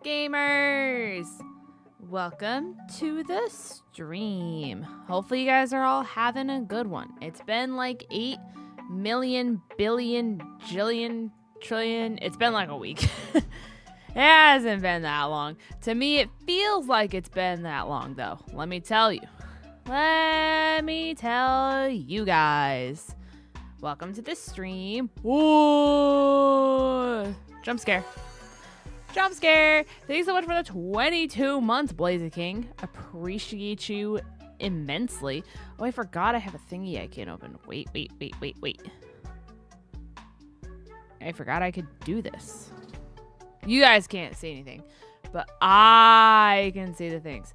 gamers? Welcome to the stream. Hopefully you guys are all having a good one. It's been like 8 million, billion, jillion, trillion. It's been like a week. It hasn't been that long. To me, it feels like it's been that long, though. Let me tell you. Let me tell you guys. Welcome to the stream. Ooh, jump scare. Jump scare. Thanks so much for the 22 months, 𝗏𝗟𝗏𝗏. Appreciate you immensely. Oh, I forgot I have a thingy I can open. Wait. I forgot I could do this. You guys can't see anything, but I can see the things.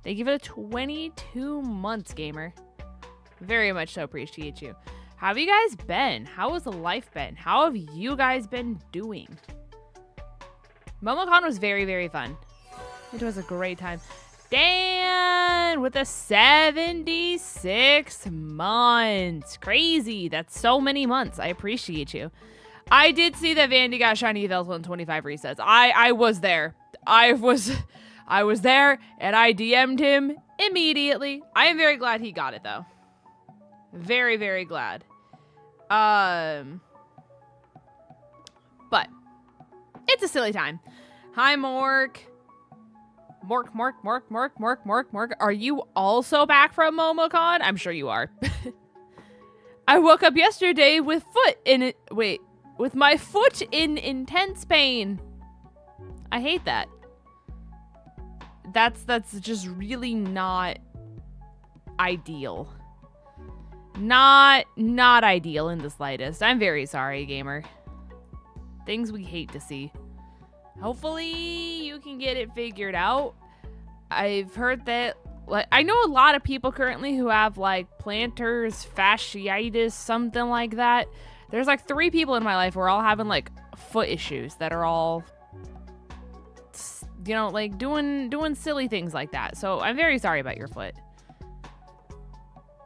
Thank you for the 22 months, gamer. Very much so appreciate you. How have you guys been? How has life been? How have you guys been doing? Momocon was very, very fun. It was a great time. Dan with the 76 months. Crazy. That's so many months. I appreciate you. I did see that Vandy got shiny Velcro in 25 resets. I was there. I was there and I DM'd him immediately. I am very glad he got it though. Very, very glad. But it's a silly time. Hi, Mork. Mork. Are you also back from Momocon? I'm sure you are. I woke up yesterday with my foot in intense pain. I hate that. That's just really not ideal. Not ideal in the slightest. I'm very sorry, gamer. Things we hate to see. Hopefully you can get it figured out. I've heard that, like, I know a lot of people currently who have like plantar fasciitis, something like that. There's like 3 people in my life who are all having like foot issues that are all, you know, like doing silly things like that. So I'm very sorry about your foot.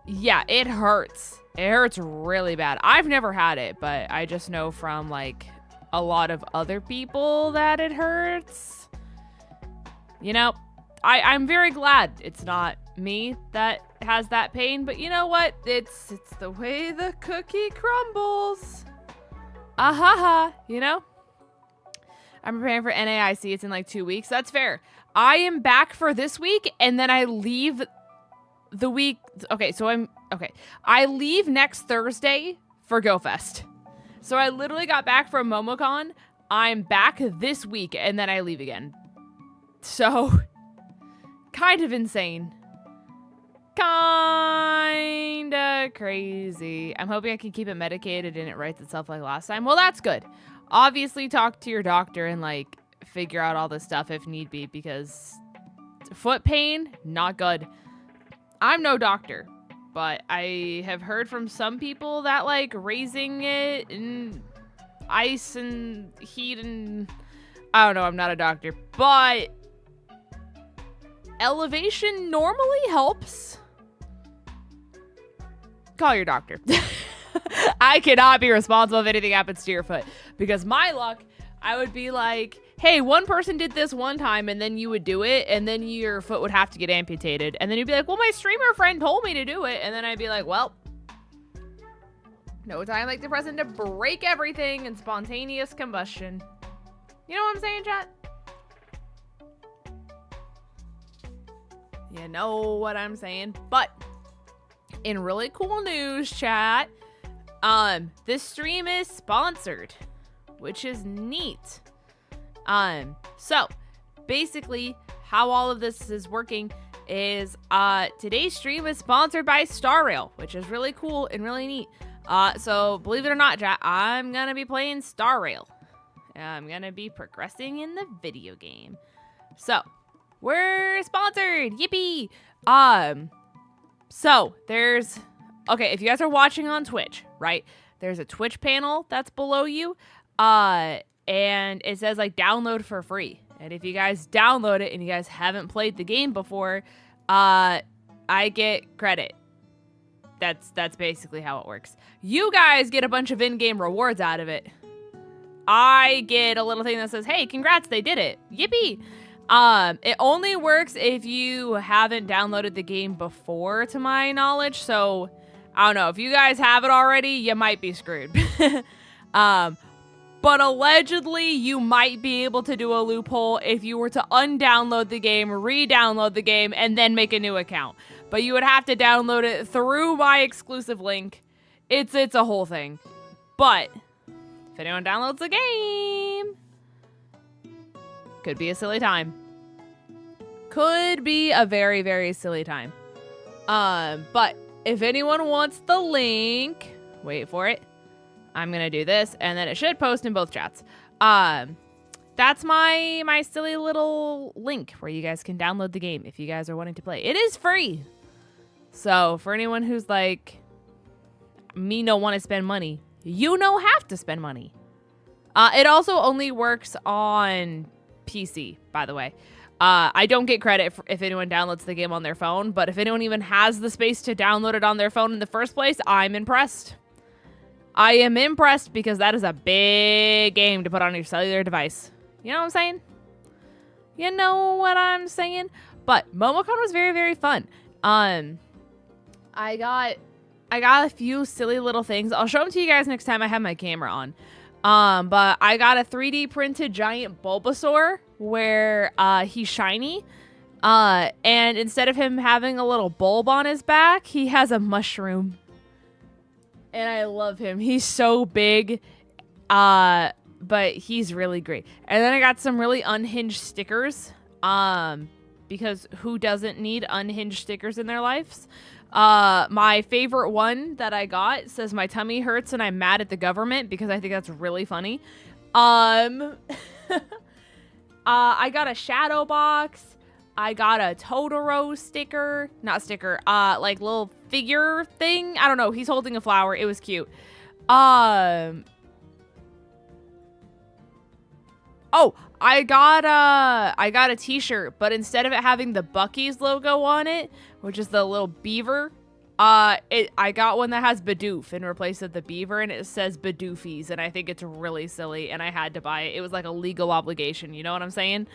Yeah, it hurts. It hurts really bad. I've never had it, but I just know from like a lot of other people that it hurts. You know, I'm very glad it's not me that has that pain, but you know what? It's the way the cookie crumbles. Ahaha, you know? I'm preparing for NAIC. It's in like 2 weeks. That's fair. I am back for this week, and then I leave the week. Okay, so I leave next Thursday for GoFest. So I literally got back from Momocon. I'm back this week, and then I leave again. So, kind of insane. Kinda crazy. I'm hoping I can keep it medicated and it writes itself like last time. Well, that's good. Obviously, talk to your doctor and like figure out all this stuff if need be, because foot pain, not good. I'm no doctor, but I have heard from some people that like raising it in ice and heat and I don't know, I'm not a doctor, but elevation normally helps. Call your doctor. I cannot be responsible if anything happens to your foot, because my luck, I would be like, hey, one person did this one time, and then you would do it, and then your foot would have to get amputated. And then you'd be like, well, my streamer friend told me to do it. And then I'd be like, well, no time like the present to break everything and spontaneous combustion. You know what I'm saying, chat? You know what I'm saying? But in really cool news, chat, this stream is sponsored, which is neat. So basically how all of this is working is, today's stream is sponsored by Star Rail, which is really cool and really neat. So believe it or not, chat, I'm gonna be playing Star Rail. I'm gonna be progressing in the video game. So we're sponsored, yippee. So there's, okay, if you guys are watching on Twitch, right, there's a Twitch panel that's below you. And it says like download for free. And if you guys download it and you guys haven't played the game before, I get credit. That's basically how it works. You guys get a bunch of in-game rewards out of it. I get a little thing that says, hey, congrats, they did it. Yippee. It only works if you haven't downloaded the game before, to my knowledge. So I don't know, if you guys have it already, you might be screwed. But allegedly you might be able to do a loophole if you were to undownload the game, re-download the game, and then make a new account. But you would have to download it through my exclusive link. It's a whole thing. But if anyone downloads the game, could be a silly time. Could be a very, very silly time. But if anyone wants the link, wait for it. I'm gonna do this, and then it should post in both chats. That's my silly little link where you guys can download the game if you guys are wanting to play. It is free. So for anyone who's like, me no want to spend money, you no have to spend money. It also only works on PC, by the way. I don't get credit if anyone downloads the game on their phone, but if anyone even has the space to download it on their phone in the first place, I'm impressed. I am impressed because that is a big game to put on your cellular device. You know what I'm saying? You know what I'm saying? But Momocon was very, very fun. I got a few silly little things. I'll show them to you guys next time I have my camera on. But I got a 3D printed giant Bulbasaur where he's shiny. And instead of him having a little bulb on his back, he has a mushroom. And I love him. He's so big. But he's really great. And then I got some really unhinged stickers. Because who doesn't need unhinged stickers in their lives? My favorite one that I got says my tummy hurts and I'm mad at the government, because I think that's really funny. I got a shadow box. I got a Totoro sticker. Not sticker. Like little figure thing. I don't know. He's holding a flower. It was cute. Oh, I got a t-shirt, but instead of it having the Buc-ee's logo on it, which is the little beaver, I got one that has Bidoof in replace of the beaver, and it says Bidoofies, and I think it's really silly, and I had to buy it. It was like a legal obligation, you know what I'm saying?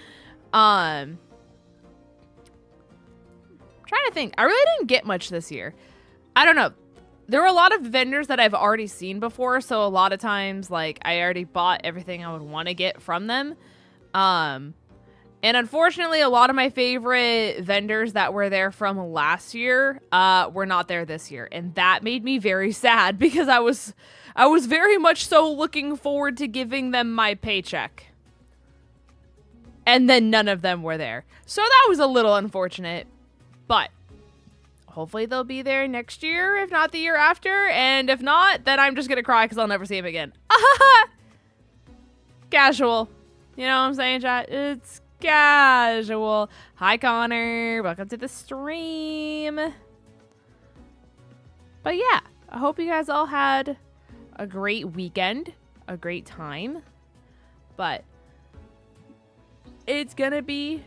Trying to think. I really didn't get much this year. I don't know. There were a lot of vendors that I've already seen before, so a lot of times, like, I already bought everything I would want to get from them. And unfortunately, a lot of my favorite vendors that were there from last year were not there this year, and that made me very sad because I was very much so looking forward to giving them my paycheck. And then none of them were there. So that was a little unfortunate, but hopefully they'll be there next year, if not the year after, and if not, then I'm just gonna cry because I'll never see him again. Casual. You know what I'm saying, chat? It's casual. Hi, Connor. Welcome to the stream. But yeah, I hope you guys all had a great weekend, a great time. But it's gonna be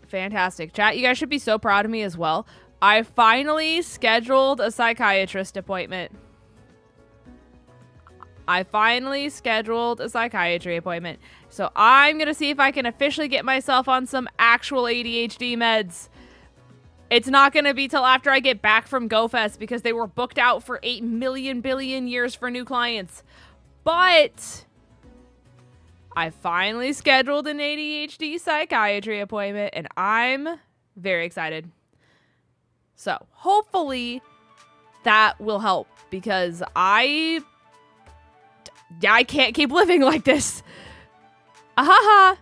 fantastic. Chat, you guys should be so proud of me as well. I finally scheduled a psychiatrist appointment. I finally scheduled a psychiatry appointment. So I'm going to see if I can officially get myself on some actual ADHD meds. It's not going to be till after I get back from GoFest because they were booked out for 8 million billion years for new clients. But I finally scheduled an ADHD psychiatry appointment and I'm very excited. So hopefully that will help because I can't keep living like this. Ahaha.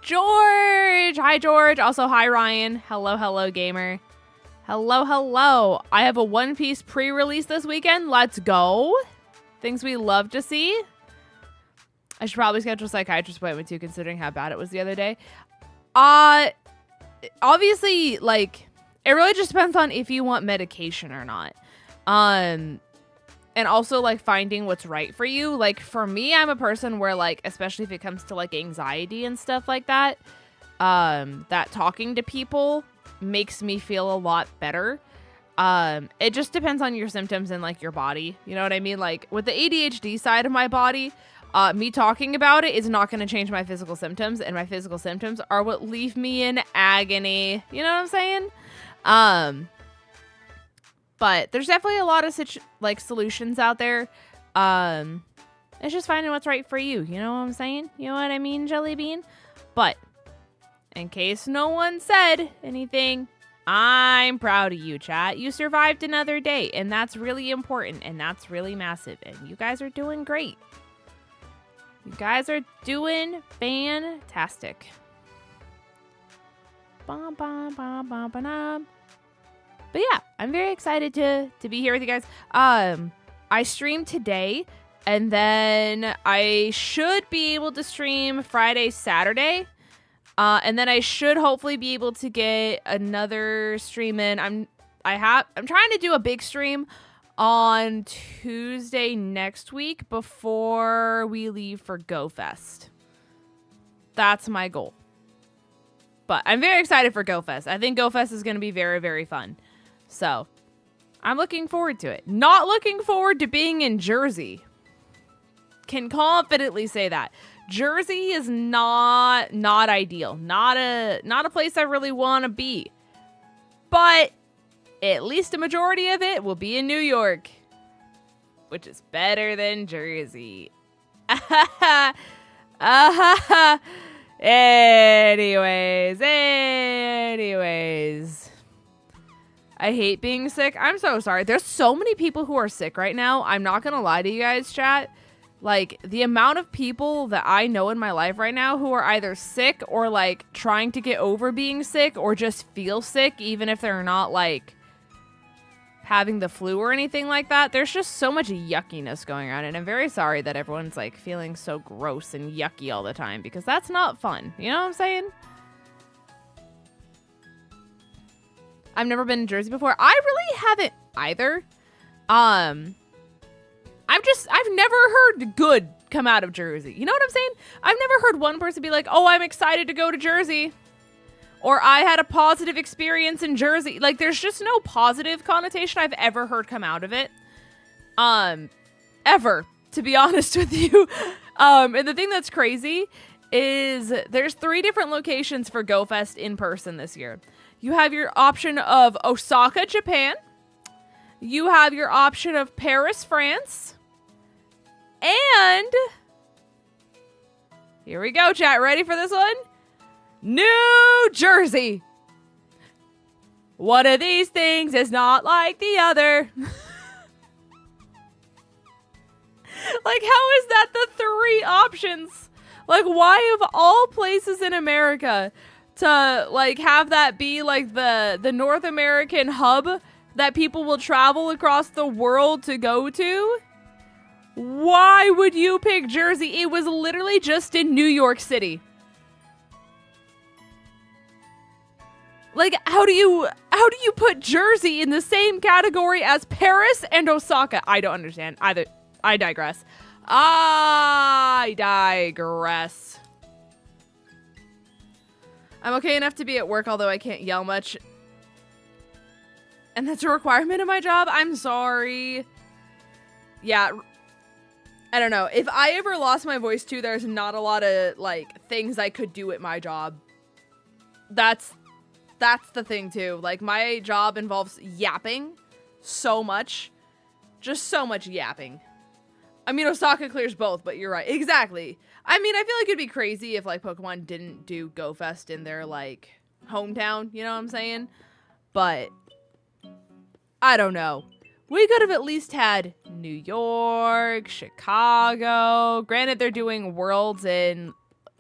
George. Hi, George. Also, hi, Ryan. Hello, hello, gamer. Hello, hello. I have a One Piece pre-release this weekend. Let's go. Things we love to see. I should probably schedule a psychiatrist appointment too, considering how bad it was the other day. Obviously, like, it really just depends on if you want medication or not. And also, like, finding what's right for you. Like, for me, I'm a person where, like, especially if it comes to, like, anxiety and stuff like that, that talking to people makes me feel a lot better. It just depends on your symptoms and, like, your body. You know what I mean? Like, with the ADHD side of my body, Me talking about it is not going to change my physical symptoms, and my physical symptoms are what leave me in agony. You know what I'm saying? But there's definitely a lot of solutions out there. It's just finding what's right for you. You know what I'm saying? You know what I mean, Jelly Bean? But in case no one said anything, I'm proud of you, chat. You survived another day, and that's really important, and that's really massive, and you guys are doing great. You guys are doing fantastic. Bum, bum, bum, bum, bum, bum. But yeah, I'm very excited to be here with you guys. I streamed today, and then I should be able to stream Friday, Saturday. And then I should hopefully be able to get another stream in. I'm trying to do a big stream on Tuesday next week before we leave for GoFest. That's my goal. But I'm very excited for GoFest. I think GoFest is going to be very, very fun. So I'm looking forward to it. Not looking forward to being in Jersey. Can confidently say that. Jersey is not ideal. Not a place I really want to be. But at least a majority of it will be in New York, which is better than Jersey. Anyways. I hate being sick. I'm so sorry. There's so many people who are sick right now. I'm not going to lie to you guys, chat. Like, the amount of people that I know in my life right now who are either sick or, like, trying to get over being sick or just feel sick, even if they're not, like, having the flu or anything like that. There's just so much yuckiness going on, and I'm very sorry that everyone's, like, feeling so gross and yucky all the time, because that's not fun. You know what I'm saying? I've never been in Jersey before. I really haven't either. I've never heard good come out of Jersey. You know what I'm saying? I've never heard one person be like, oh, I'm excited to go to Jersey. Or I had a positive experience in Jersey. Like, there's just no positive connotation I've ever heard come out of it. Ever, to be honest with you. And the thing that's crazy is there's 3 different locations for GoFest in person this year. You have your option of Osaka, Japan. You have your option of Paris, France. And here we go, chat. Ready for this one? New Jersey. One of these things is not like the other. Like, how is that the 3 options? Like, why of all places in America to, like, have that be, like, the North American hub that people will travel across the world to go to? Why would you pick Jersey? It was literally just in New York City. Like, how do you put Jersey in the same category as Paris and Osaka? I don't understand either. I digress. I'm okay enough to be at work, although I can't yell much. And that's a requirement of my job? I'm sorry. Yeah. I don't know. If I ever lost my voice too, there's not a lot of, like, things I could do at my job. That's the thing too. Like, my job involves yapping so much. Just so much yapping. I mean, Osaka clears both, but you're right. Exactly. I mean, I feel like it'd be crazy if, like, Pokemon didn't do GoFest in their, like, hometown. You know what I'm saying? But I don't know. We could have at least had New York, Chicago. Granted, they're doing Worlds in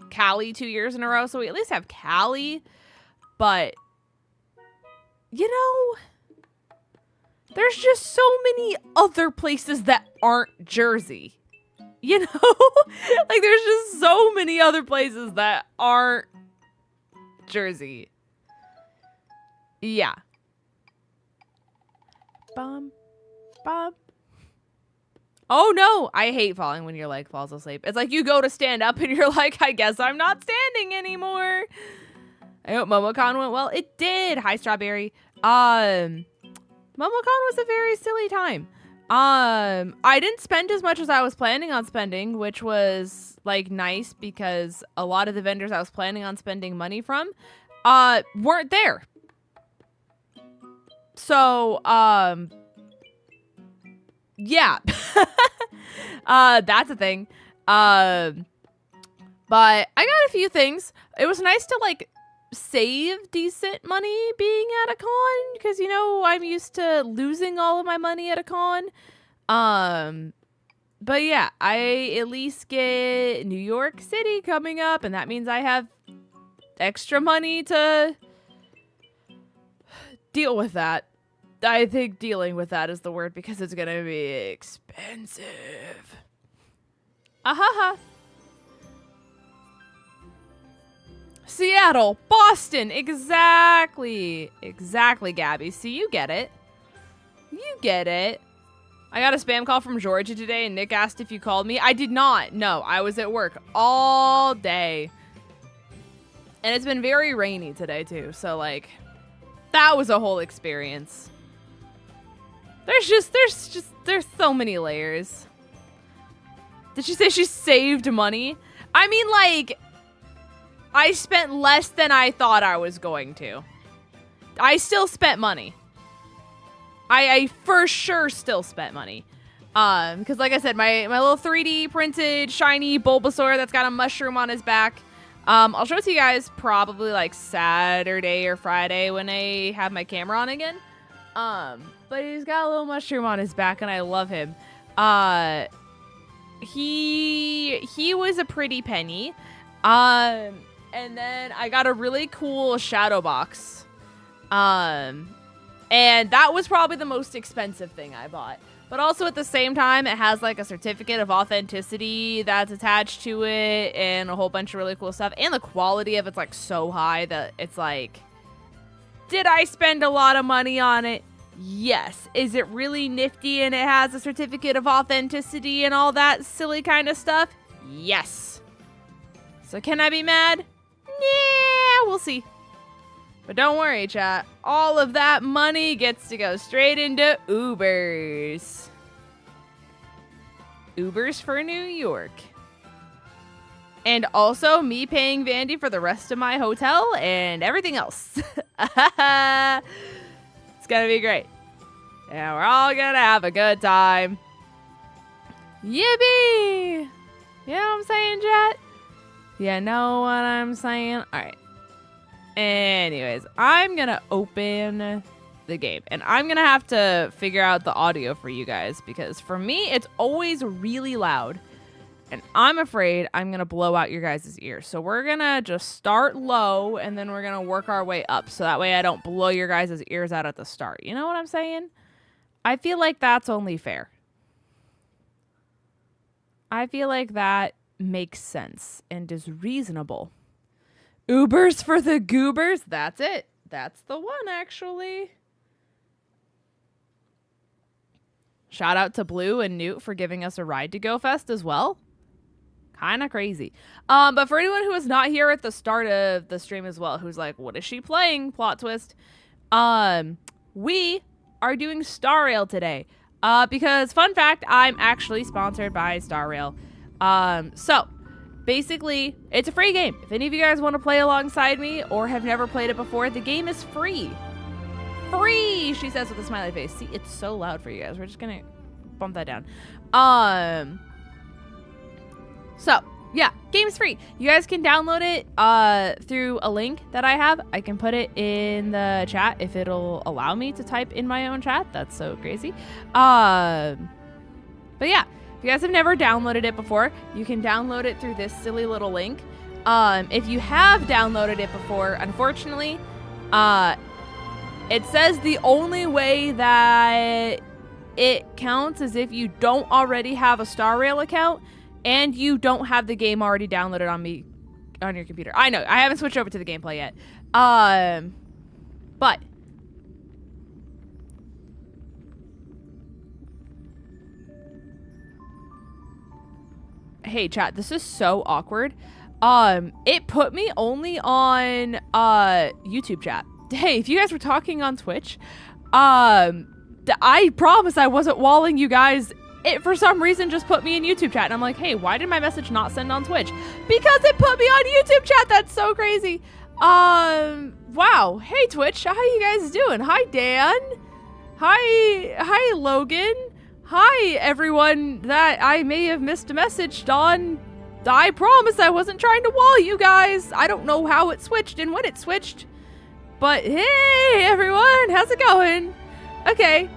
Cali 2 years in a row, so we at least have Cali. But, you know, there's just so many other places that aren't Jersey. You know? Like, there's just so many other places that aren't Jersey. Yeah. Bum. Bob. Oh no, I hate falling when your leg falls asleep. It's like you go to stand up and you're like, I guess I'm not standing anymore. I hope Momocon went well. It did. Hi, Strawberry. Momocon was a very silly time. I didn't spend as much as I was planning on spending, which was like nice because a lot of the vendors I was planning on spending money from weren't there. So, yeah. That's a thing. But I got a few things. It was nice to like save decent money being at a con because, you know, I'm used to losing all of my money at a con. But yeah, I at least get New York City coming up, and that means I have extra money to deal with that. I think dealing with that is the word because it's gonna be expensive. Ahaha. Seattle, Boston, exactly. Exactly, Gabby. See, you get it. You get it. I got a spam call from Georgia today, and Nick asked if you called me. I did not. No, I was at work all day. And it's been very rainy today, too. So, like, that was a whole experience. There's so many layers. Did she say she saved money? I mean, like, I spent less than I thought I was going to. I still spent money. I for sure still spent money. Because like I said, my little 3D printed shiny Bulbasaur that's got a mushroom on his back. I'll show it to you guys probably like Saturday or Friday when I have my camera on again. But he's got a little mushroom on his back and I love him. He was a pretty penny. And then I got a really cool shadow box. And that was probably the most expensive thing I bought. But also at the same time, it has like a certificate of authenticity that's attached to it and a whole bunch of really cool stuff. And the quality of it's like so high that it's like, did I spend a lot of money on it? Yes. Is it really nifty and it has a certificate of authenticity and all that silly kind of stuff? Yes. So can I be mad? Yeah, we'll see. But don't worry, chat. All of that money gets to go straight into Ubers. Ubers for New York. And also me paying Vandy for the rest of my hotel and everything else. It's gonna be great. And we're all gonna have a good time. Yippee! You know what I'm saying, chat? You know what I'm saying? Alright. Anyways, I'm gonna open the game. And I'm gonna have to figure out the audio for you guys. Because for me, it's always really loud. And I'm afraid I'm gonna blow out your guys' ears. So we're gonna just start low. And then we're gonna work our way up. So that way I don't blow your guys' ears out at the start. You know what I'm saying? I feel like that's only fair. I feel like that makes sense and is reasonable. Ubers for the goobers. That's it. That's the one, actually. Shout out to Blue and Newt for giving us a ride to Go Fest as well. Kind of crazy. But for anyone who was not here at the start of the stream as well, who's like, what is she playing? Plot twist. We are doing Star Rail today. Because, fun fact, I'm actually sponsored by Star Rail. So, basically, it's a free game. If any of you guys want to play alongside me or have never played it before, the game is free. Free, she says with a smiley face. See, it's so loud for you guys. We're just going to bump that down. So, yeah, game's free. You guys can download it through a link that I have. I can put it in the chat if it'll allow me to type in my own chat. That's so crazy. But yeah, if you guys have never downloaded it before, you can download it through this silly little link. If you have downloaded it before, unfortunately, it says the only way that it counts is if you don't already have a Star Rail account and you don't have the game already downloaded on your computer. I know, I haven't switched over to the gameplay yet. But hey chat, this is so awkward. It put me only on YouTube chat. Hey, if you guys were talking on Twitch, I promise I wasn't walling you guys. It, for some reason, just put me in YouTube chat. And I'm like, hey, why did my message not send on Twitch? Because it put me on YouTube chat. That's so crazy. Wow. Hey, Twitch. How you guys doing? Hi, Dan. Hi, Logan. Hi, everyone that I may have missed a message on. I promise I wasn't trying to wall you guys. I don't know how it switched and when it switched. But hey, everyone. How's it going? Okay.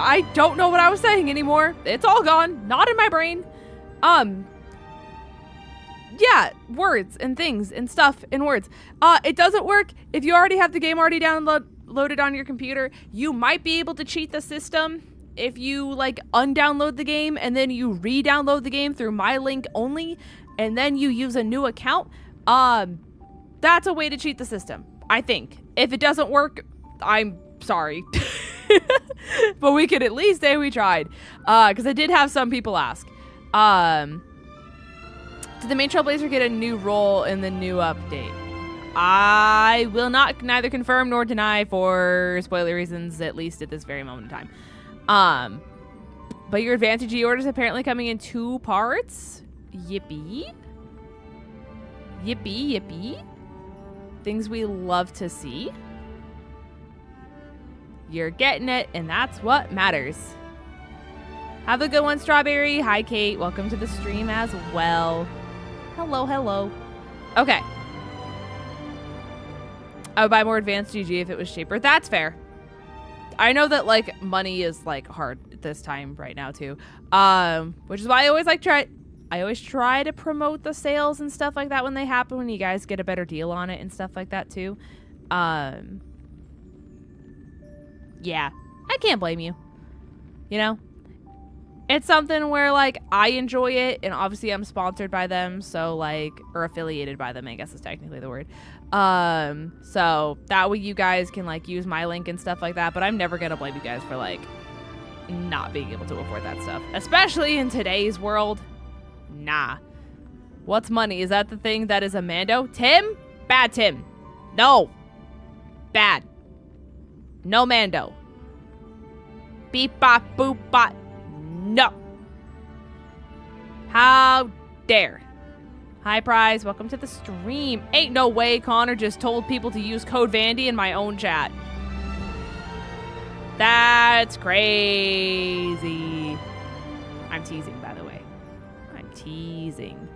I don't know what I was saying anymore. It's all gone. Not in my brain. Yeah, words and things and stuff and words. It doesn't work if you already have the game already downloaded on your computer. You might be able to cheat the system if you like undownload the game and then you re-download the game through my link only and then you use a new account. That's a way to cheat the system, I think. If it doesn't work, I'm sorry. But we could at least say we tried. Because I did have some people ask. Did the main Trailblazer get a new role in the new update? I will not neither confirm nor deny for spoiler reasons, at least at this very moment in time. But your Advantage order is apparently coming in 2 parts. Yippee. Yippee, yippee. Things we love to see. You're getting it, and that's what matters. Have a good one, Strawberry. Hi, Kate. Welcome to the stream as well. Hello, hello. Okay. I would buy more advanced GG if it was cheaper. That's fair. I know that, like, money is, like, hard this time right now, too. Which is why I always, like, I always try to promote the sales and stuff like that when they happen, when you guys get a better deal on it and stuff like that, too. Yeah, I can't blame you. You know? It's something where, like, I enjoy it, and obviously I'm sponsored by them, so, like, or affiliated by them, I guess is technically the word. So that way you guys can, like, use my link and stuff like that, but I'm never gonna blame you guys for, like, not being able to afford that stuff. Especially in today's world. Nah. What's money? Is that the thing that is a Mando? Tim? Bad Tim. No. Bad. No Mando. Beep bop boop bop. No. How dare. Hi Prize, welcome to the stream. Ain't no way Connor just told people to use code Vandy in my own chat. That's crazy. I'm teasing, by the way. I'm teasing.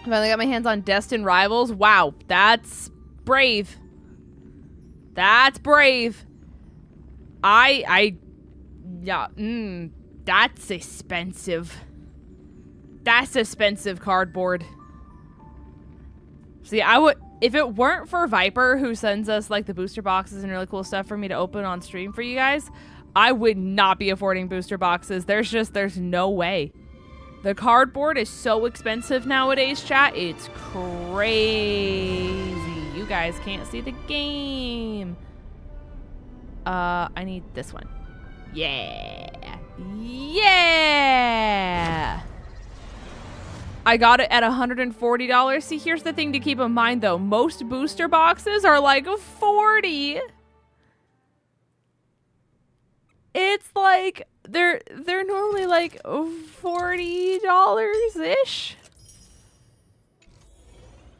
I finally got my hands on Destined Rivals. Wow, that's brave. That's brave. Yeah, that's expensive. That's expensive cardboard. See, I would, if it weren't for Viper, who sends us like the booster boxes and really cool stuff for me to open on stream for you guys, I would not be affording booster boxes. There's no way. The cardboard is so expensive nowadays, chat. It's crazy. You guys can't see the game. I need this one. Yeah. Yeah. I got it at $140. See, here's the thing to keep in mind, though. Most booster boxes are like $40. It's like they're normally like $40-ish.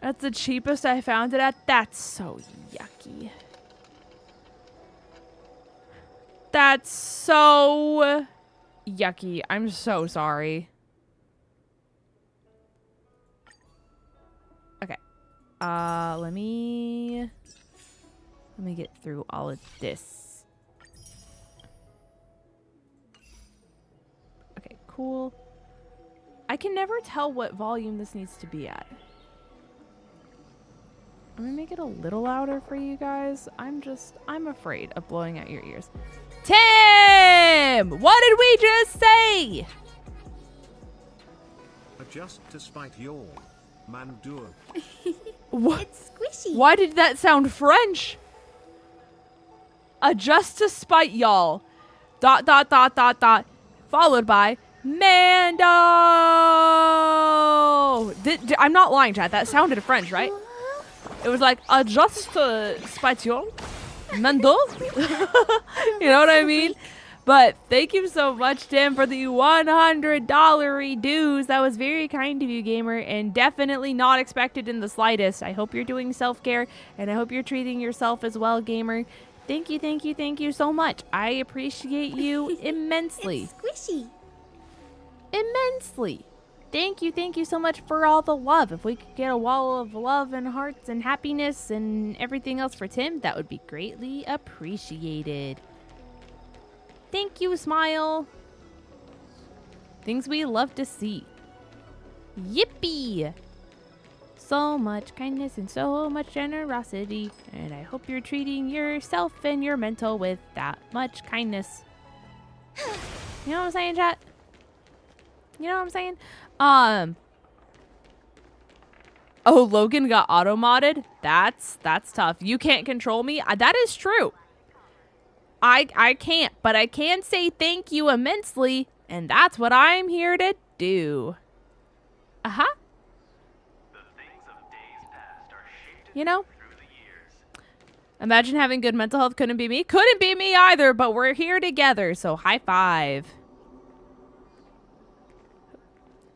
That's the cheapest I found it at. That's so yucky. That's so yucky. I'm so sorry. Okay. Let me get through all of this. Okay, cool. I can never tell what volume this needs to be at. I'm gonna make it a little louder for you guys. I'm afraid of blowing out your ears. Tim! What did we just say? Adjust to spite your mandour. What? It's squishy. Why did that sound French? Adjust to spite y'all. ... Followed by Mando. I'm not lying, chat. That sounded French, right? It was like, 𝗔𝗯𝚎𝚗𝚝 𝗔𝗡𝗏. You know what I mean? But thank you so much, Tim, for the $100 dues. That was very kind of you, gamer, and definitely not expected in the slightest. I hope you're doing self-care, and I hope you're treating yourself as well, gamer. Thank you so much. I appreciate you immensely. It's squishy. Immensely. Thank you so much for all the love. If we could get a wall of love and hearts and happiness and everything else for Tim, that would be greatly appreciated. Thank you, Smile. Things we love to see. Yippee! So much kindness and so much generosity, and I hope you're treating yourself and your mental with that much kindness. You know what I'm saying, chat? You know what I'm saying? Oh, Logan got auto-modded? That's tough. You can't control me? That is true. I can't, but I can say thank you immensely, and that's what I'm here to do. Uh-huh. You know? Imagine having good mental health. Couldn't be me. Couldn't be me either, but we're here together, so high five.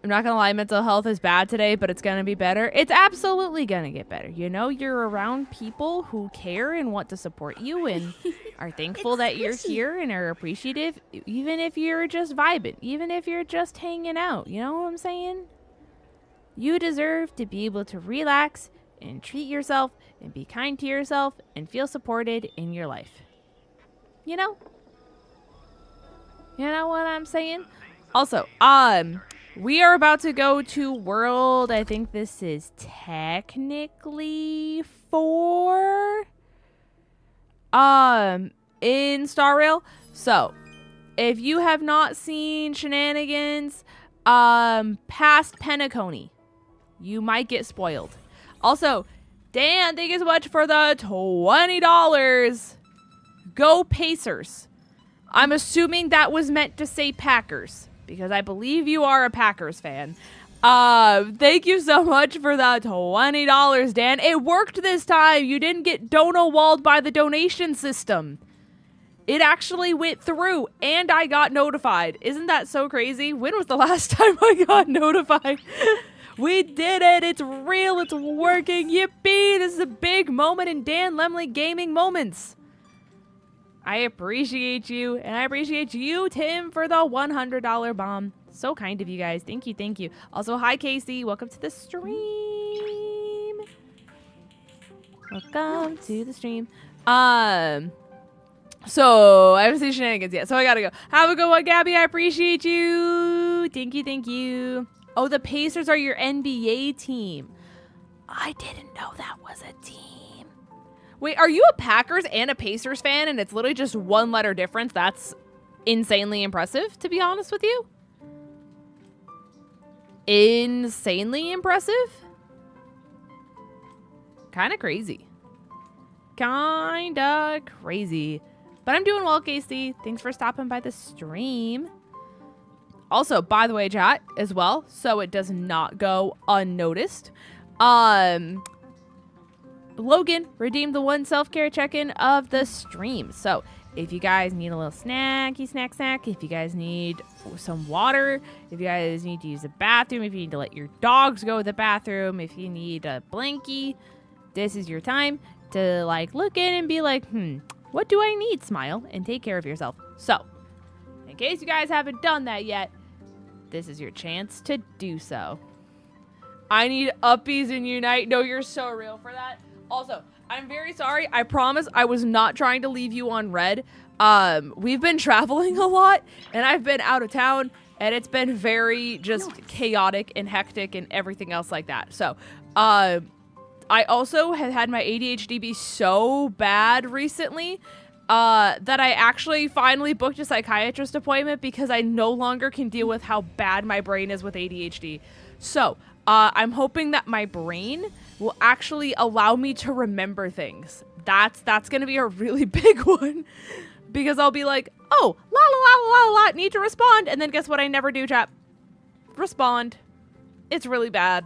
I'm not gonna lie, mental health is bad today, but it's gonna be better. It's absolutely gonna get better. You know, you're around people who care and want to support you and are thankful that you're here and are appreciative, even if you're just vibing, even if you're just hanging out. You know what I'm saying? You deserve to be able to relax and treat yourself and be kind to yourself and feel supported in your life. You know? You know what I'm saying? Also, we are about to go to World, I think this is technically 4, in Star Rail. So, if you have not seen Shenanigans, past Penacony, you might get spoiled. Also, Dan, thank you so much for the $20. Go Pacers. I'm assuming that was meant to say Packers, because I believe you are a Packers fan. Thank you so much for that $20, Dan. It worked this time. You didn't get donowalled by the donation system. It actually went through, and I got notified. Isn't that so crazy? When was the last time I got notified? We did it. It's real. It's working. Yippee. This is a big moment in Dan Lemley gaming moments. I appreciate you, and I appreciate you, Tim, for the $100 bomb. So kind of you guys. Thank you, thank you. Also, hi, Casey. Welcome to the stream. Welcome to the stream. So, I haven't seen Shenanigans yet, so I gotta go. Have a good one, Gabby. I appreciate you. Thank you, thank you. Oh, the Pacers are your NBA team. I didn't know that was a team. Wait, are you a Packers and a Pacers fan and it's literally just one letter difference? That's insanely impressive, to be honest with you. Insanely impressive? Kinda crazy. Kinda crazy. But I'm doing well, Casey. Thanks for stopping by the stream. Also, by the way, chat, as well, so it does not go unnoticed. Logan redeemed the one self-care check-in of the stream. So if you guys need a little snacky snack, if you guys need some water, if you guys need to use the bathroom, if you need to let your dogs go to the bathroom, if you need a blankie, this is your time to like look in and be like, what do I need? Smile and take care of yourself. So in case you guys haven't done that yet, this is your chance to do so. I need uppies and unite. No, you're so real for that. Also, I'm very sorry. I promise I was not trying to leave you on red. We've been traveling a lot, and I've been out of town, and it's been very just chaotic and hectic and everything else like that. So, I also have had my ADHD be so bad recently that I actually finally booked a psychiatrist appointment because I no longer can deal with how bad my brain is with ADHD. So, I'm hoping that my brain will actually allow me to remember things. That's going to be a really big one because I'll be like, oh, la la la la la, need to respond. And then guess what I never do, chat? Respond. It's really bad.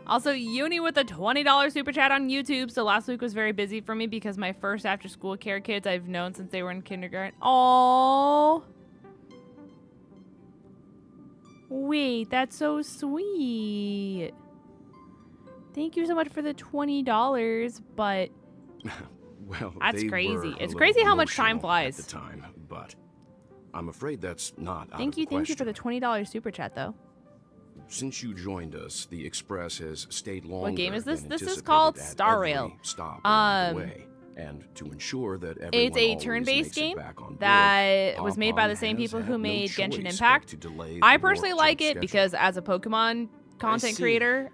Also, Uni with a $20 super chat on YouTube. So last week was very busy for me because my first after school care kids I've known since they were in kindergarten. Oh, wait, that's so sweet. Thank you so much for the $20, but Well, that's they crazy. were a It's little crazy how much time emotional flies. at the time, but I'm afraid that's not out Thank of you the for the question. $20 super chat, though. Since you joined us, the Express has stayed longer. game is this? than This is anticipated called at Star every Rail. Stop along the Um, way. And to ensure that everyone It's a always turn-based makes it game back on board, that was made by the Pom-Pom same has people had who no made Genshin choice Impact. but to delay I the personally warp like jump it schedule. because as a Pokemon content see. creator,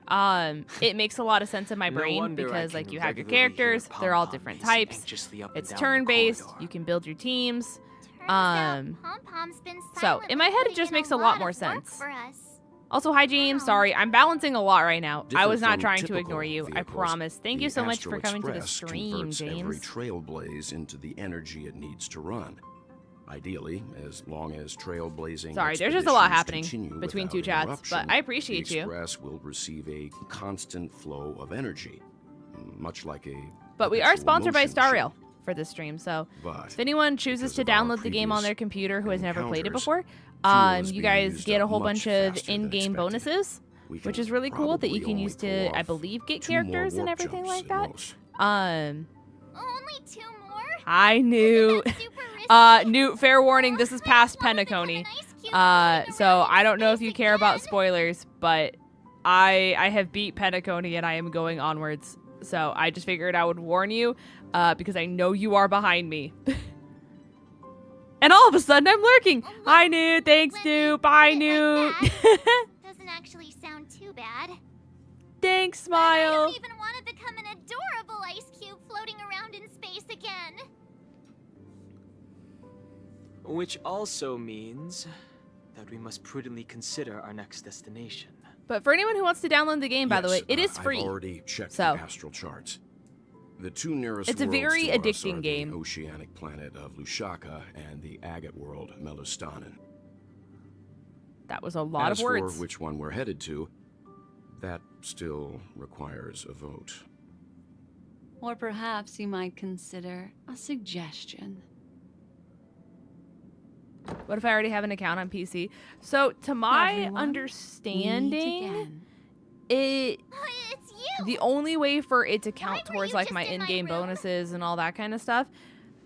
it makes a lot of sense in my No brain wonder I because can like you have your regularly hear characters, they're all Pom-Pom different pacing types. anxiously up and It's down the turn-based. corridor. You can build your teams. Turns out Pom-Pom's been So, in my head, it silently just putting makes in a lot lot more of work sense. for us. Also, hi James. Wow. Sorry, I'm balancing a lot right now. I Different was not from trying to typical ignore you. I vehicles, promise. Thank you the so much Astral for coming to the Express stream, converts every James. trailblaze into the energy it needs to run. Ideally, as long as trailblazing Sorry, there's just a lot expeditions happening continue between without two chats, interruption, but I appreciate the you. Express will receive a constant flow of energy, much like a But we are perpetual sponsored by motion Star Rail shield. for this stream, so But if anyone chooses to because of our download the game on previous their computer who has never played it encounters, before, fuel is you being guys used get a up whole much bunch of faster than in-game expected. bonuses, we which can is really cool that you probably can only use pull to, I off believe, get 2 more characters and warp everything jumps like at that. most. Only 2 more? I knew. Isn't that super risky? Newt, fair warning, this is past One of them had Penacony. an ice cube floating So around in I don't know if space you care about again. spoilers, but I have beat Penacony and I am going onwards. So I just figured I would warn you, because I know you are behind me. And all of a sudden I'm lurking. Oh, look. Hi Newt, thanks When you Newt, put bye it Newt. like that, doesn't actually sound too bad. Thanks, But I Smile. don't even want to become an adorable ice cube floating around in space again. Which also means that we must prudently consider our next destination. But for anyone who wants to download the game, by the way, Yes, it is free. I've already checked So. the astral charts. The 2 nearest It's a worlds very to us addicting are game. the oceanic planet of Lusaka and the agate world Melustanen. That was a lot As of words. for which one we're headed to, that still requires a vote. Or perhaps you might consider a suggestion. What if I already have an account on PC? So, to my Everyone, Meet understanding, again. it It's you. the only way for it to count were towards you like just my in my in-game room? bonuses and all that kind of stuff,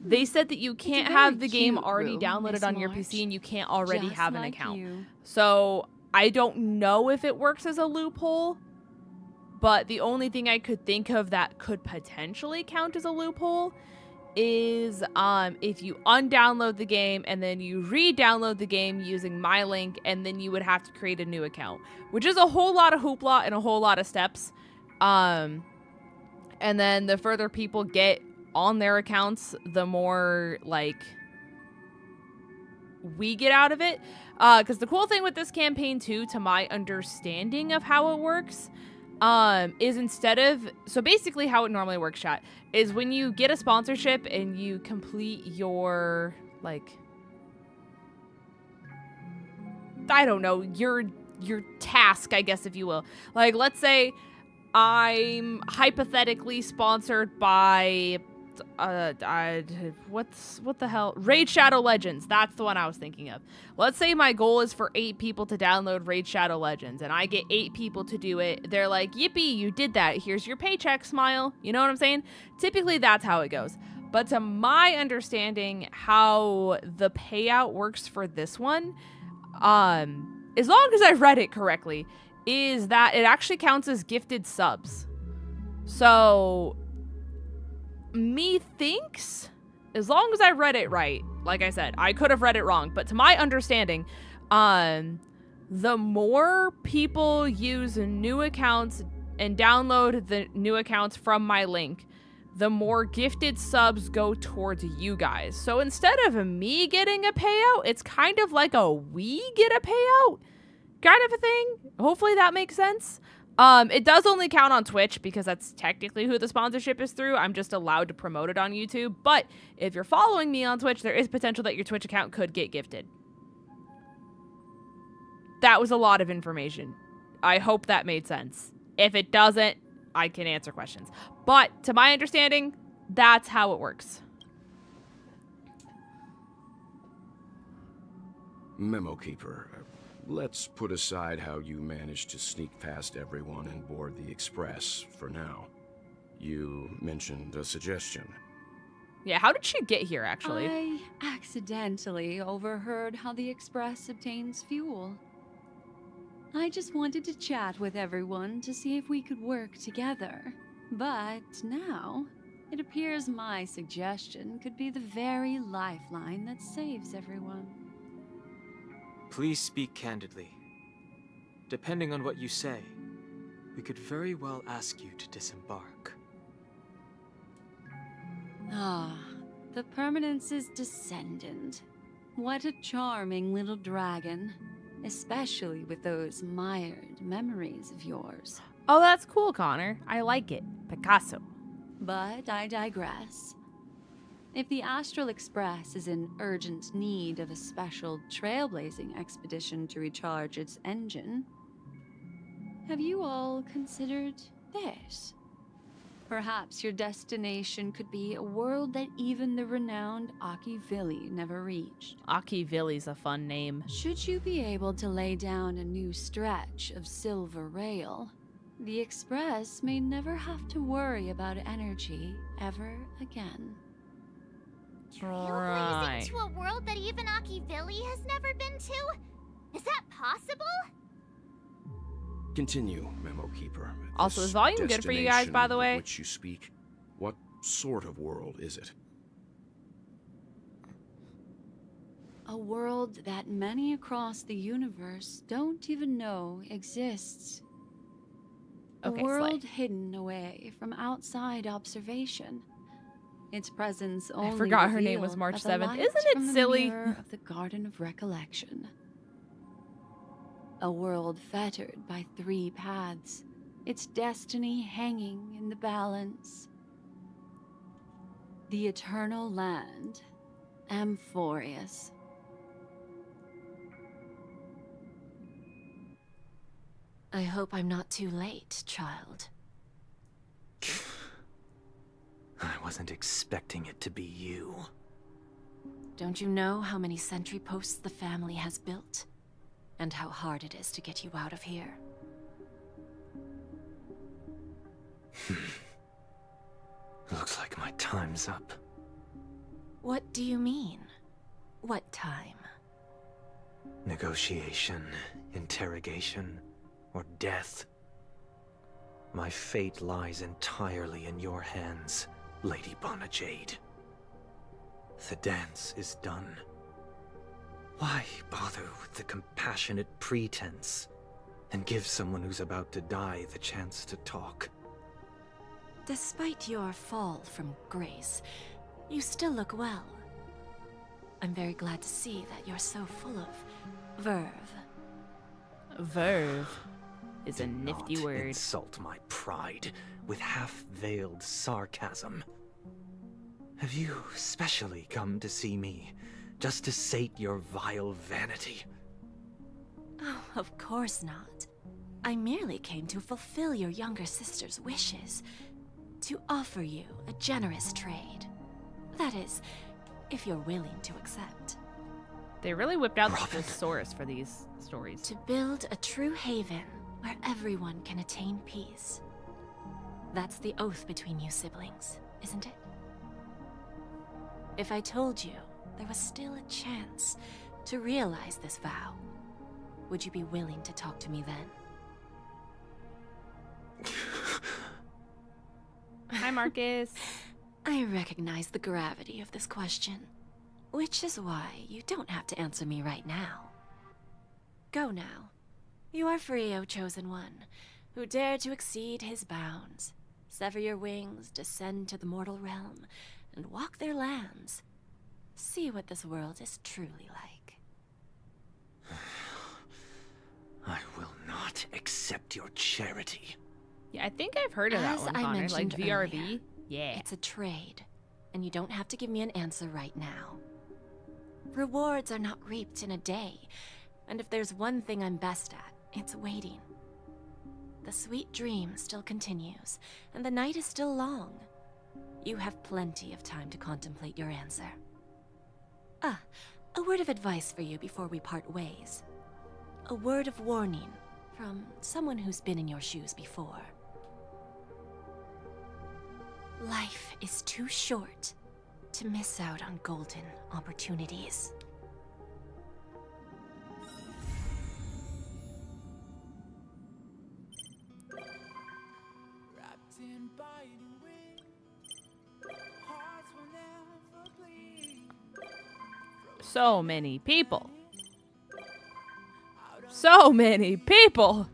they said that you can't very have the game cute already room, downloaded Miss on your March. PC and you can't already Just have an like account. you. So I don't know if it works as a loophole, but the only thing I could think of that could potentially count as a loophole is if you undownload the game and then you re-download the game using my link, and then you would have to create a new account, which is a whole lot of hoopla and a whole lot of steps. And then the further people get on their accounts, the more like we get out of it. Because the cool thing with this campaign too, to my understanding of how it works, is instead of, so basically how it normally works, chat, is when you get a sponsorship and you complete your, like, I don't know, your task, I guess, if you will. Like, let's say I'm hypothetically sponsored by what the hell? Raid Shadow Legends. That's the one I was thinking of. Let's say my goal is for 8 people to download Raid Shadow Legends, and I get 8 people to do it. They're like, yippee, you did that. Here's your paycheck, smile. You know what I'm saying? Typically, that's how it goes. But to my understanding, how the payout works for this one, as long as I read it correctly, is that it actually counts as gifted subs. So methinks, as long as I read it right, like I said, I could have read it wrong, but to my understanding, the more people use new accounts and download the new accounts from my link, the more gifted subs go towards you guys. So instead of me getting a payout, it's kind of like a we get a payout kind of a thing. Hopefully that makes sense. It does only count on Twitch because that's technically who the sponsorship is through. I'm just allowed to promote it on YouTube. But if you're following me on Twitch, there is potential that your Twitch account could get gifted. That was a lot of information. I hope that made sense. If it doesn't, I can answer questions. But to my understanding, that's how it works. Memo Keeper, let's put aside how you managed to sneak past everyone and board the Express for now. You mentioned a suggestion. Yeah, how did she get here, actually? I accidentally overheard how the Express obtains fuel. I just wanted to chat with everyone to see if we could work together. But now, it appears my suggestion could be the very lifeline that saves everyone. Please speak candidly. Depending on what you say, we could very well ask you to disembark. Ah, the Permanence's descendant. What a charming little dragon. Especially with those mired memories of yours. Oh, that's cool, Connor. I like it. Picasso. But I digress. If the Astral Express is in urgent need of a special trailblazing expedition to recharge its engine, have you all considered this? Perhaps your destination could be a world that even the renowned 𝗂𝗓𝗡𝗅𝚘 never reached. 𝗂𝗓𝗡𝗅𝚘's a fun name. Should you be able to lay down a new stretch of silver rail, the Express may never have to worry about energy ever again. Right. Trailblazing to a world that even 𝗂𝗓𝗡𝗅𝚘 has never been to? Is that possible? Continue, Memo Keeper. Also, This is volume good for you guys, by the destination way? of which you speak, what sort of world is it? A world that many across the universe don't even know exists. Okay, A slay. world hidden away from outside observation. Its presence only forgot her name was revealed March by the 7th. light Isn't it from the silly? mirror of the Garden of Recollection. A world fettered by 3 paths, its destiny hanging in the balance. The eternal land, Amphorius. I hope I'm not too late, child. I wasn't expecting it to be you. Don't you know how many sentry posts the family has built? And how hard it is to get you out of here? Looks like my time's up. What do you mean? What time? Negotiation, interrogation, or death. My fate lies entirely in your hands, Lady Bonajade. The dance is done. Why bother with the compassionate pretense and give someone who's about to die the chance to talk? Despite your fall from grace, you still look well. I'm very glad to see that you're so full of verve. Verve is a Do nifty not word. insult my pride with half-veiled sarcasm. Have you specially come to see me just to sate your vile vanity? Oh, of course not. I merely came to fulfill your younger sister's wishes. To offer you a generous trade. That is, if you're willing to accept. They really whipped out the Robin. thesaurus for these stories. To build a true haven where everyone can attain peace. That's the oath between you siblings, isn't it? If I told you there was still a chance to realize this vow, would you be willing to talk to me then? Hi, Marcus. I recognize the gravity of this question, which is why you don't have to answer me right now. Go now. You are free, O Chosen One, who dare to exceed his bounds, sever your wings, descend to the mortal realm, and walk their lands. See what this world is truly like. I will not accept your charity. Yeah, I think I've heard of that As one, I Connor. Like mentioned VRV. earlier, Yeah. It's a trade, and you don't have to give me an answer right now. Rewards are not reaped in a day, and if there's one thing I'm best at, it's waiting. the sweet dream still continues, and the night is still long. You have plenty of time to contemplate your answer. Ah, a word of advice for you before we part ways. A word of warning from someone who's been in your shoes before. Life is too short to miss out on golden opportunities. So many people. So many people.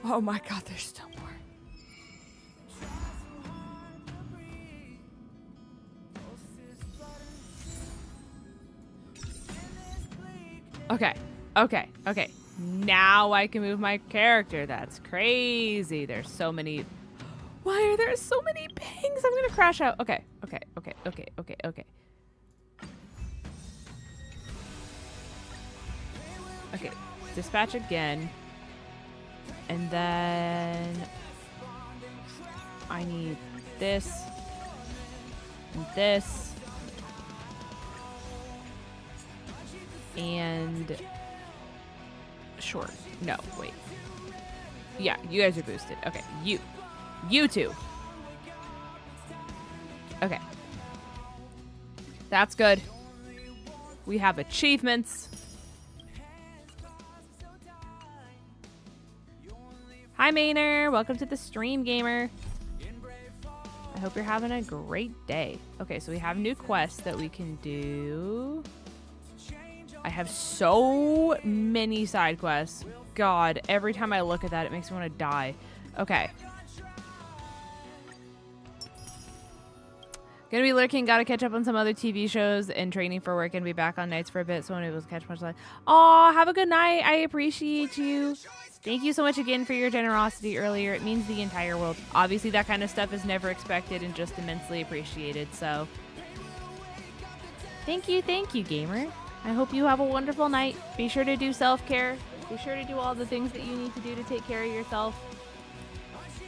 Oh my god, there's still more. Okay, okay, okay. Now I can move my character. That's crazy. There's so many. Why are there so many pings? I'm gonna crash out. Okay, okay, okay, okay, okay, okay. Okay, dispatch again. And then I need this and this. And sure. No, wait. Yeah, you guys are boosted. Okay, you two. Okay. That's good. We have achievements. Hi, Maynard. Welcome to the stream, gamer. I hope you're having a great day. Okay, so we have new quests that we can do. I have so many side quests. God, every time I look at that, it makes me want to die. Okay. Gonna be lurking. Gotta catch up on some other TV shows and training for work and be back on nights for a bit, so I won't be able to catch much live. Aw, have a good night. I appreciate you. Thank you so much again for your generosity earlier. It means the entire world. Obviously, that kind of stuff is never expected and just immensely appreciated, so. Thank you, gamer. I hope you have a wonderful night. Be sure to do self-care. Be sure to do all the things that you need to do to take care of yourself.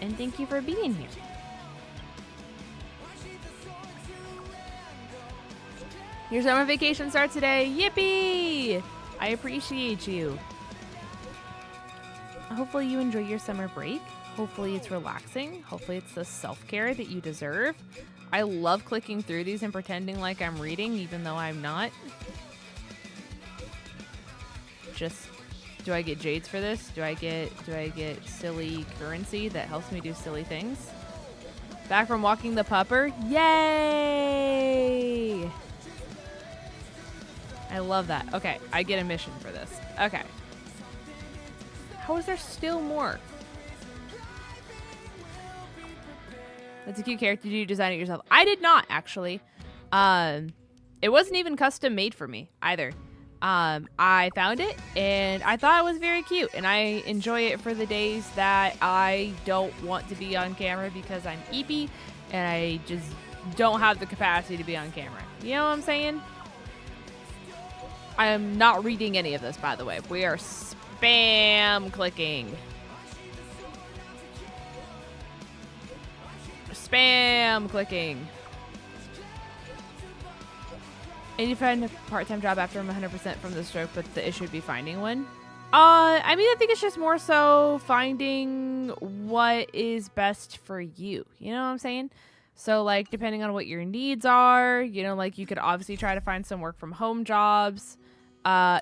And thank you for being here. Your summer vacation starts today. Yippee! I appreciate you. Hopefully you enjoy your summer break. Hopefully it's relaxing. Hopefully it's the self-care that you deserve. I love clicking through these and pretending like I'm reading, even though I'm not. Just, do I get jades for this? Do I get silly currency that helps me do silly things? Back from walking the pupper. Yay! I love that. Okay, I get a mission for this. Okay. How is there still more? That's a cute character. Did you design it yourself? I did not, actually. It wasn't even custom made for me either. I found it and I thought it was very cute, and I enjoy it for the days that I don't want to be on camera because I'm eepy and I just don't have the capacity to be on camera. You know what I'm saying? I am not reading any of this, by the way. We are spam clicking. Spam clicking. And you find a part-time job after I'm 100% from the stroke, but the issue would be finding one. I mean, I think it's just more so finding what is best for you. You know what I'm saying? So, like, depending on what your needs are, you know, like, you could obviously try to find some work from home jobs.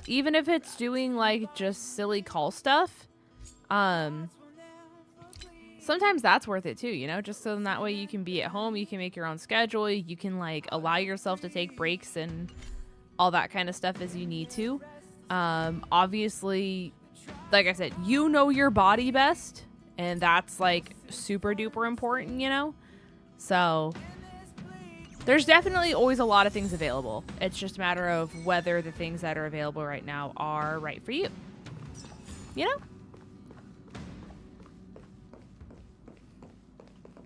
Even if it's doing, like, just silly call stuff. Sometimes that's worth it, too, you know? Just so that way you can be at home, you can make your own schedule, you can, like, allow yourself to take breaks and all that kind of stuff as you need to. Obviously, like I said, you know your body best, and that's, like, super duper important, you know? So, there's definitely always a lot of things available. It's just a matter of whether the things that are available right now are right for you. You know?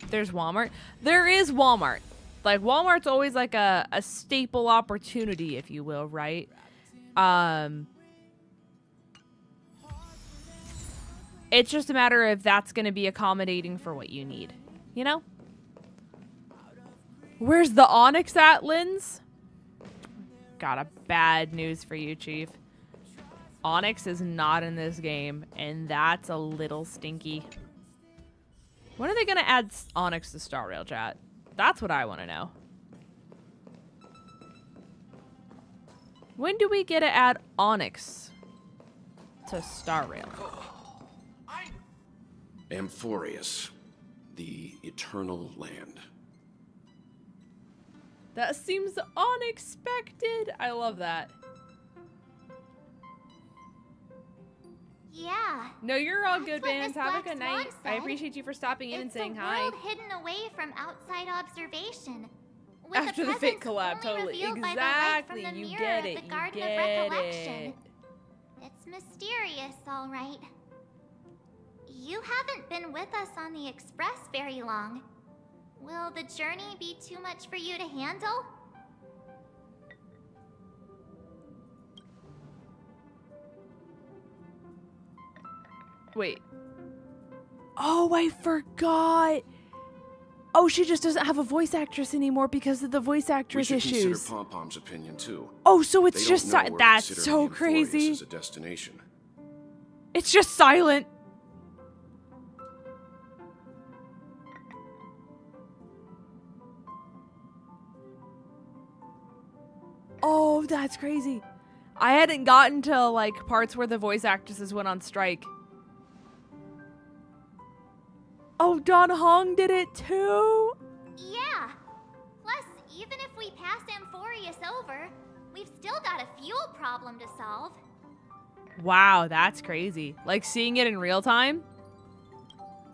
There's Walmart. There is Walmart. Like, Walmart's always like a staple opportunity, if you will, right? It's just a matter of that's going to be accommodating for what you need. You know? Where's the onyx at, Linz? Got a bad news for you, Chief. Onyx is not in this game, and that's a little stinky. When are they going to add Onyx to Star Rail, chat? That's what I want to know. When do we get to add Onyx to Star Rail? Amphorius, the eternal land. That seems unexpected. I love that. Yeah. No, you're all That's good, what Vans. Miss Have a Black good Swan night. I said. appreciate you for stopping in and It's saying a hi. world hidden away from outside observation. With After the fake collab, totally. Exactly. From the You mirror get of it. the You Garden of get Recollection. it. It's mysterious, all right. You haven't been with us on the Express very long. Will the journey be too much for you to handle? Wait. Oh, I forgot. Oh, she just doesn't have a voice actress anymore because of the voice actress We should issues. consider Pom-Pom's opinion too. Oh, so it's They just don't know we're that's considering so Amphorius crazy. as a destination. It's just silent. Oh, that's crazy. I hadn't gotten to like parts where the voice actresses went on strike. Oh, Don Hong did it too. Yeah. Plus, even if we pass Amphorius over, we've still got a fuel problem to solve. Wow, that's crazy. Like seeing it in real time.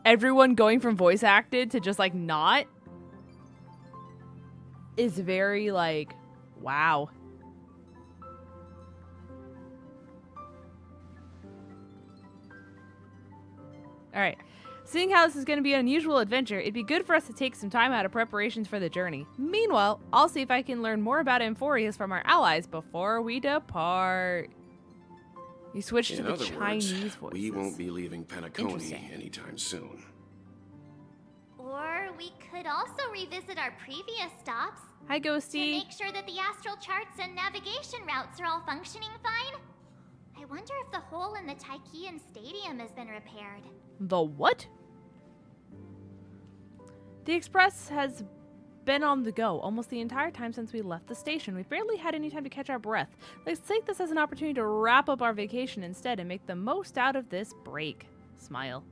Everyone going from voice acted to just like not is very like, wow. All right. Seeing how this is going to be an unusual adventure, it'd be good for us to take some time out of preparations for the journey. Meanwhile, I'll see if I can learn more about Amphorius from our allies before we depart. You switched to In the other Chinese words, voices. we won't be leaving Penacony Interesting. anytime soon. Or we could also revisit our previous stops Hi, to Ghosty. make sure that the astral charts and navigation routes are all functioning fine. I wonder if the hole in the 𝗙𝗘𝗏𝗏 Stadium has been repaired. The what? The Express has been on the go almost the entire time since we left the station. We've barely had any time to catch our breath. Let's take this as an opportunity to wrap up our vacation instead and make the most out of this break. Smile.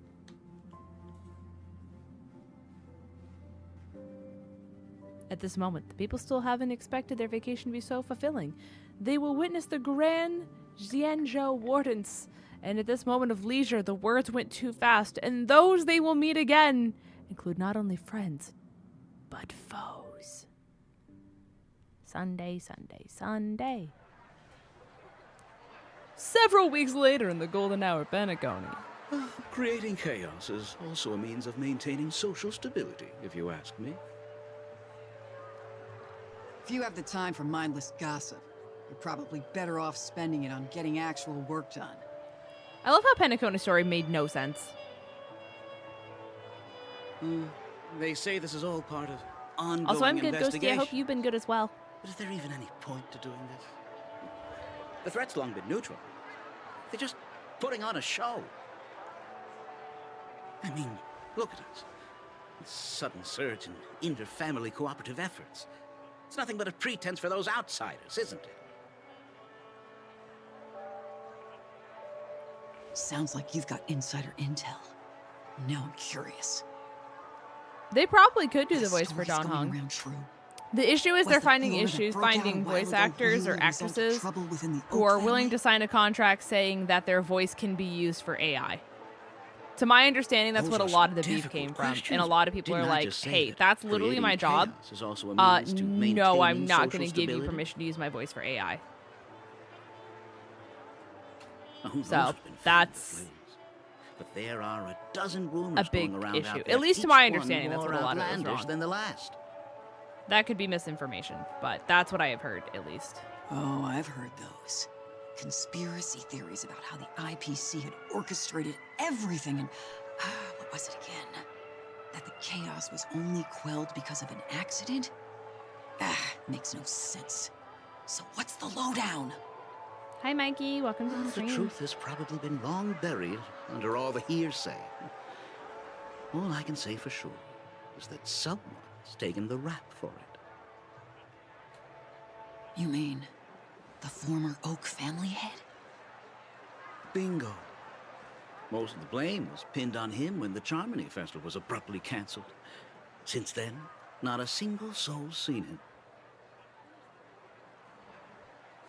At this moment, the people still haven't expected their vacation to be so fulfilling. They will witness the grand 𝗔𝗎𝗄 𝗠𝗏, and at this moment of leisure, the words went too fast, and those they will meet again include not only friends, but foes. Sunday, Sunday, Sunday. Several weeks later in the golden hour, Penacony. Creating chaos is also a means of maintaining social stability, if you ask me. If you have the time for mindless gossip, you're probably better off spending it on getting actual work done. I love how Penacona's story made no sense. They say this is all part of ongoing Also, I'm good, Ghosty. I investigation. hope you've been good as well. But is there even any point to doing this? The threat's long been neutral. They're just putting on a show. I mean, look at us. This sudden surge in inter-family cooperative efforts. It's nothing but a pretense for those outsiders, isn't it? Sounds like you've got insider intel. Now I'm curious. They probably could do Are the voice for stories Don going Hong. around true? The issue is Was they're the finding fever that issues broke out a finding while voice ago actors or really a result of actresses trouble within the who Oak are willing family? to sign a contract saying that their voice can be used for AI. To my understanding, that's Those what a are lot some of the beef difficult came from. And questions. a lot of people Didn't are I like, just say hey, that that's literally creating my job. chaos is also a means to No, maintaining I'm not social going to give you stability? permission to use my voice for AI. Now, who knows So, what's been fed that's the flames? But there are a dozen rumors a big going around issue. out At there, least to each my one understanding, that's more what a lot of it is outlandish wrong. than the last. That could be misinformation, but that's what I have heard, at least. Oh, I've heard those. conspiracy theories about how the IPC had orchestrated everything and, what was it again? That the chaos was only quelled because of an accident? Makes no sense. So what's the lowdown? Hi, Mikey. Welcome to the The stream. truth has probably been long buried under all the hearsay. All I can say for sure is that someone's taken the rap for it. You mean the former Oak family head? Bingo. Most of the blame was pinned on him when the 𝗔𝗓𝚘 festival was abruptly cancelled. Since then, not a single soul's seen him.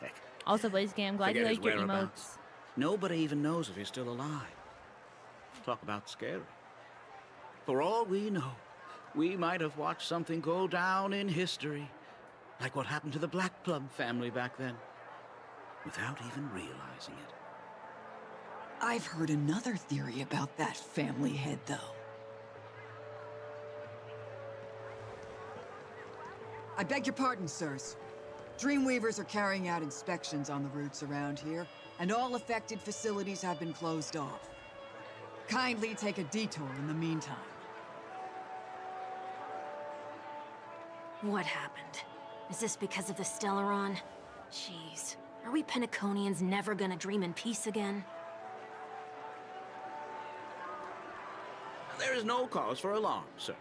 Heck, Also, Blaziken, I'm glad you forget his liked your whereabouts. emotes. Nobody even knows if he's still alive. Talk about scary. For all we know, we might have watched something go down in history, like what happened to the Black Plum family back then, without even realizing it. I've heard another theory about that family head, though. I beg your pardon, sirs. Dreamweavers are carrying out inspections on the routes around here, and all affected facilities have been closed off. Kindly take a detour in the meantime. What happened? Is this because of the 𝗟𝗏? Jeez, are we Penaconians never gonna dream in peace again? There is no cause for alarm, sir.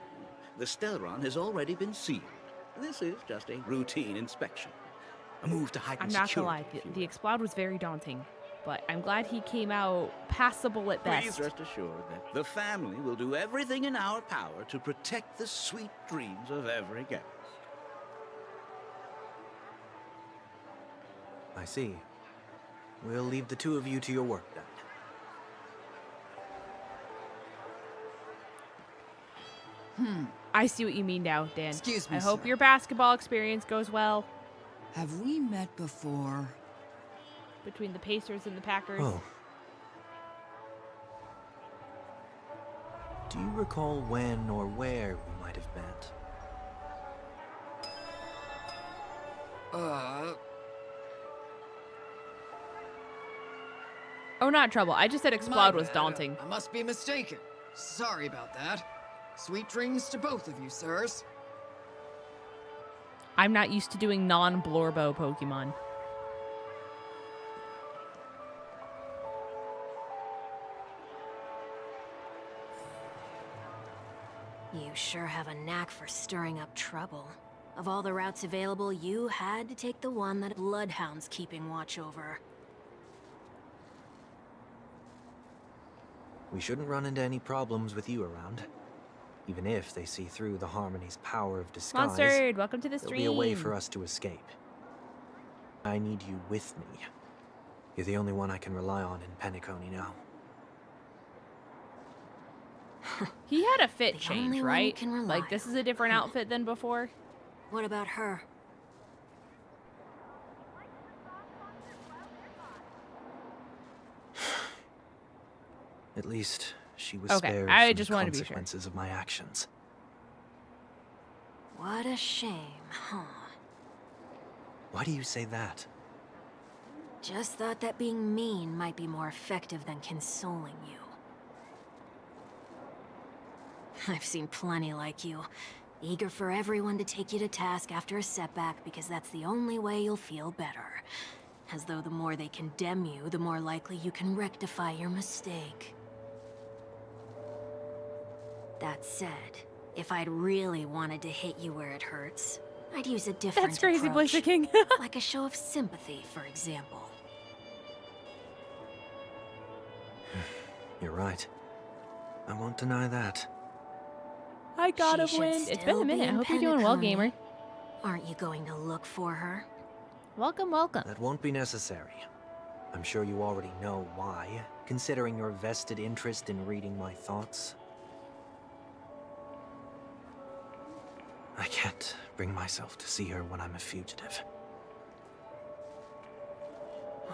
The 𝗟𝗏 has already been sealed. This is just a routine inspection. A move to heighten I'm not gonna lie, security, if you the will. explode was very daunting, but I'm glad he came out passable at best. Please rest assured that the family will do everything in our power to protect the sweet dreams of every guest. I see. We'll leave the two of you to your work then. I see what you mean now, Dan. Excuse me, I hope sir. your basketball experience goes well Have we met before? between the Pacers and the Packers. Oh. Do you recall when or where we might have met? Oh, not trouble. I just said explode was My bad. daunting. I must be mistaken. Sorry about that. Sweet dreams to both of you, sirs. I'm not used to doing non-Blorbo Pokemon. You sure have a knack for stirring up trouble. Of all the routes available, you had to take the one that Bloodhound's keeping watch over. We shouldn't run into any problems with you around. Even if they see through the Harmony's power of disguise, Monstered, welcome to the there'll stream. be a way for us to escape. I need you with me. You're the only one I can rely on in Penacony now. He had a fit The only change, one you right? can rely Like, this is a different outfit than before. What about her? At least she was Okay, spared I from just the wanted to be sure. consequences of my actions. What a shame, huh? Why do you say that? Just thought that being mean might be more effective than consoling you. I've seen plenty like you. Eager for everyone to take you to task after a setback because that's the only way you'll feel better. As though the more they condemn you, the more likely you can rectify your mistake. That said, if I'd really wanted to hit you where it hurts, I'd use a different That's crazy, approach. Blaziken. Like a show of sympathy, for example. You're right. I won't deny that. I got She a should win. It's been still a be minute. I in hope you're doing well, Penacony. gamer. Aren't you going to look for her? Welcome, welcome. That won't be necessary. I'm sure you already know why, considering your vested interest in reading my thoughts. I can't bring myself to see her when I'm a fugitive.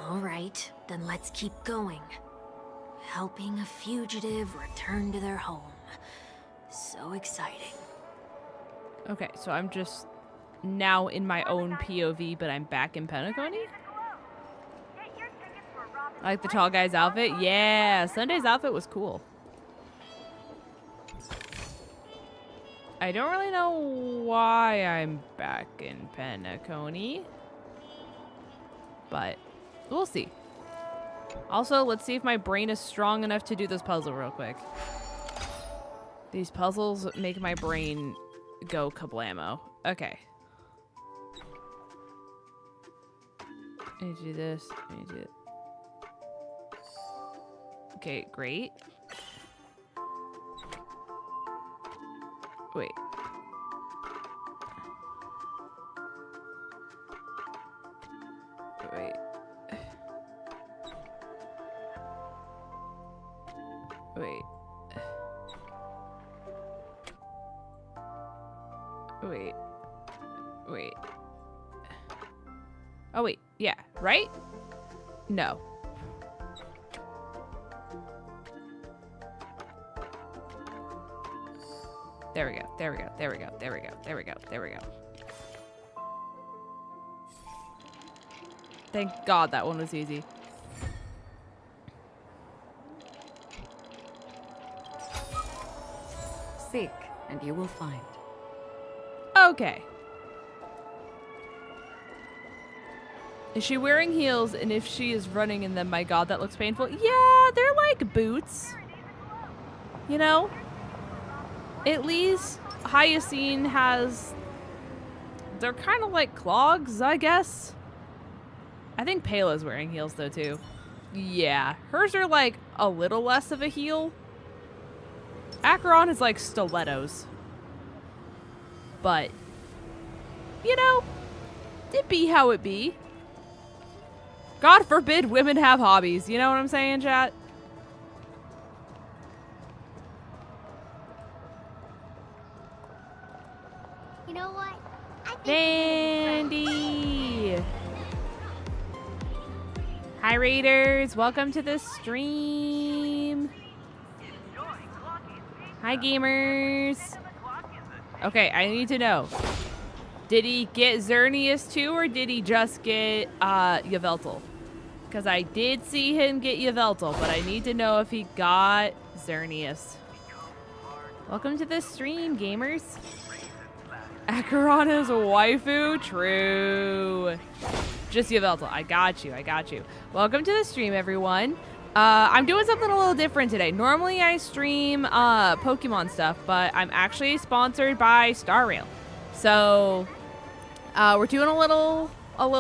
All right, then let's keep going. Helping a fugitive return to their home. So exciting. Okay, so I'm just now in my own POV, but I'm back in Penacony? I like the tall guy's outfit. Yeah, Sunday's outfit was cool. I don't really know why I'm back in Penacony, but we'll see. Also, let's see if my brain is strong enough to do this puzzle real quick. These puzzles make my brain go kablamo. Okay. I need to do this. I need to do it. Okay, great. Wait. Wait. Wait. Wait. Wait. Oh, wait. Yeah, right? No. There we go. There we go. There we go. There we go. There we go. There we go. Thank God that one was easy. Seek, and you will find. Okay. Is she wearing heels? And if she is running in them, my God, that looks painful. Yeah, they're like boots. You know? At least 𝗂𝚗𝚗 has... They're kind of like clogs, I guess. I think Payla's wearing heels, though, too. Yeah. Hers are like a little less of a heel. Acheron is like stilettos. But, you know, it be how it be. God forbid women have hobbies. You know what I'm saying, chat? You know what? I think Vandy! Hi, Raiders. Welcome to the stream. Hi, gamers. Okay, I need to know. Did he get Xerneas too, or did he just get 𝗖𝗒𝚘𝚘? Because I did see him get 𝗖𝗒𝚘𝚘, but I need to know if he got Xerneas. Welcome to the stream, gamers. Acheron is a waifu? True. Just 𝗖𝗒𝚘𝚘. I got you. I got you. Welcome to the stream, everyone. I'm doing something a little different today. Normally I stream Pokemon stuff, but I'm actually sponsored by Star Rail. So we're doing a little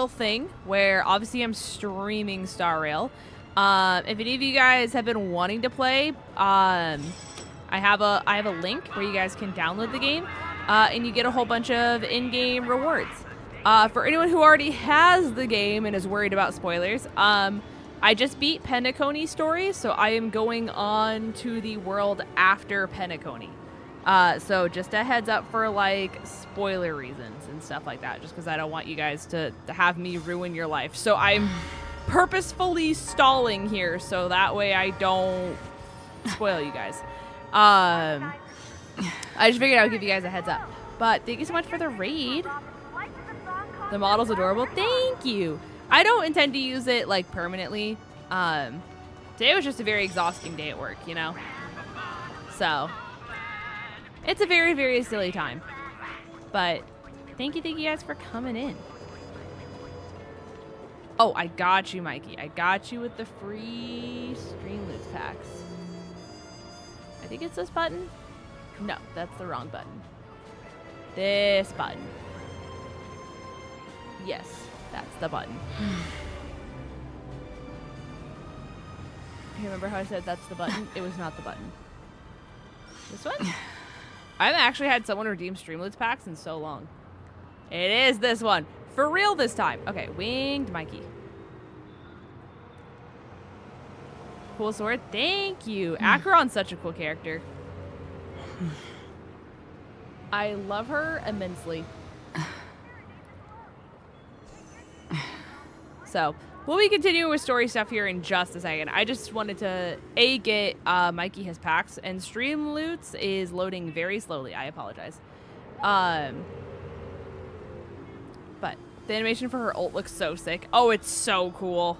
thing where obviously I'm streaming Star Rail. If any of you guys have been wanting to play, I have a link where you guys can download the game, and you get a whole bunch of in-game rewards. For anyone who already has the game and is worried about spoilers, I just beat Penacony stories, so I am going on to the world after Penacony. So just a heads up for like spoiler reasons and stuff like that, just because I don't want you guys to have me ruin your life. So I'm purposefully stalling here so that way I don't spoil you guys. I just figured I would give you guys a heads up. But thank you so much for the raid. The model's adorable. Thank you. I don't intend to use it like permanently. Today was just a very exhausting day at work, you know? So it's a very, very silly time. But thank you guys for coming in. Oh, I got you, Mikey. I got you with the free Streamloots packs. I think it's this button. No, that's the wrong button. This button. Yes, that's the button. You remember how I said that's the button? It was not the button. This one? I haven't actually had someone redeem Streamloots packs in so long. It is this one. For real this time. Okay, Winged Mikey. Cool sword. Thank you. Acheron's such a cool character. I love her immensely. So, we'll be continuing with story stuff here in just a second. I just wanted to, get Mikey his packs, and Streamloots is loading very slowly. I apologize. But the animation for her ult looks so sick. Oh, it's so cool.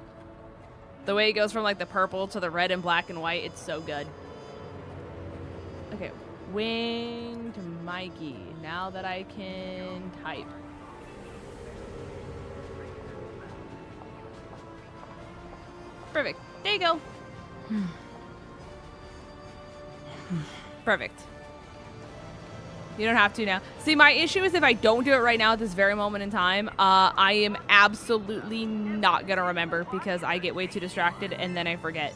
The way it goes from like the purple to the red and black and white, it's so good. Okay, winged Mikey. Now that I can type. Perfect. There you go. Perfect. You don't have to now. See, my issue is if I don't do it right now at this very moment in time, I am absolutely not going to remember because I get way too distracted and then I forget.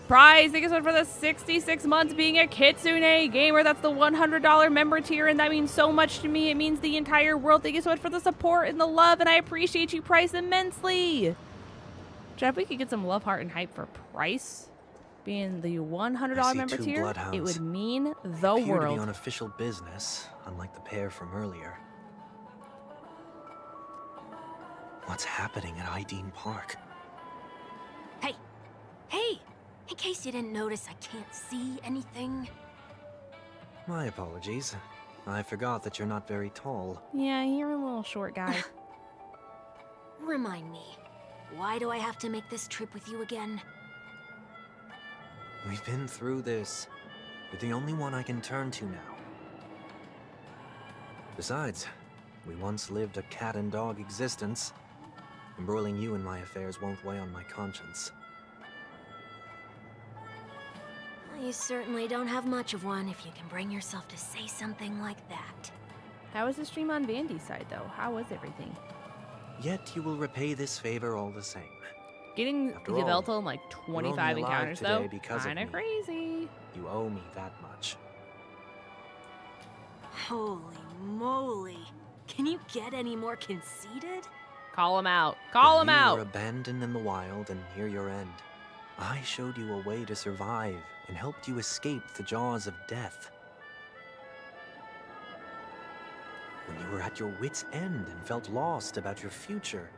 Prize, thank you so much for the 66 months being a Kitsune gamer. That's the $100 member tier, and that means so much to me. It means the entire world. Thank you so much for the support and the love, and I appreciate you, Price, immensely. Jeff, we could get some love, heart, and hype for Price being the $100 member tier. It would mean the appear world. To be on official business, unlike the pair from earlier. What's happening at Iden Park? Hey! Hey! In case you didn't notice, I can't see anything. My apologies. I forgot that you're not very tall. Yeah, you're a little short guy. Remind me, why do I have to make this trip with you again? We've been through this. You're the only one I can turn to now. Besides, we once lived a cat and dog existence. Embroiling you in my affairs won't weigh on my conscience. Well, you certainly don't have much of one if you can bring yourself to say something like that. How was the stream on Vandy's side, though? How was everything? Yet you will repay this favor all the same. Getting Ďvelta in like 25 encounters, though, kinda crazy. You owe me that much. Holy moly. Can you get any more conceited? Call him out. Call him out. You were abandoned in the wild and near your end. I showed you a way to survive and helped you escape the jaws of death. When you were at your wit's end and felt lost about your future,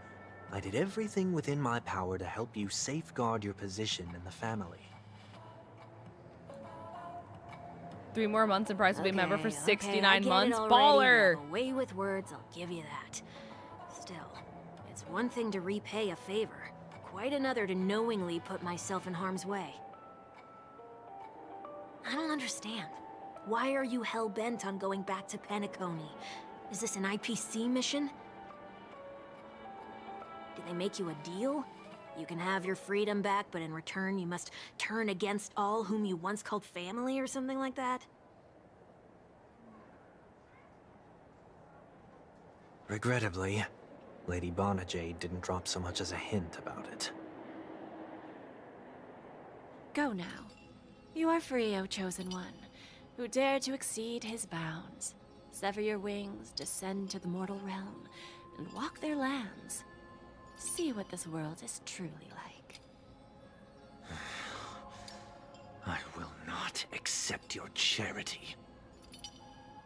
I did everything within my power to help you safeguard your position in the family. 3 more months and Price will be a member for 69 I months. get it Baller! already. Away with words, I'll give you that. Still, it's one thing to repay a favor, quite another to knowingly put myself in harm's way. I don't understand. Why are you hell-bent on going back to Penacony? Is this an IPC mission? Did they make you a deal? You can have your freedom back, but in return you must turn against all whom you once called family or something like that? Regrettably, Lady 𝗔𝗎𝗓 didn't drop so much as a hint about it. Go now. You are free, O Chosen One, who dare to exceed his bounds. Sever your wings, descend to the mortal realm, and walk their lands. See what this world is truly like. I will not accept your charity.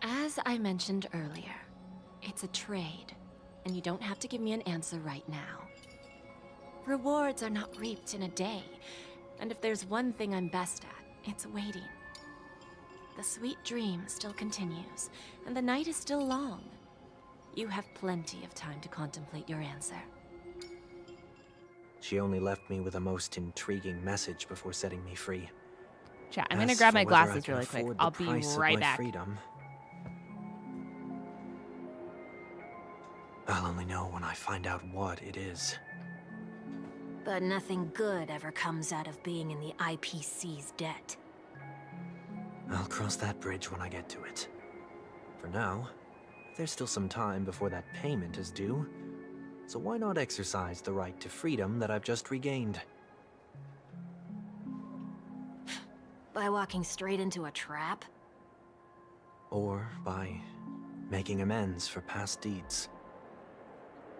As I mentioned earlier, it's a trade, and you don't have to give me an answer right now. Rewards are not reaped in a day, and if there's one thing I'm best at, it's waiting. The sweet dream still continues, and the night is still long. You have plenty of time to contemplate your answer. She only left me with a most intriguing message before setting me free. Chat, I'm gonna grab my glasses really quick. I'll be right back. Freedom, I'll only know when I find out what it is. But nothing good ever comes out of being in the IPC's debt. I'll cross that bridge when I get to it. For now, there's still some time before that payment is due. So why not exercise the right to freedom that I've just regained? By walking straight into a trap? Or by making amends for past deeds.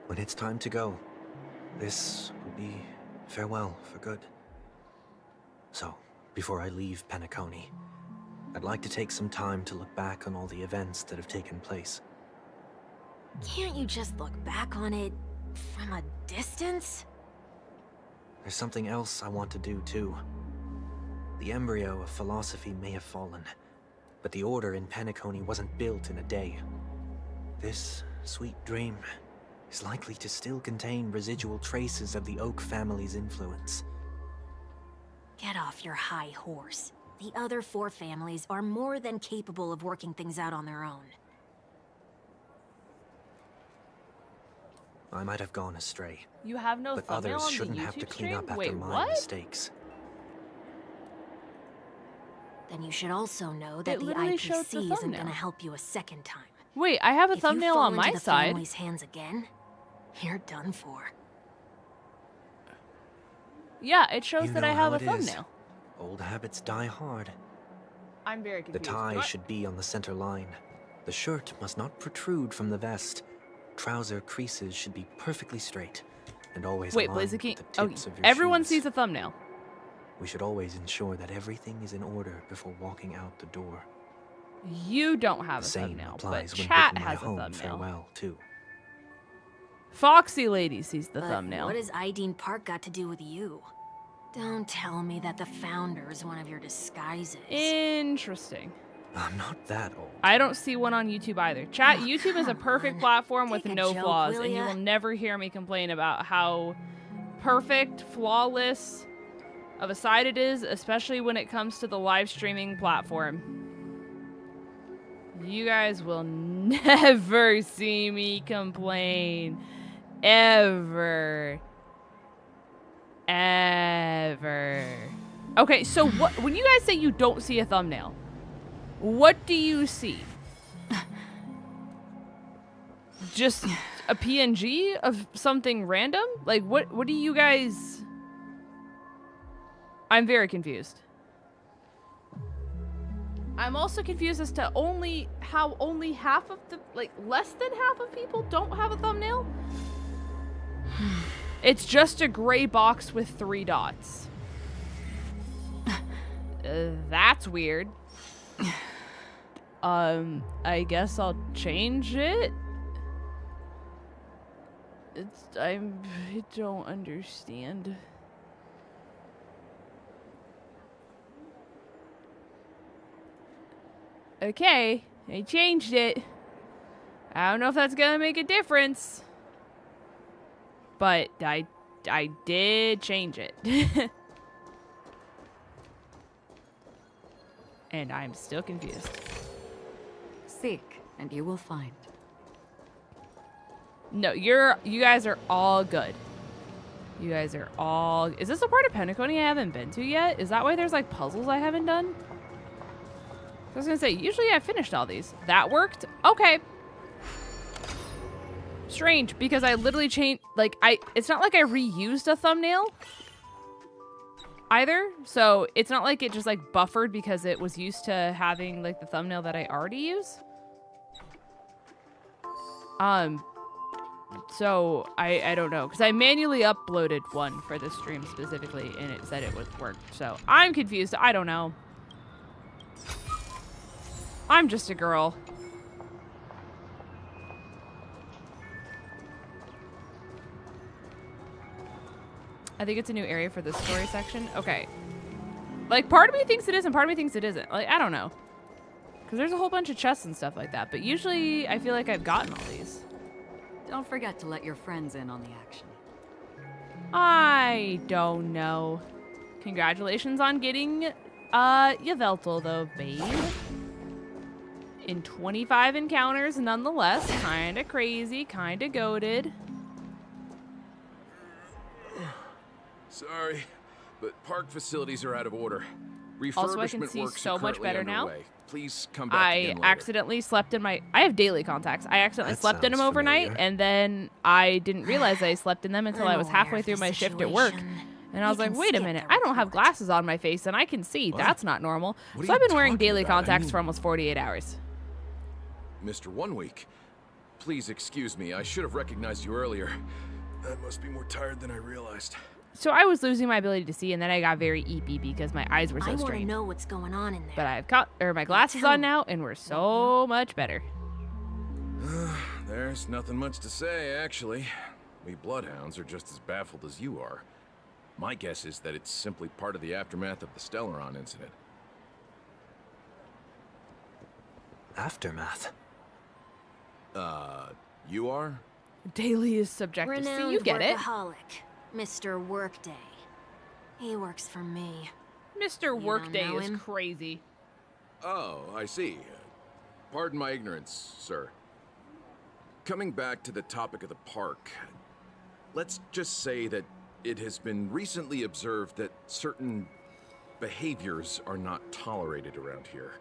When it's time to go, this will be farewell for good. So, before I leave Penacony, I'd like to take some time to look back on all the events that have taken place. Can't you just look back on it from a distance? There's something else I want to do too. The embryo of philosophy may have fallen, but the order in Penacony wasn't built in a day. This sweet dream is likely to still contain residual traces of the Oak family's influence. Get off your high horse. The other 4 families are more than capable of working things out on their own. I might have gone astray, You have no but thumbnail others on the shouldn't have YouTube to clean stream? up after Wait, my what? mistakes. Then you should also know that It the literally shows the IPC isn't thumbnail. gonna help you a second time. Wait, I have a If thumbnail you fall on my into the side. family's hands again, you're done for. Yeah, it shows You that know I have how a it is. thumbnail. Old habits die hard. I'm very The confused. tie What? should be on the center line. The shirt must not protrude from the vest. Trouser creases should be perfectly straight and always Wait, aligned 𝗏𝗡𝗅. with the Oh, tips of your everyone shoes. sees a thumbnail. We should always ensure that everything is in order before walking out the door. You don't have The a same thumbnail, but applies when chat bidding my has a home thumbnail. farewell too. Foxy Lady sees the But thumbnail. what has 𝗖𝗎𝗔 got to do with you? Don't tell me that the founder is one of your disguises. Interesting. I'm not that old. I don't see one on YouTube either. Chat, Oh, YouTube is a come perfect on. platform with Take a no joke, flaws, will and you ya? will never hear me complain about how perfect, flawless of a site it is, especially when it comes to the live streaming platform. You guys will never see me complain. Ever. Ever. Okay, so what when you guys say you don't see a thumbnail, what do you see? Just a PNG of something random? Like what do you guys... I'm very confused. I'm also confused as to how only half of the, like, less than half of people don't have a thumbnail. It's just a gray box with 3 dots. That's weird. I guess I'll change it. I don't understand. Okay, I changed it. I don't know if that's gonna make a difference, but I did change it. And I'm still confused. Seek, and you will find. No, you guys are all good. You guys are all... Is this a part of Penacony I haven't been to yet? Is that why there's like puzzles I haven't done? I was gonna say, usually I finished all these. That worked? Okay. Strange, because I literally changed, like, it's not like I reused a thumbnail either. So it's not like it just like buffered because it was used to having like the thumbnail that I already use. So I don't know, because I manually uploaded one for this stream specifically and it said it would work. So I'm confused. I don't know. I'm just a girl. I think it's a new area for the story section. Okay. Like, part of me thinks it is and part of me thinks it isn't. Like, I don't know. Because there's a whole bunch of chests and stuff like that. But usually, I feel like I've gotten all these. Don't forget to let your friends in on the action. I don't know. Congratulations on getting 𝚑𝚘𝚗𝚘, though, babe. In 25 encounters, nonetheless. Kinda crazy, kinda goated. Sorry, but park facilities are out of order. Also, I can Refurbishment see works so are much better currently now. underway. Please come back I again later. accidentally slept in my... I have daily contacts. I accidentally That slept in them sounds overnight, familiar. and then I didn't realize I slept in them until I'm I was aware halfway of through the my shift at work. situation. And I was You like, can wait a skip minute, the I don't have report. glasses on my face, and I can see. What? That's not normal. What are So I've you been wearing talking daily about? I contacts mean- for almost 48 hours. Mr. 1 Week, please excuse me. I should have recognized you earlier. I must be more tired than I realized. So I was losing my ability to see, and then I got very eepy because my eyes were I so want to strained. know what's going on in there. But I've got my glasses Tell on me. now, and we're so much better. There's nothing much to say, actually. We bloodhounds are just as baffled as you are. My guess is that it's simply part of the aftermath of the 𝗟𝚘𝚗 incident. Aftermath. You are? Daily is subjective. See, you get it. Workaholic, Mr. Workday. He works for me. Mr. Workday know is him? crazy. Oh, I see. Pardon my ignorance, sir. Coming back to the topic of the park, let's just say that it has been recently observed that certain behaviors are not tolerated around here.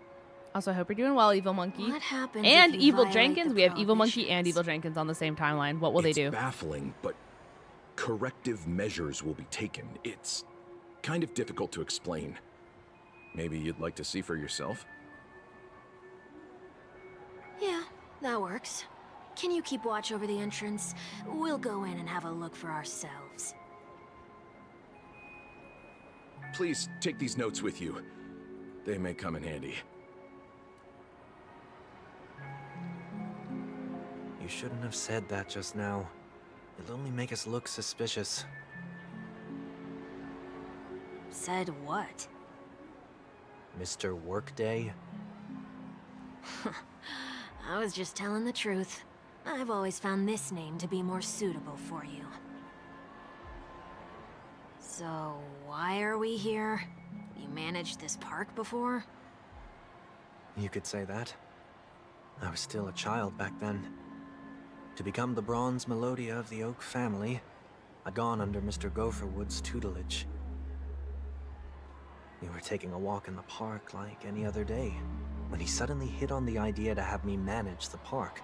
Also, I hope you're doing well, Evil Monkey. What happens And if you Evil violate Jenkins. the We have Evil Monkey and prohibitions? Evil Jenkins on the same timeline. What will they do? It's baffling, but corrective measures will be taken. It's kind of difficult to explain. Maybe you'd like to see for yourself? Yeah, that works. Can you keep watch over the entrance? We'll go in and have a look for ourselves. Please take these notes with you. They may come in handy. You shouldn't have said that just now. It'll only make us look suspicious. Said what? Mr. Workday? I was just telling the truth. I've always found this name to be more suitable for you. So, why are we here? You managed this park before? You could say that. I was still a child back then. To become the bronze Melodia of the Oak family, I'd gone under Mr. Gopherwood's tutelage. We were taking a walk in the park like any other day, when he suddenly hit on the idea to have me manage the park.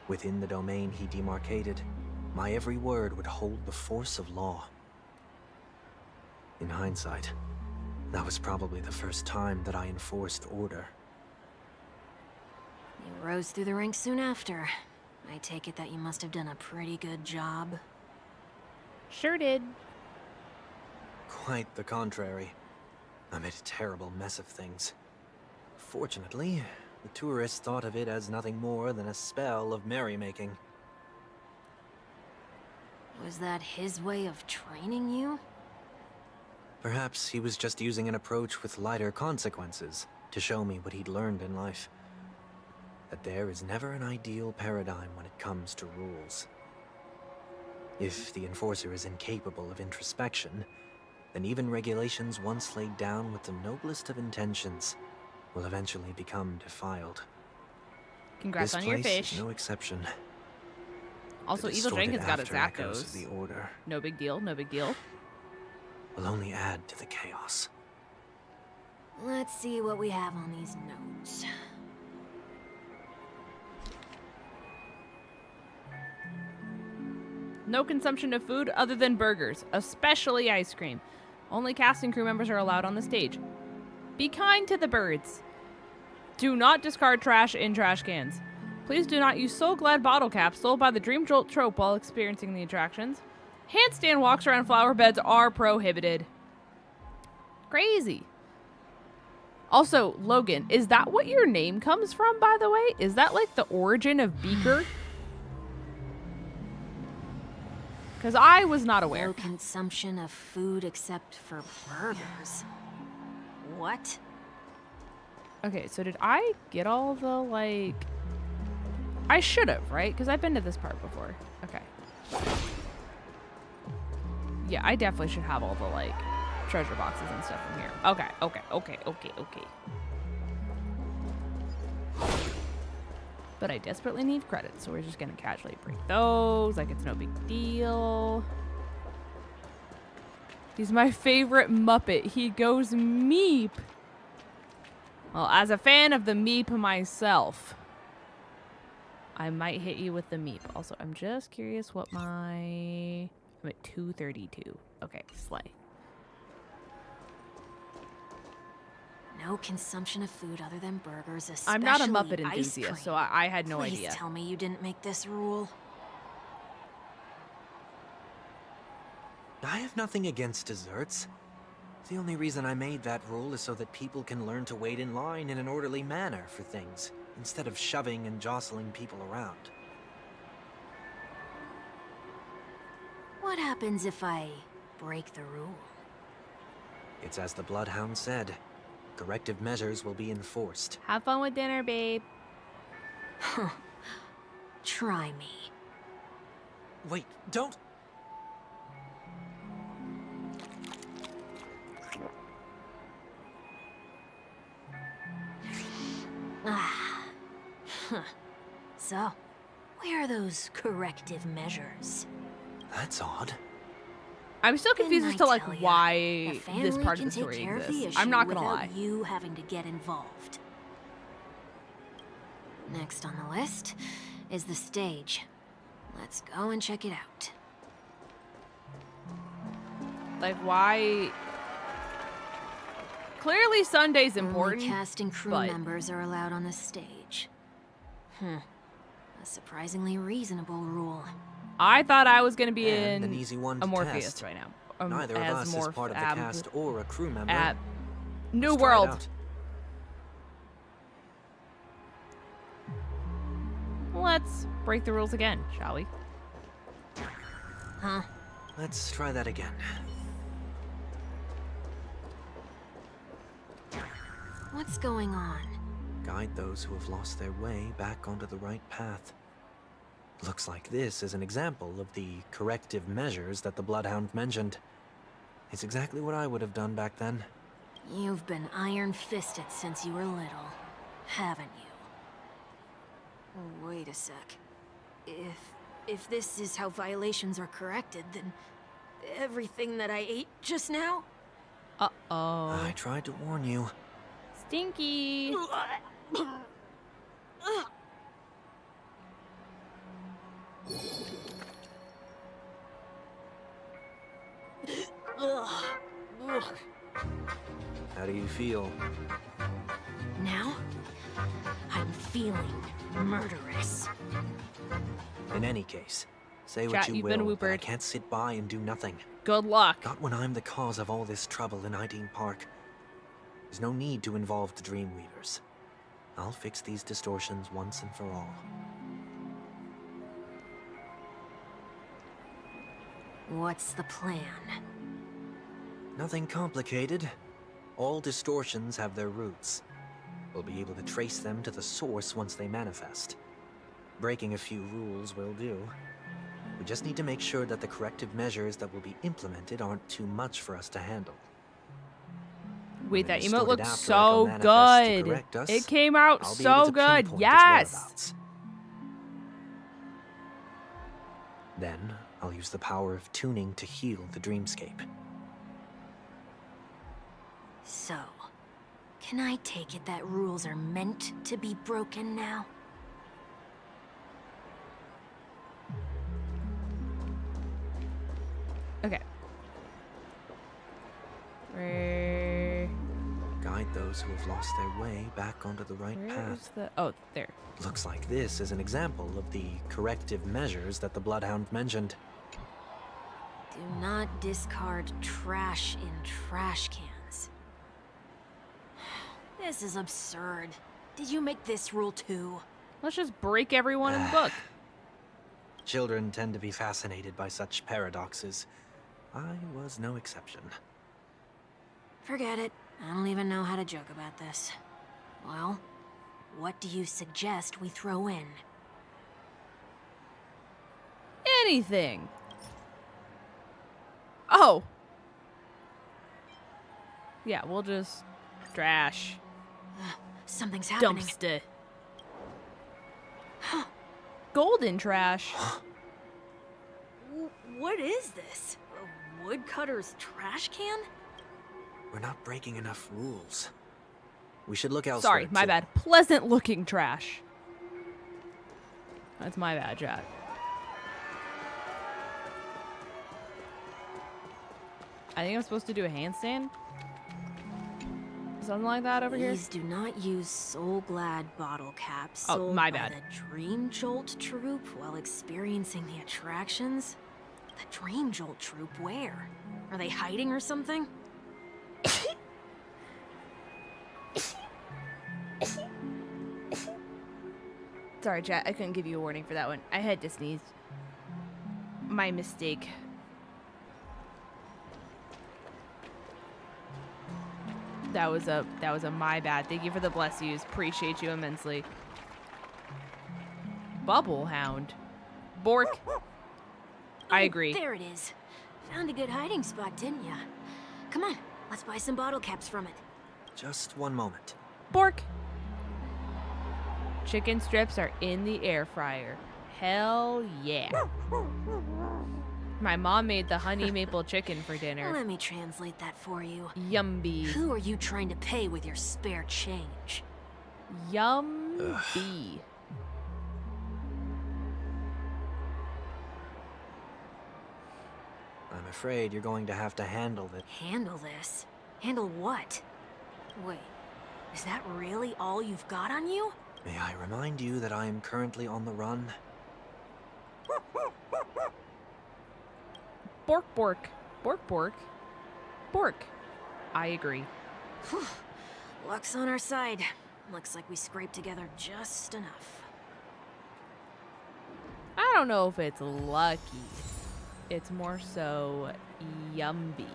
Within the domain he demarcated, my every word would hold the force of law. In hindsight, that was probably the first time that I enforced order. You rose through the ranks soon after. I take it that you must have done a pretty good job. Sure did. Quite the contrary. I made a terrible mess of things. Fortunately, the tourists thought of it as nothing more than a spell of merrymaking. Was that his way of training you? Perhaps he was just using an approach with lighter consequences to show me what he'd learned in life. That there is never an ideal paradigm when it comes to rules. If the enforcer is incapable of introspection, then even regulations once laid down with the noblest of intentions will eventually become defiled. Congrats This on your place fish. is no exception. Also, The Evil distorted Jenkins got his after-echoes of Zapdos. the order No big deal, no big deal. will only add to the chaos. Let's see what we have on these notes. No consumption of food other than burgers, especially ice cream. Only cast and crew members are allowed on the stage. Be kind to the birds. Do not discard trash in trash cans. Please do not use Soul Glad bottle caps sold by the Dream Jolt trope while experiencing the attractions. Handstand walks around flower beds are prohibited. Crazy. Also, Logan, is that what your name comes from, by the way? Is that like the origin of Beaker? Because I was not aware. No consumption of food except for burgers. What? Okay, so did I get all the, like... I should have, right? Because I've been to this part before. Okay. Yeah, I definitely should have all the, like, treasure boxes and stuff from here. Okay. But I desperately need credits, so we're just gonna casually break those, like it's no big deal. He's my favorite Muppet. He goes Meep. Well, as a fan of the Meep myself, I might hit you with the Meep. Also, I'm just curious what I'm at 232. Okay, slay. No consumption of food other than burgers, especially I'm not a Muppet ice enthusiast, cream. so I had no Please idea. tell me you didn't make this rule. I have nothing against desserts. The only reason I made that rule is so that people can learn to wait in line in an orderly manner for things, instead of shoving and jostling people around. What happens if I break the rule? It's as the Bloodhound said. Corrective measures will be enforced. Have fun with dinner, babe. Huh. Try me. Wait, don't... So, where are those corrective measures? That's odd. I'm still confused as to like Didn't I tell ya? why The this family part of can the story take care of the exists. issue I'm not gonna without lie. you having to get involved. Next on the list is the stage. Let's go and check it out. Like why? Clearly Sunday's important. Only cast and crew but members are allowed on the stage. A surprisingly reasonable rule. I thought I was gonna be And in an easy one a to Morpheus test. right now. Neither of us is part of the cast or a crew member. At New Let's try it World. out. Let's break the rules again, shall we? Huh? Let's try that again. What's going on? Guide those who have lost their way back onto the right path. Looks like this is an example of the corrective measures that the Bloodhound mentioned. It's exactly what I would have done back then. You've been iron-fisted since you were little, haven't you? Wait a sec. If this is how violations are corrected, then everything that I ate just now? Uh-oh. I tried to warn you. Stinky. How do you feel? Now, I'm feeling murderous. In any case, say what Chat, you you've been will, but I woopered. can't sit by and do nothing. Good luck. Not when I'm the cause of all this trouble in Iden Park. There's no need to involve the Dreamweavers. I'll fix these distortions once and for all. What's the plan? Nothing complicated. All distortions have their roots. We'll be able to trace them to the source once they manifest. Breaking a few rules will do. We just need to make sure that the corrective measures that will be implemented aren't too much for us to handle. Wait, that When emote distorted looks after so Echo manifests to good. correct us, It came out I'll be so able to good. pinpoint its Yes. whereabouts. Then, I'll use the power of tuning to heal the dreamscape. So, can I take it that rules are meant to be broken now? Okay. Guide those who have lost their way back onto the right Where path. is the... Oh, there. Looks like this is an example of the corrective measures that the Bloodhound mentioned. Do not discard trash in trash cans. This is absurd. Did you make this rule too? Let's just break everyone in the book. Children tend to be fascinated by such paradoxes. I was no exception. Forget it. I don't even know how to joke about this. Well, what do you suggest we throw in? Anything. Oh. Yeah, we'll just trash. Something's happening. Dumpster. Golden trash. What is this? A woodcutter's trash can? We're not breaking enough rules. We should look elsewhere. Sorry, my too. bad. Pleasant looking trash. That's my bad, Jack. I think I'm supposed to do a handstand. Something like that over here. Please do not use Soul Glad bottle caps Oh, sold my by bad. the Dream Jolt troupe while experiencing the attractions. The Dream Jolt troupe, where? Are they hiding or something? Sorry, chat. I couldn't give you a warning for that one. I had to sneeze. My mistake. That was a my bad. Thank you for the bless yous. Appreciate you immensely. Bubble Hound. Bork. I agree. There it is. Found a good hiding spot, didn't ya? Come on, let's buy some bottle caps from it. Just one moment. Bork. Chicken strips are in the air fryer. Hell yeah. My mom made the honey maple chicken for dinner. Let me translate that for you. Yumby. Who are you trying to pay with your spare change? Yumby. I'm afraid you're going to have to handle it. Handle this? Handle what? Wait, is that really all you've got on you? May I remind you that I am currently on the run? Bork, bork. Bork, bork. Bork. I agree. Whew. Luck's on our side. Looks like we scraped together just enough. I don't know if it's lucky. It's more so yumby.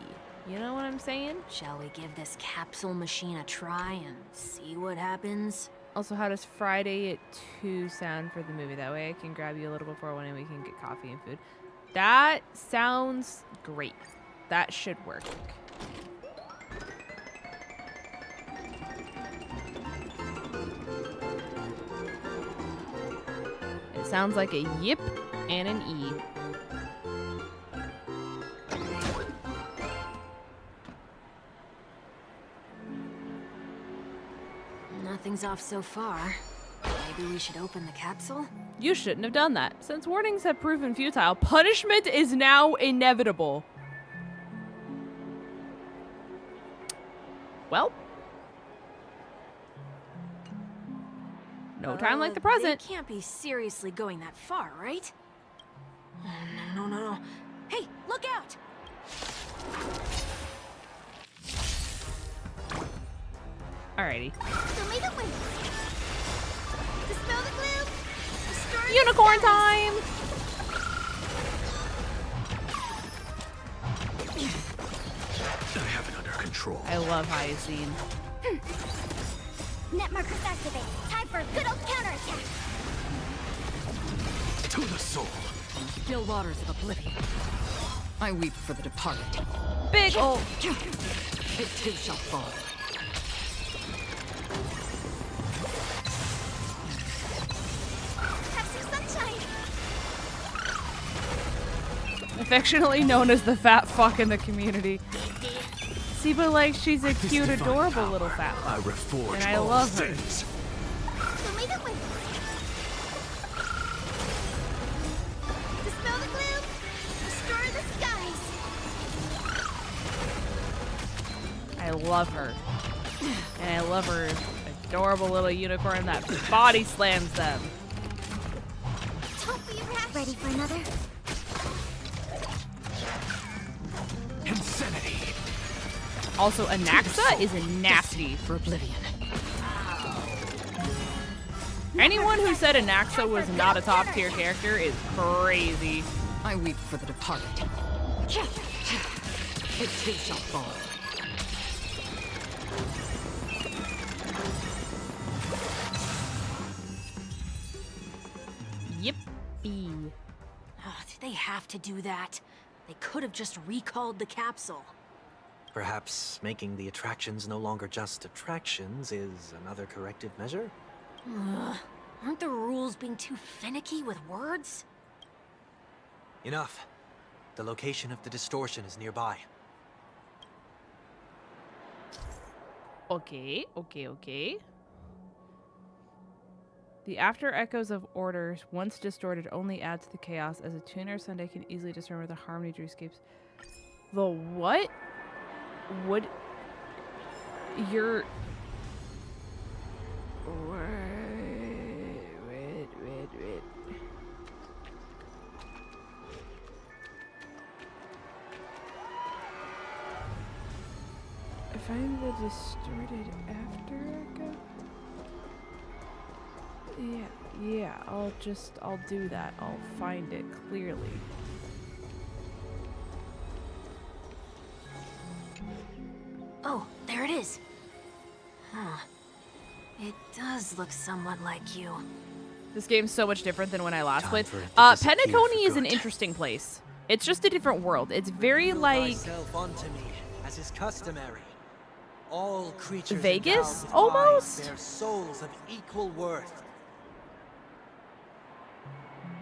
You know what I'm saying? Shall we give this capsule machine a try and see what happens? Also, how does Friday at 2 sound for the movie? That way I can grab you a little before 1 and we can get coffee and food. That sounds great. That should work. It sounds like a yip and an E. Nothing's off so far. Maybe we should open the capsule? You shouldn't have done that. Since warnings have proven futile, punishment is now inevitable. Well. No time like the present. They can't be seriously going that far, right? Oh, no. Hey, look out! Alrighty. Show me the way. Dispel the glue. Destroy Unicorn the time! I have it under control. I love 𝚑𝚗. Net markers activate. Time for a good old counterattack. To the soul. Still waters of oblivion. I weep for the departed. Big ol'. It too shall fall. Have some sunshine. Affectionately known as the fat fuck in the community. See, but like, she's a cute, adorable little fat fuck. And I love her. Show me the way. Dispel the glue. Destroy the skies. I love her. And I love her adorable little unicorn that body slams them. Don't be rash. Ready for another? Insanity. Also, Anaxa is nasty. For oblivion. Anyone who said Anaxa was not a top tier character is crazy. I weep for the departed. It too shall fall. Yippee. Oh, did they have to do that? They could have just recalled the capsule. Perhaps making the attractions no longer just attractions is another corrective measure? Ugh. Aren't the rules being too finicky with words? Enough. The location of the distortion is nearby. Okay. The after echoes of orders, once distorted, only add to the chaos, as a tuner Sunday can easily discern where the harmony dreamscapes. The what? Would your wait. I find the distorted after echo. Yeah, I'll do that. I'll find it clearly. Oh, there it is. Huh. It does look somewhat like you. This game's so much different than when I last played. for it to disappear Penacony for is an good. interesting place. It's just a different world. It's very like Thyself unto me, as is customary. All creatures Vegas, endowed with almost? minds bear souls of equal worth.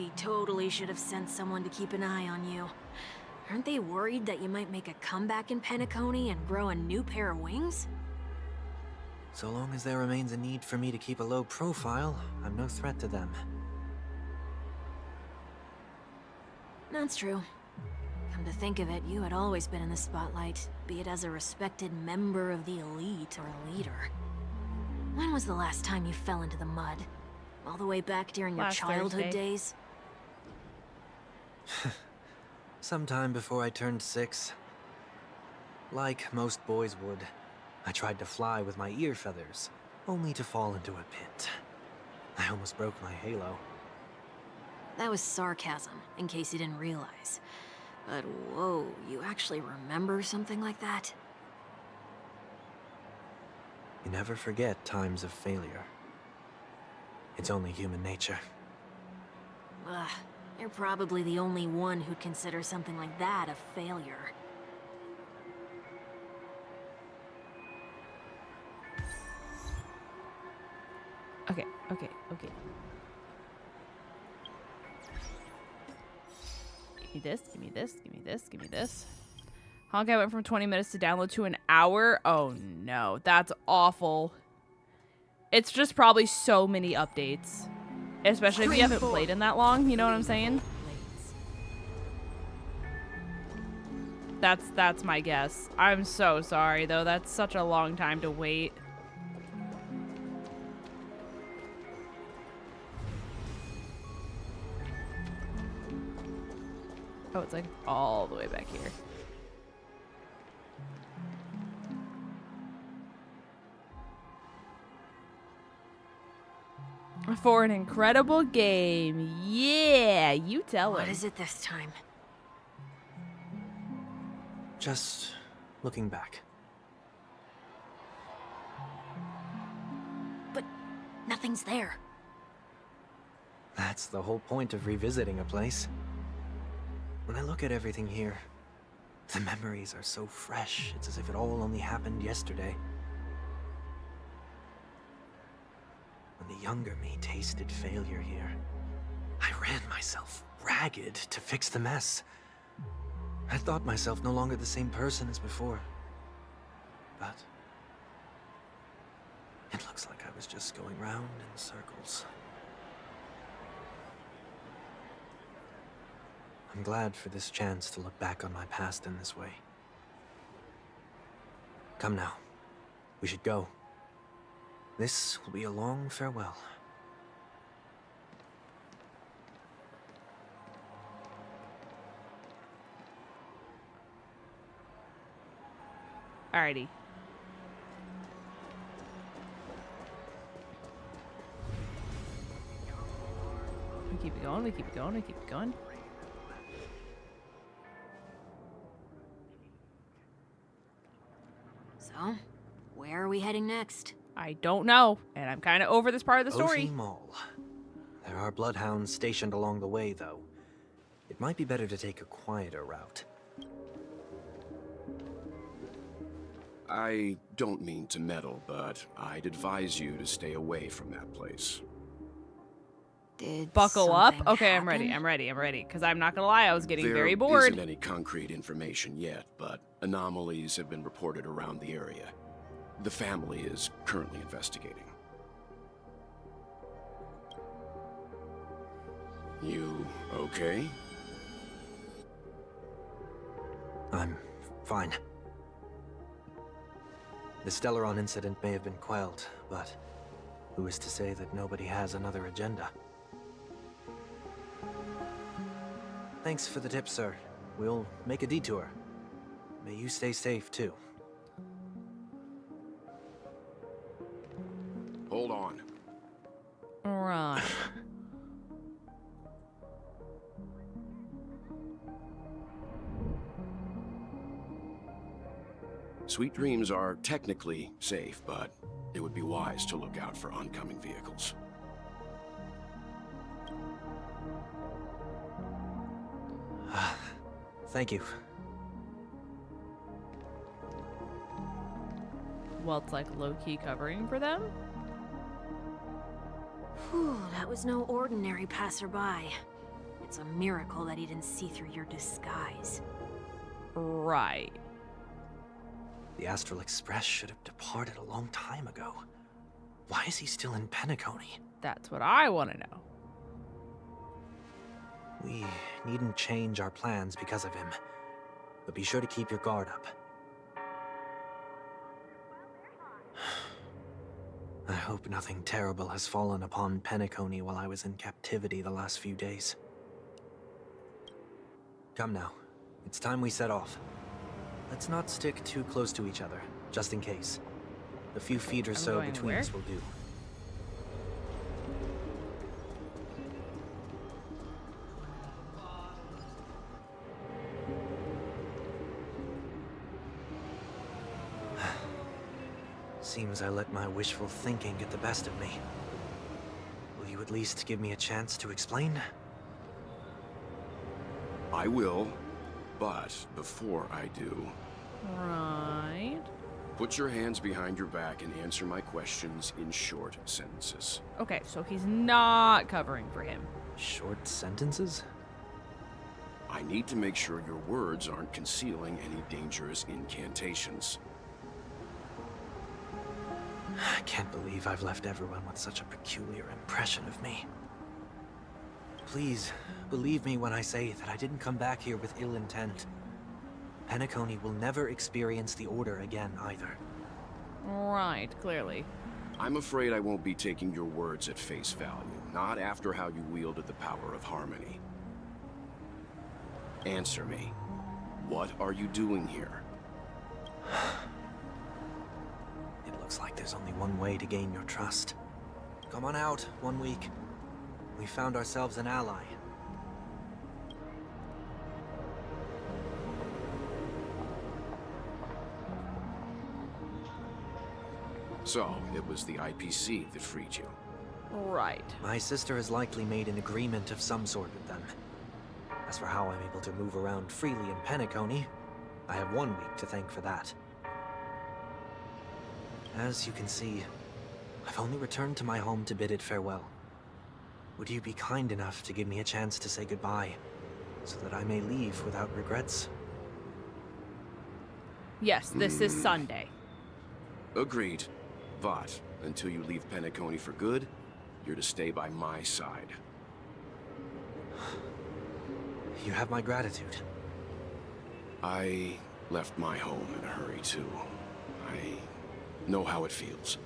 𝗟𝗡𝚗𝚗𝚡 totally should have sent someone to keep an eye on you. Aren't they worried that you might make a comeback in Penacony and grow a new pair of wings? So long as there remains a need for me to keep a low profile, I'm no threat to them. That's true. Come to think of it, you had always been in the spotlight, be it as a respected member of the elite or a leader. When was the last time you fell into the mud? All the way back during your childhood days? Sometime before I turned 6. Like most boys would, I tried to fly with my ear feathers, only to fall into a pit. I almost broke my halo. That was sarcasm, in case you didn't realize. But whoa, you actually remember something like that? You never forget times of failure. It's only human nature. Ugh, you're probably the only one who'd consider something like that a failure. Okay. Give me this. Honkai went from 20 minutes to download to an hour. Oh no, that's awful. It's just probably so many updates. Especially if you haven't played in that long, you know what I'm saying? That's my guess. I'm so sorry though, that's such a long time to wait. Oh, it's like all the way back here. For an incredible game. Yeah, you tell him. What is it this time? Just looking back. But nothing's there. That's the whole point of revisiting a place. When I look at everything here, the memories are so fresh, it's as if it all only happened yesterday. When the younger me tasted failure here, I ran myself ragged to fix the mess. I thought myself no longer the same person as before. But it looks like I was just going round in circles. I'm glad for this chance to look back on my past in this way. Come now. We should go. This will be a long farewell. Alrighty. We keep it going. So, where are we heading next? I don't know, and I'm kind of over this part of the story. Ōji Mall. There are bloodhounds stationed along the way, though. It might be better to take a quieter route. I don't mean to meddle, but I'd advise you to stay away from that place. Buckle up. Okay, I'm ready. Because I'm not gonna lie, I was getting very bored. There isn't any concrete information yet, but anomalies have been reported around the area. The family is currently investigating. You okay? I'm fine. The 𝗟𝗏𝗏 incident may have been quelled, but who is to say that nobody has another agenda? Thanks for the tip, sir. We'll make a detour. May you stay safe, too. Hold on. Right. Sweet dreams are technically safe, but it would be wise to look out for oncoming vehicles. Thank you. Well, it's like low-key covering for them? Whew, that was no ordinary passerby. It's a miracle that he didn't see through your disguise. Right. The Astral Express should have departed a long time ago. Why is he still in 𝗏𝗏𝗄𝗏? That's what I want to know. We needn't change our plans because of him, but be sure to keep your guard up. I hope nothing terrible has fallen upon 𝗏𝗏𝗄𝗏 while I was in captivity the last few days. Come now, it's time we set off. Let's not stick too close to each other, just in case. A few feet or so between us will do. Seems I let my wishful thinking get the best of me. Will you at least give me a chance to explain? I will, but before I do... Right. Put your hands behind your back and answer my questions in short sentences. Okay, so he's not covering for him. Short sentences? I need to make sure your words aren't concealing any dangerous incantations. I can't believe I've left everyone with such a peculiar impression of me. Please, believe me when I say that I didn't come back here with ill intent. 𝗏𝗏𝗄𝗏 will never experience the Order again, either. Right, clearly. I'm afraid I won't be taking your words at face value, not after how you wielded the power of harmony. Answer me. What are you doing here? It looks like there's only one way to gain your trust. Come on out, 1 week. We found ourselves an ally. So, it was the IPC that freed you. Right. My sister has likely made an agreement of some sort with them. As for how I'm able to move around freely in 𝗏𝗏𝗄𝗏, I have 1 week to thank for that. As you can see, I've only returned to my home to bid it farewell. Would you be kind enough to give me a chance to say goodbye, so that I may leave without regrets? Yes, this is Sunday. Agreed. But, until you leave 𝗏𝗏𝗄𝗏 for good, you're to stay by my side. You have my gratitude. I left my home in a hurry, too. I know how it feels.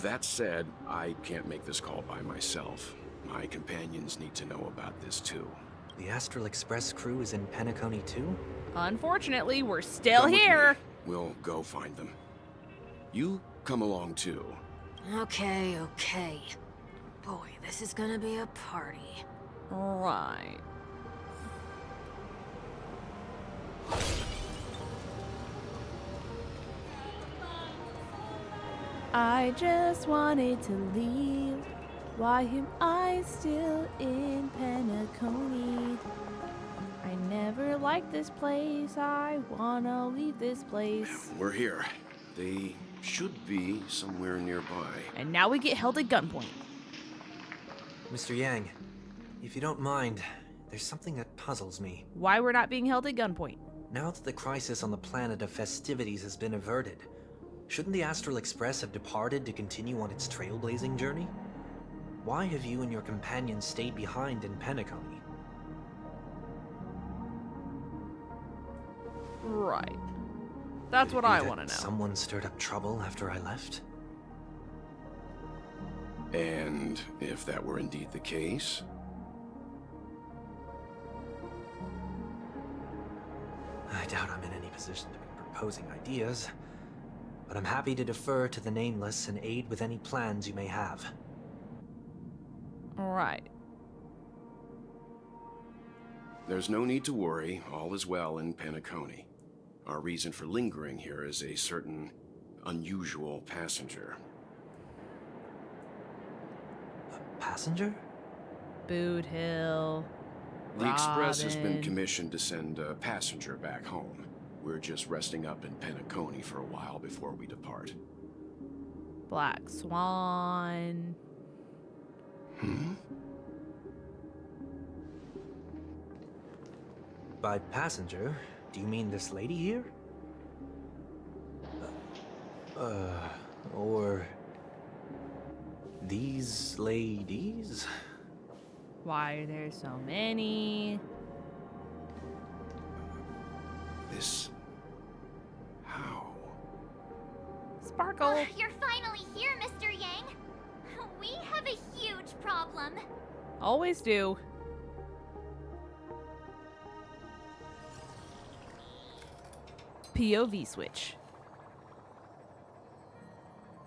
That said, I can't make this call by myself. My companions need to know about this, too. The Astral Express crew is in 𝗏𝗏𝗄𝗏 too? Unfortunately, we're still Come with here. me. We'll go find them. You come along, too. Okay, okay. Boy, this is gonna be a party. Right. I just wanted to leave. Why am I still in 𝗏𝗏𝗄𝗏? I never liked this place. I wanna leave this place. We're here. They should be somewhere nearby. And now we get held at gunpoint. Mr. Yang, if you don't mind, there's something that puzzles me. Why we're not being held at gunpoint? Now that the crisis on the planet of festivities has been averted, shouldn't the Astral Express have departed to continue on its trailblazing journey? Why have you and your companions stayed behind in 𝗏𝗏𝗄𝗏? Right. That's what I want to know. Someone stirred up trouble after I left? And if that were indeed the case? I doubt I'm in any position to be proposing ideas, but I'm happy to defer to the Nameless and aid with any plans you may have. Right. There's no need to worry. All is well in 𝗏𝗏𝗄𝗏. Our reason for lingering here is a certain unusual passenger. A passenger? Boot Hill. The Express has been Robin. commissioned to send a passenger back home. We're just resting up in 𝗏𝗏𝗏𝗏 for a while before we depart. Black Swan. By passenger, do you mean this lady here? Or these ladies? Why are there so many? This... how? Sparkle. You're finally here, Mr. Yang. We have a huge problem. Always do. POV switch.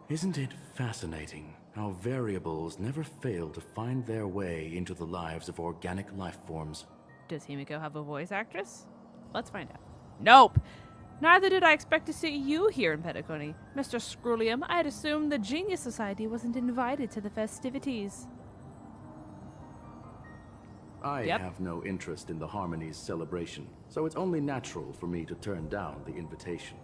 Isn't it fascinating how variables never fail to find their way into the lives of organic life forms? Does Himiko have a voice actress? Let's find out. Nope. Neither did I expect to see you here in 𝗏𝗏𝗏𝗏. Mr. 𝗟𝗡𝚔𝚗𝚏, I had assumed the Genius Society wasn't invited to the festivities. I have no interest in the Harmony's celebration, so it's only natural for me to turn down the invitation.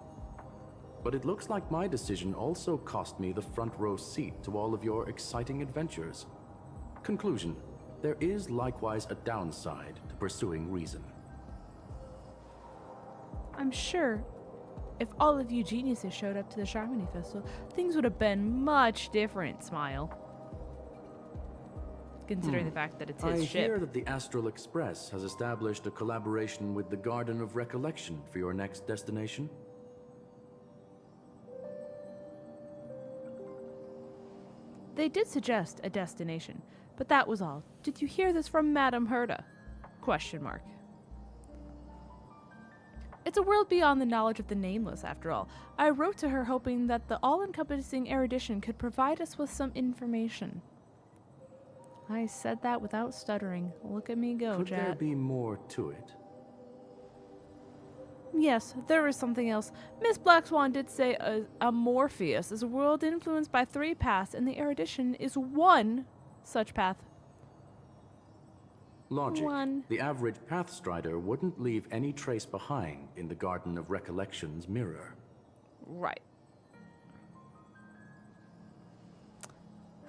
But it looks like my decision also cost me the front row seat to all of your exciting adventures. Conclusion: there is likewise a downside to pursuing reason. I'm sure if all of you geniuses showed up to the Harmony Festival, things would have been much different, Smile. Considering the fact that it's his ship. I hear that the Astral Express has established a collaboration with the Garden of Recollection for your next destination. They did suggest a destination, but that was all. Did you hear this from Madame Herta? Question mark. It's a world beyond the knowledge of the nameless, after all. I wrote to her hoping that the all-encompassing erudition could provide us with some information. I said that without stuttering. Look at me go, Could Jack. there be more to it? Yes, there is something else. Miss Black Swan did say Morpheus is a world influenced by 3 paths, and the erudition is one such path. Logic. One. The average Pathstrider wouldn't leave any trace behind in the Garden of Recollection's mirror. Right.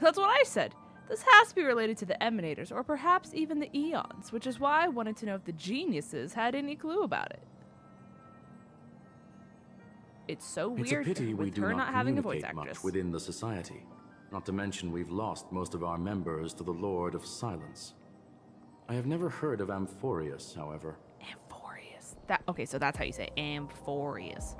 That's what I said. This has to be related to the Emanators, or perhaps even the Eons, which is why I wanted to know if the geniuses had any clue about it. It's so weird It's a pity we with do her not not having a voice communicate actress. much within the society. Not to mention we've lost most of our members to the Lord of Silence. I have never heard of Amphorius, however. Amphorius. Okay, so that's how you say Amphorius.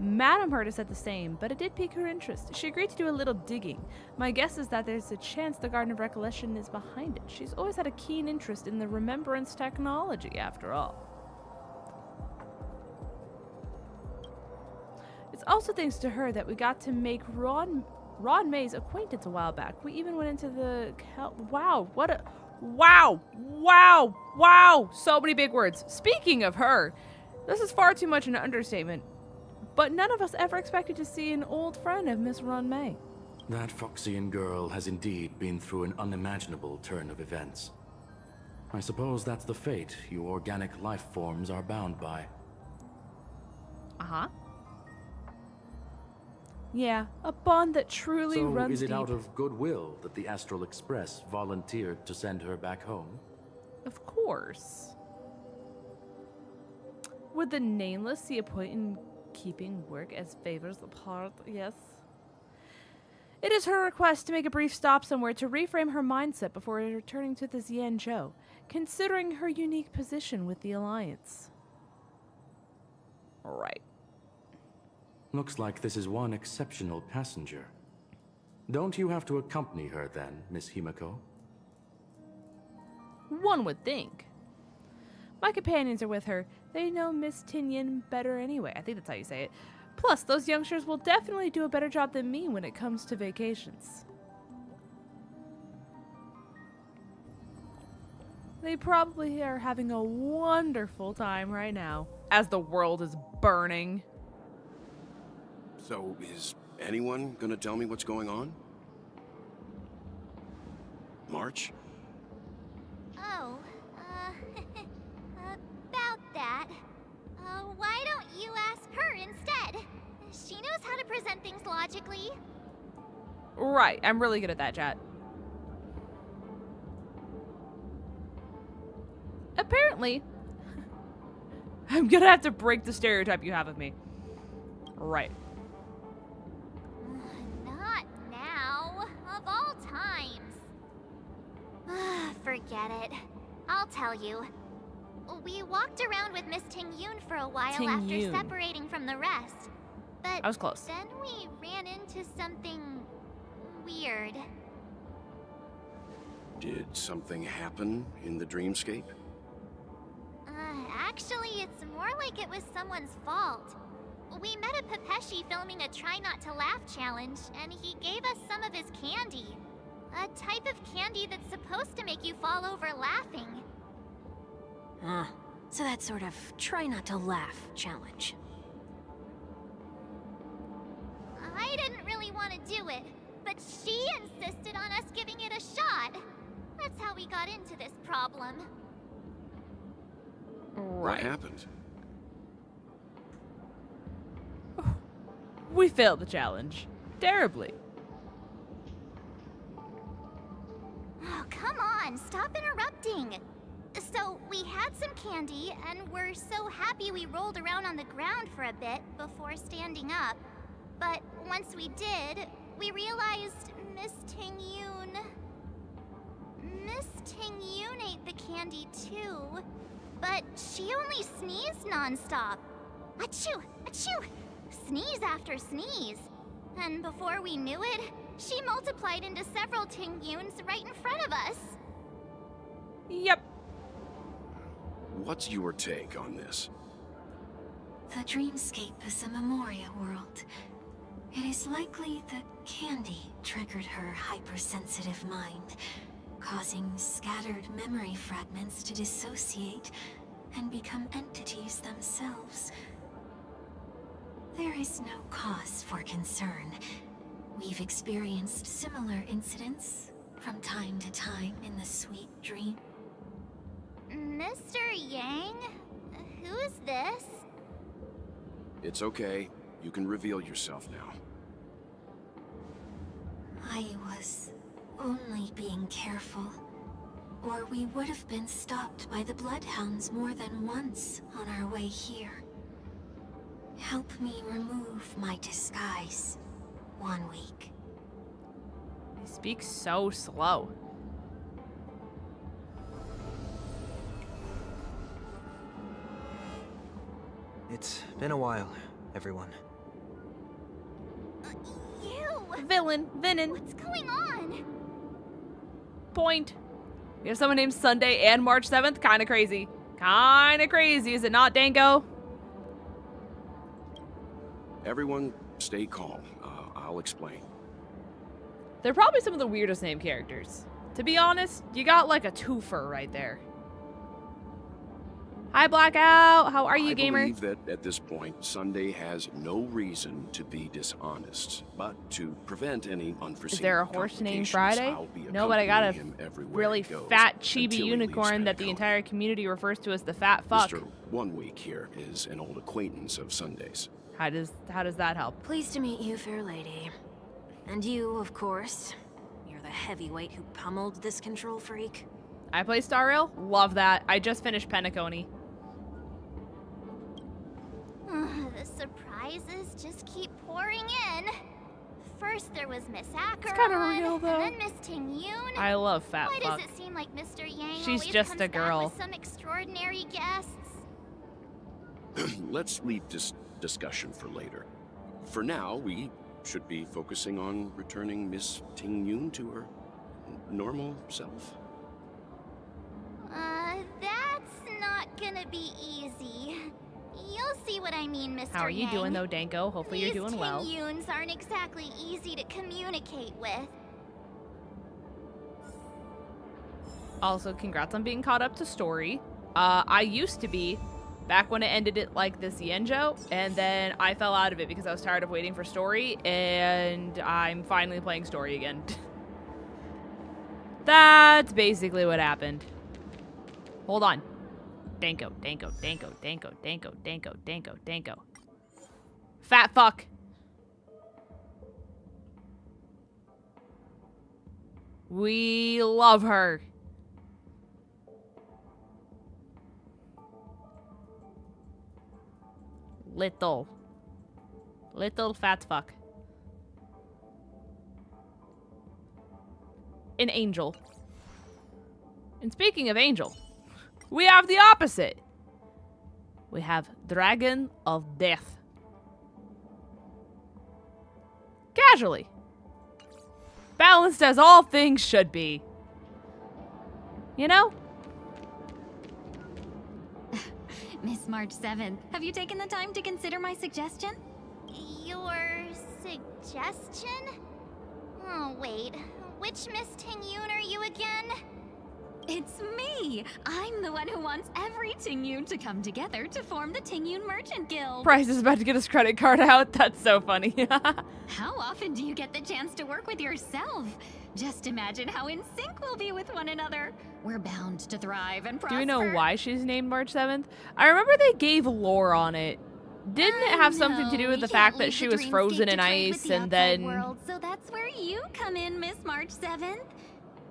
Madame Herta said the same, but it did pique her interest. She agreed to do a little digging. My guess is that there's a chance the Garden of Recollection is behind it. She's always had a keen interest in the remembrance technology, after all. It's also thanks to her that we got to make Ron May's acquaintance a while back. We even went into the... Wow, what a... Wow! Wow! Wow! So many big words. Speaking of her, this is far too much an understatement. But none of us ever expected to see an old friend of Miss Ron May. That Foxian girl has indeed been through an unimaginable turn of events. I suppose that's the fate you organic life forms are bound by. Uh-huh. Yeah, a bond that truly runs is it deep. out of goodwill that the Astral Express volunteered to send her back home? Of course. Would the Nameless see a point in keeping work as favors the part? Yes. It is her request to make a brief stop somewhere to reframe her mindset before returning to the Xianzhou, considering her unique position with the Alliance. Right. Looks like this is one exceptional passenger. Don't you have to accompany her then, Miss Himiko? One would think. My companions are with her. They know Miss Tinian better anyway. I think that's how you say it. Plus, those youngsters will definitely do a better job than me when it comes to vacations. They probably are having a wonderful time right now, as the world is burning. So, is anyone gonna tell me what's going on? March? Oh, about that. Why don't you understand things logically. Right, I'm really good at that, chat. Apparently, I'm gonna have to break the stereotype you have of me. Right. Not now. Of all times. Forget it. I'll tell you. We walked around with Miss Ting-Yoon for a while after Ting-Yoon. separating from the rest. But I was close. then we ran into something weird. Did something happen in the dreamscape? Actually, it's more like it was someone's fault. We met a 𝗏𝗏𝚘𝚙 filming a Try Not to Laugh challenge, and he gave us some of his candy. A type of candy that's supposed to make you fall over laughing. So that sort of try not to laugh challenge. I didn't really want to do it, but she insisted on us giving it a shot. That's how we got into this problem. What happened? We failed the challenge. Terribly. Oh, come on, stop interrupting. So, we had some candy, and we're so happy we rolled around on the ground for a bit before standing up. But once we did, we realized Miss Ting-Yoon ate the candy too. But she only sneezed nonstop. Achoo! Achoo! Sneeze after sneeze. And before we knew it, she multiplied into several Ting-Yoons right in front of us. Yep. What's your take on this? The dreamscape is a Memoria world. It is likely the candy triggered her hypersensitive mind, causing scattered memory fragments to dissociate and become entities themselves. There is no cause for concern. We've experienced similar incidents from time to time in the sweet dream. Mr. Yang? Who's this? It's okay. You can reveal yourself now. I was only being careful, or we would have been stopped by the Bloodhounds more than once on our way here. Help me remove my disguise. 1 week. He speaks so slow. It's been a while, everyone. You! Villain. What's going on? Point. We have someone named Sunday and March 7th. Kinda crazy. Kinda crazy, is it not, Dango? Everyone, stay calm. I'll explain. They're probably some of the weirdest named characters. To be honest, you got like a twofer right there. Hi, Blackout. How are you, gamer? I believe that at this point, Sunday has no reason to be dishonest, but to prevent any unforeseen Is there a horse named complications, Friday? I'll be No, but I got a accompanying him everywhere really he goes fat until chibi he leaves unicorn that the Pentagon. entire community refers to as the fat fuck. Mr. 1 Week here is an old acquaintance of Sunday's. How does that help? Pleased to meet you, fair lady. And you, of course. You're the heavyweight who pummeled this control freak. I play Star Rail. Love that. I just finished Penacony. The surprises just keep pouring in. First there was Miss Acheron, kinda real, though. and then Miss Ting-Yoon. I love fat Why fuck. does it seem like Mr. Yang She's always just comes a back girl. with some extraordinary guests? Let's leave this discussion for later. For now, we should be focusing on returning Miss Ting-Yoon to her normal self. That's not gonna be easy. You'll see what I mean, Mr. How are you Yang. doing though, Danko? Hopefully you're doing well. These Ting-Yoons aren't exactly easy to communicate with. Also, congrats on being caught up to story. I used to be, back when it ended it like this Yenjo, and then I fell out of it because I was tired of waiting for story, and I'm finally playing story again. That's basically what happened. Hold on. Danko. Fat fuck. We love her. Little fat fuck. An angel. And speaking of angel, we have the opposite. We have Dragon of Death. Casually. Balanced as all things should be. You know? Miss March 7th, have you taken the time to consider my suggestion? Your suggestion? Oh, wait. Which Miss Ting-Yun are you again? It's me! I'm the one who wants every Ting-Yun to come together to form the Ting-Yun Merchant Guild. Bryce is about to get his credit card out. That's so funny. How often do you get the chance to work with yourself? Just imagine how in sync we'll be with one another. We're bound to thrive and prosper. Do we know why she's named March 7th? I remember they gave lore on it. Didn't it have something to do with the fact that she was frozen in ice and then... World, so that's where you come in, Miss March 7th.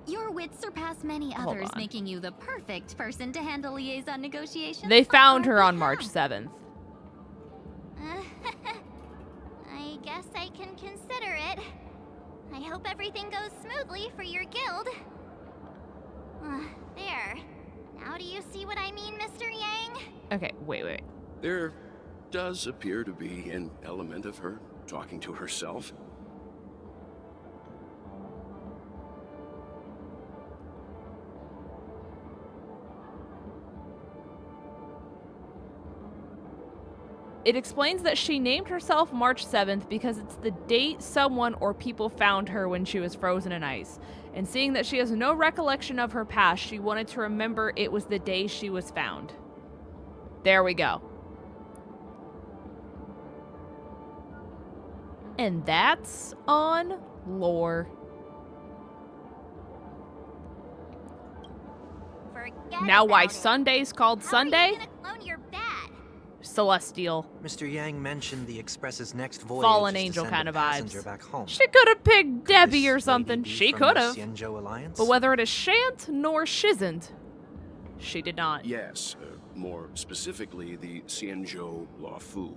Your wits surpass many others, making you the perfect person to handle liaison negotiations. They found her on March 7th. I guess I can consider it. I hope everything goes smoothly for your guild. There. Now do you see what I mean, Mr. Yang? Okay, wait. There does appear to be an element of her talking to herself. It explains that she named herself March 7th because it's the date someone or people found her when she was frozen in ice. And seeing that she has no recollection of her past, she wanted to remember it was the day she was found. There we go. And that's on lore. Now why Sunday's called Sunday? Celestial. Mr. Yang mentioned the Express's next voyage Fallen is to angel send kind a of passenger vibes. back home. She could have picked Debbie This or something. lady be She from could the have. Xianzhou Alliance? But whether it is shan't nor shizn't, she did not. Yes, more specifically, the Xianzhou Laofu.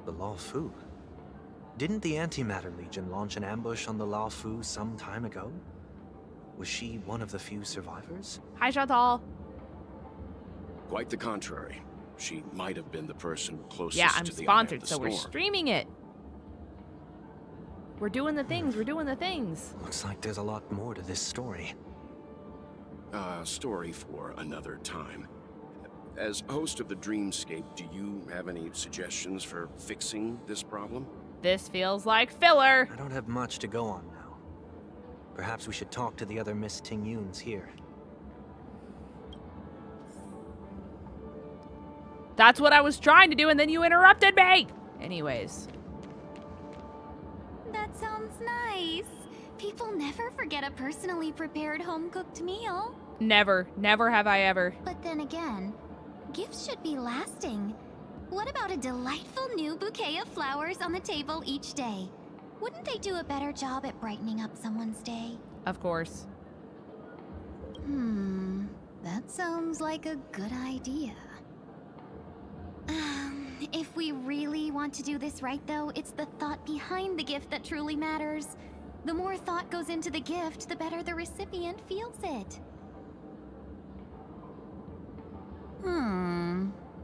The Laofu? Didn't the Antimatter Legion launch an ambush on the Laofu some time ago? Was she one of the few survivors? Hi, Chantal. Quite the contrary. She might have been the person closest Yeah, I'm to the sponsored, eye of the so we're storm. streaming it. We're doing the things. We're doing the things. Looks like there's a lot more to this story. Story for another time. As host of the Dreamscape, do you have any suggestions for fixing this problem? This feels like filler. I don't have much to go on now. Perhaps we should talk to the other Miss Ting-Yuns here. That's what I was trying to do, and then you interrupted me! Anyways. That sounds nice. People never forget a personally prepared home-cooked meal. Never. Never have I ever. But then again, gifts should be lasting. What about a delightful new bouquet of flowers on the table each day? Wouldn't they do a better job at brightening up someone's day? Of course. That sounds like a good idea. If we really want to do this right, though, it's the thought behind the gift that truly matters. The more thought goes into the gift, the better the recipient feels it.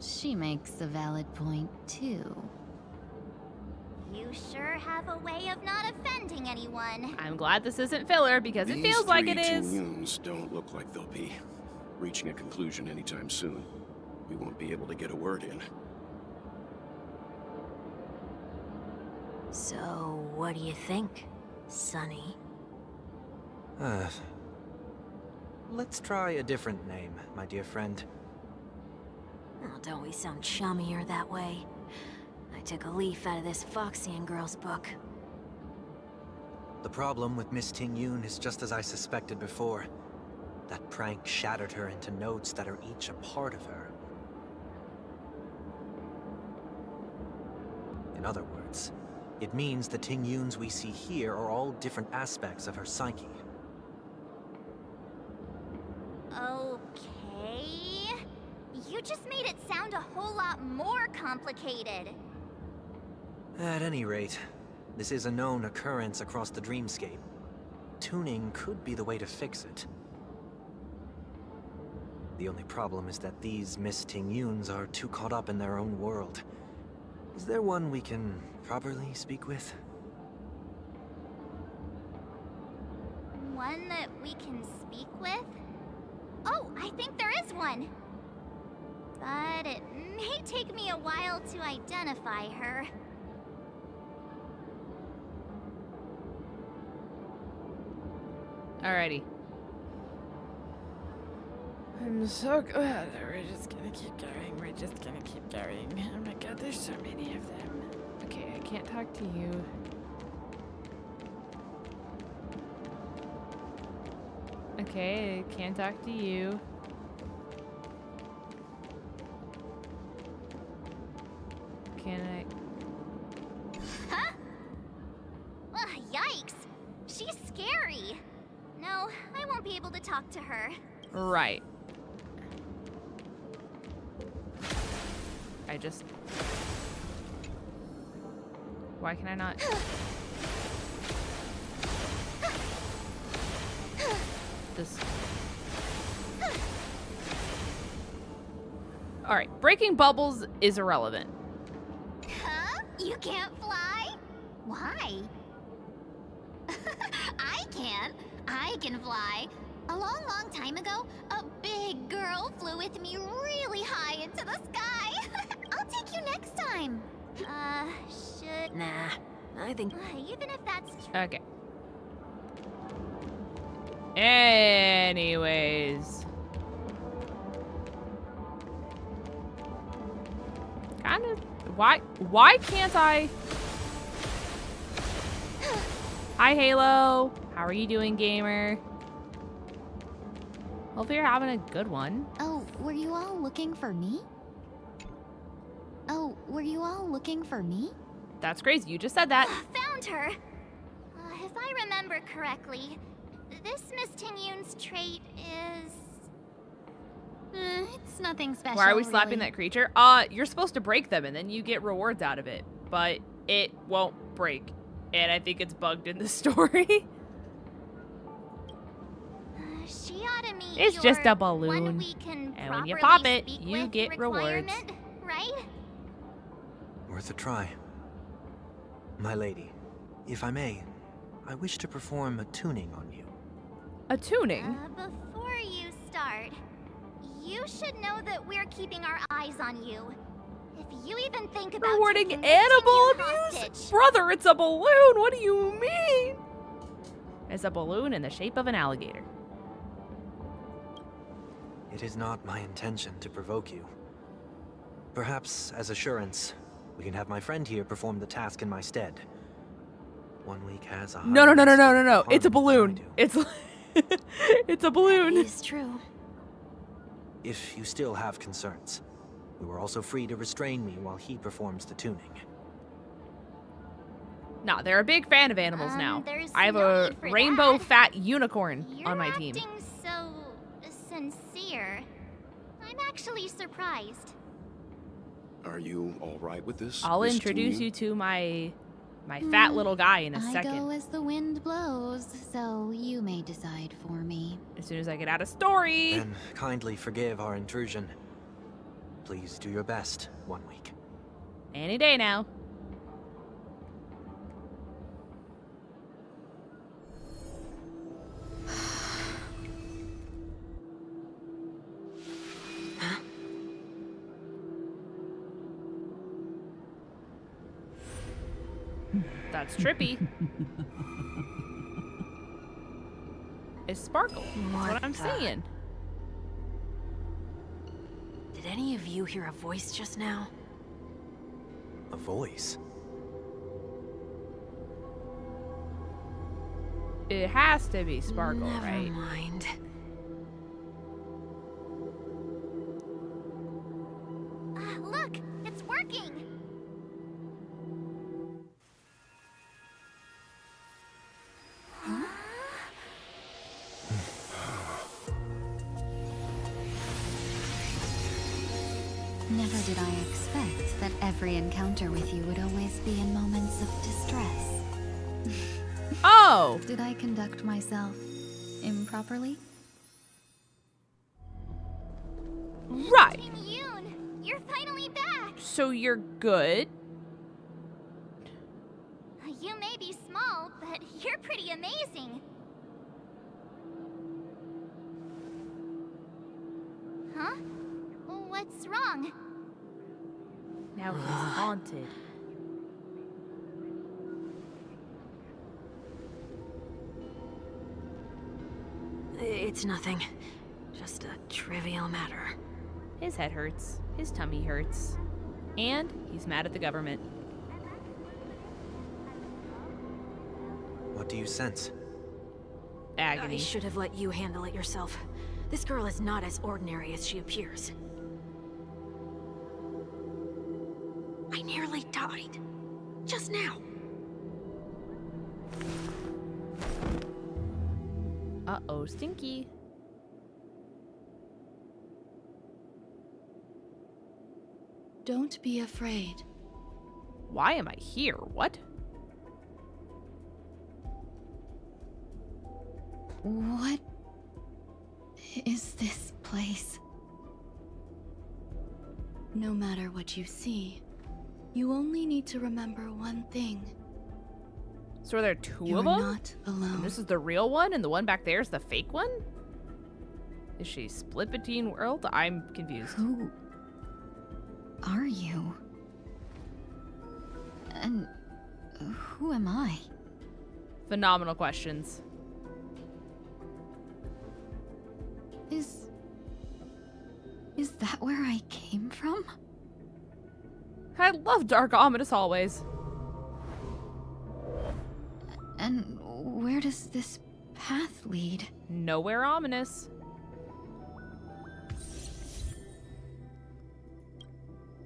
She makes a valid point, too. You sure have a way of not offending anyone. I'm glad this isn't filler because it feels like it is. These three Ting-Yuns don't look like they'll be reaching a conclusion anytime soon. We won't be able to get a word in. So, what do you think, Sonny? Let's try a different name, my dear friend. Oh, don't we sound chummier that way? I took a leaf out of this Foxian girl's book. The problem with Miss Ting-Yun is just as I suspected before. That prank shattered her into notes that are each a part of her. In other words, it means the Ting-Yuns we see here are all different aspects of her psyche. more complicated. At any rate, this is a known occurrence across the dreamscape. Tuning could be the way to fix it. The only problem is that these 𝗵𝗔𝗚𝚗 are too caught up in their own world. Is there one we can properly speak with? One that we can speak with? Oh, I think there is one. But it may take me a while to identify her. Alrighty. I'm so glad that we're just gonna keep going. We're just gonna keep going. Oh my god, there's so many of them. Okay, I can't talk to you. Okay, I can't talk to you. Can I? Huh? Ugh, yikes. She's scary. No, I won't be able to talk to her. Right. I just... Why can I not? This... Alright, breaking bubbles is irrelevant. Huh? You can't fly? Why? I can. I can fly. A long, long time ago, a big girl flew with me really high into the sky. I'll take you next time. Should... Nah, I think... Even if that's true... Okay. Anyways. Kind of... Why can't I... Hi, Halo. How are you doing, gamer? Hopefully you're having a good one. Oh, were you all looking for me? Oh, were you all looking for me? That's crazy. You just said that. Found her. If I remember correctly, this 𝗵𝗔𝗚𝚗's trait is... It's nothing special. Why are we slapping really. that creature? You're supposed to break them and then you get rewards out of it. But it won't break. And I think it's bugged in the story. She ought to meet It's just a balloon. one we can And when you properly pop it, speak you with get rewards. requirement, right? Worth a try. My lady, if I may, I wish to perform a tuning on you. A tuning? Before you start, you should know that we're keeping our eyes on you. If you even think about Rewarding taking animal 𝗵𝗔𝗚𝚗 abuse? hostage, Brother, it's a balloon. What do you mean? It's a balloon in the shape of an alligator. It is not my intention to provoke you. Perhaps, as assurance, we can have my friend here perform the task in my stead. 1 week has a... No. It's a balloon. It's it's a balloon. It's true. If you still have concerns, you are also free to restrain me while he performs the tuning. Nah, they're a big fan of animals now. there's I have no a need for rainbow that. fat unicorn You're on my team. acting so sincere. I'm actually surprised. Are you all right with this? I'll Miss introduce Teen? you to my fat little guy in a I second. go as the wind blows, so you may decide for me. As soon as I get out of story. Then kindly forgive our intrusion. Please do your best, 1 week. Any day now. That's trippy. It's Sparkle. That's what I'm saying. Did any of you hear a voice just now? A voice? It has to be Sparkle, Never right? mind. Look, it's working. Never did I expect hoped that every encounter with you would always be in moments of distress. Oh! Did I conduct myself improperly? Right. Yoon, you're finally back. So you're good? You may be small, but you're pretty amazing. Huh? What's wrong? Now he's haunted. It's nothing. Just a trivial matter. His head hurts. His tummy hurts. And he's mad at the government. What do you sense? Agony. I should have let you handle it yourself. This girl is not as ordinary as she appears. I nearly died. Just now. Uh-oh, stinky. Don't be afraid. Why am I here? What? What is this place? No matter what you see, you only need to remember one thing. So are there two You're of them? not alone. And this is the real one, and the one back there is the fake one? Is she split between worlds? I'm confused. Who are you? And who am I? Phenomenal questions. Is that where I came from? I love dark, ominous hallways. And where does this path lead? Nowhere ominous.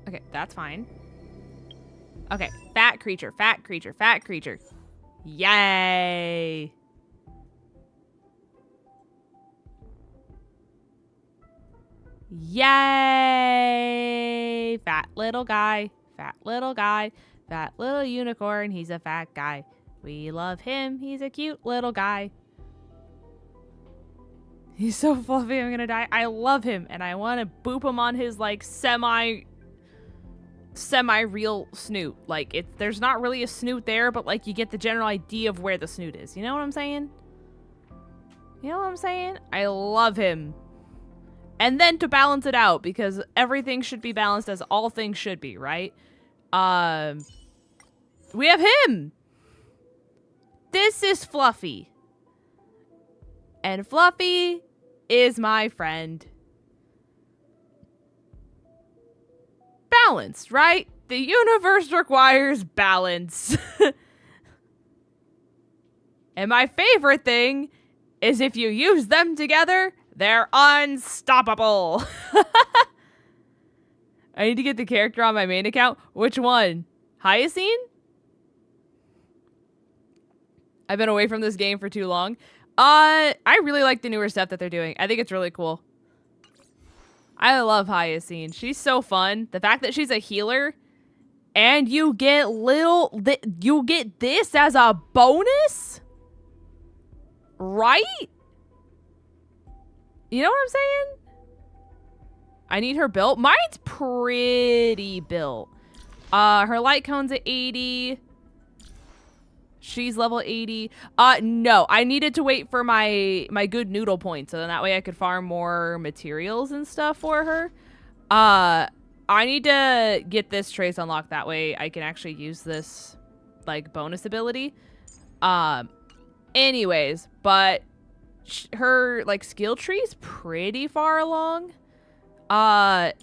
Okay, that's fine. Okay, fat creature, fat creature, fat creature. Yay! Yay! Fat little guy, fat little guy, fat little unicorn. He's a fat guy. We love him. He's a cute little guy. He's so fluffy, I'm gonna die. I love him, and I want to boop him on his, like, semi-real snoot. Like, there's not really a snoot there, but, like, you get the general idea of where the snoot is. You know what I'm saying? You know what I'm saying? I love him. And then to balance it out, because everything should be balanced as all things should be, right? We have him! This is Fluffy. And Fluffy is my friend. Balance, right? The universe requires balance. And my favorite thing is if you use them together, they're unstoppable. I need to get the character on my main account. Which one? Hyacinth? I've been away from this game for too long. I really like the newer stuff that they're doing. I think it's really cool. I love Hyacinth. She's so fun. The fact that she's a healer and you get you get this as a bonus? Right? You know what I'm saying? I need her built. Mine's pretty built. Her light cone's at 80. She's level 80. No, I needed to wait for my good noodle point, so then that way I could farm more materials and stuff for her. I need to get this trace unlocked, that way I can actually use this, like, bonus ability. Anyways, but her, like, skill tree's pretty far along. And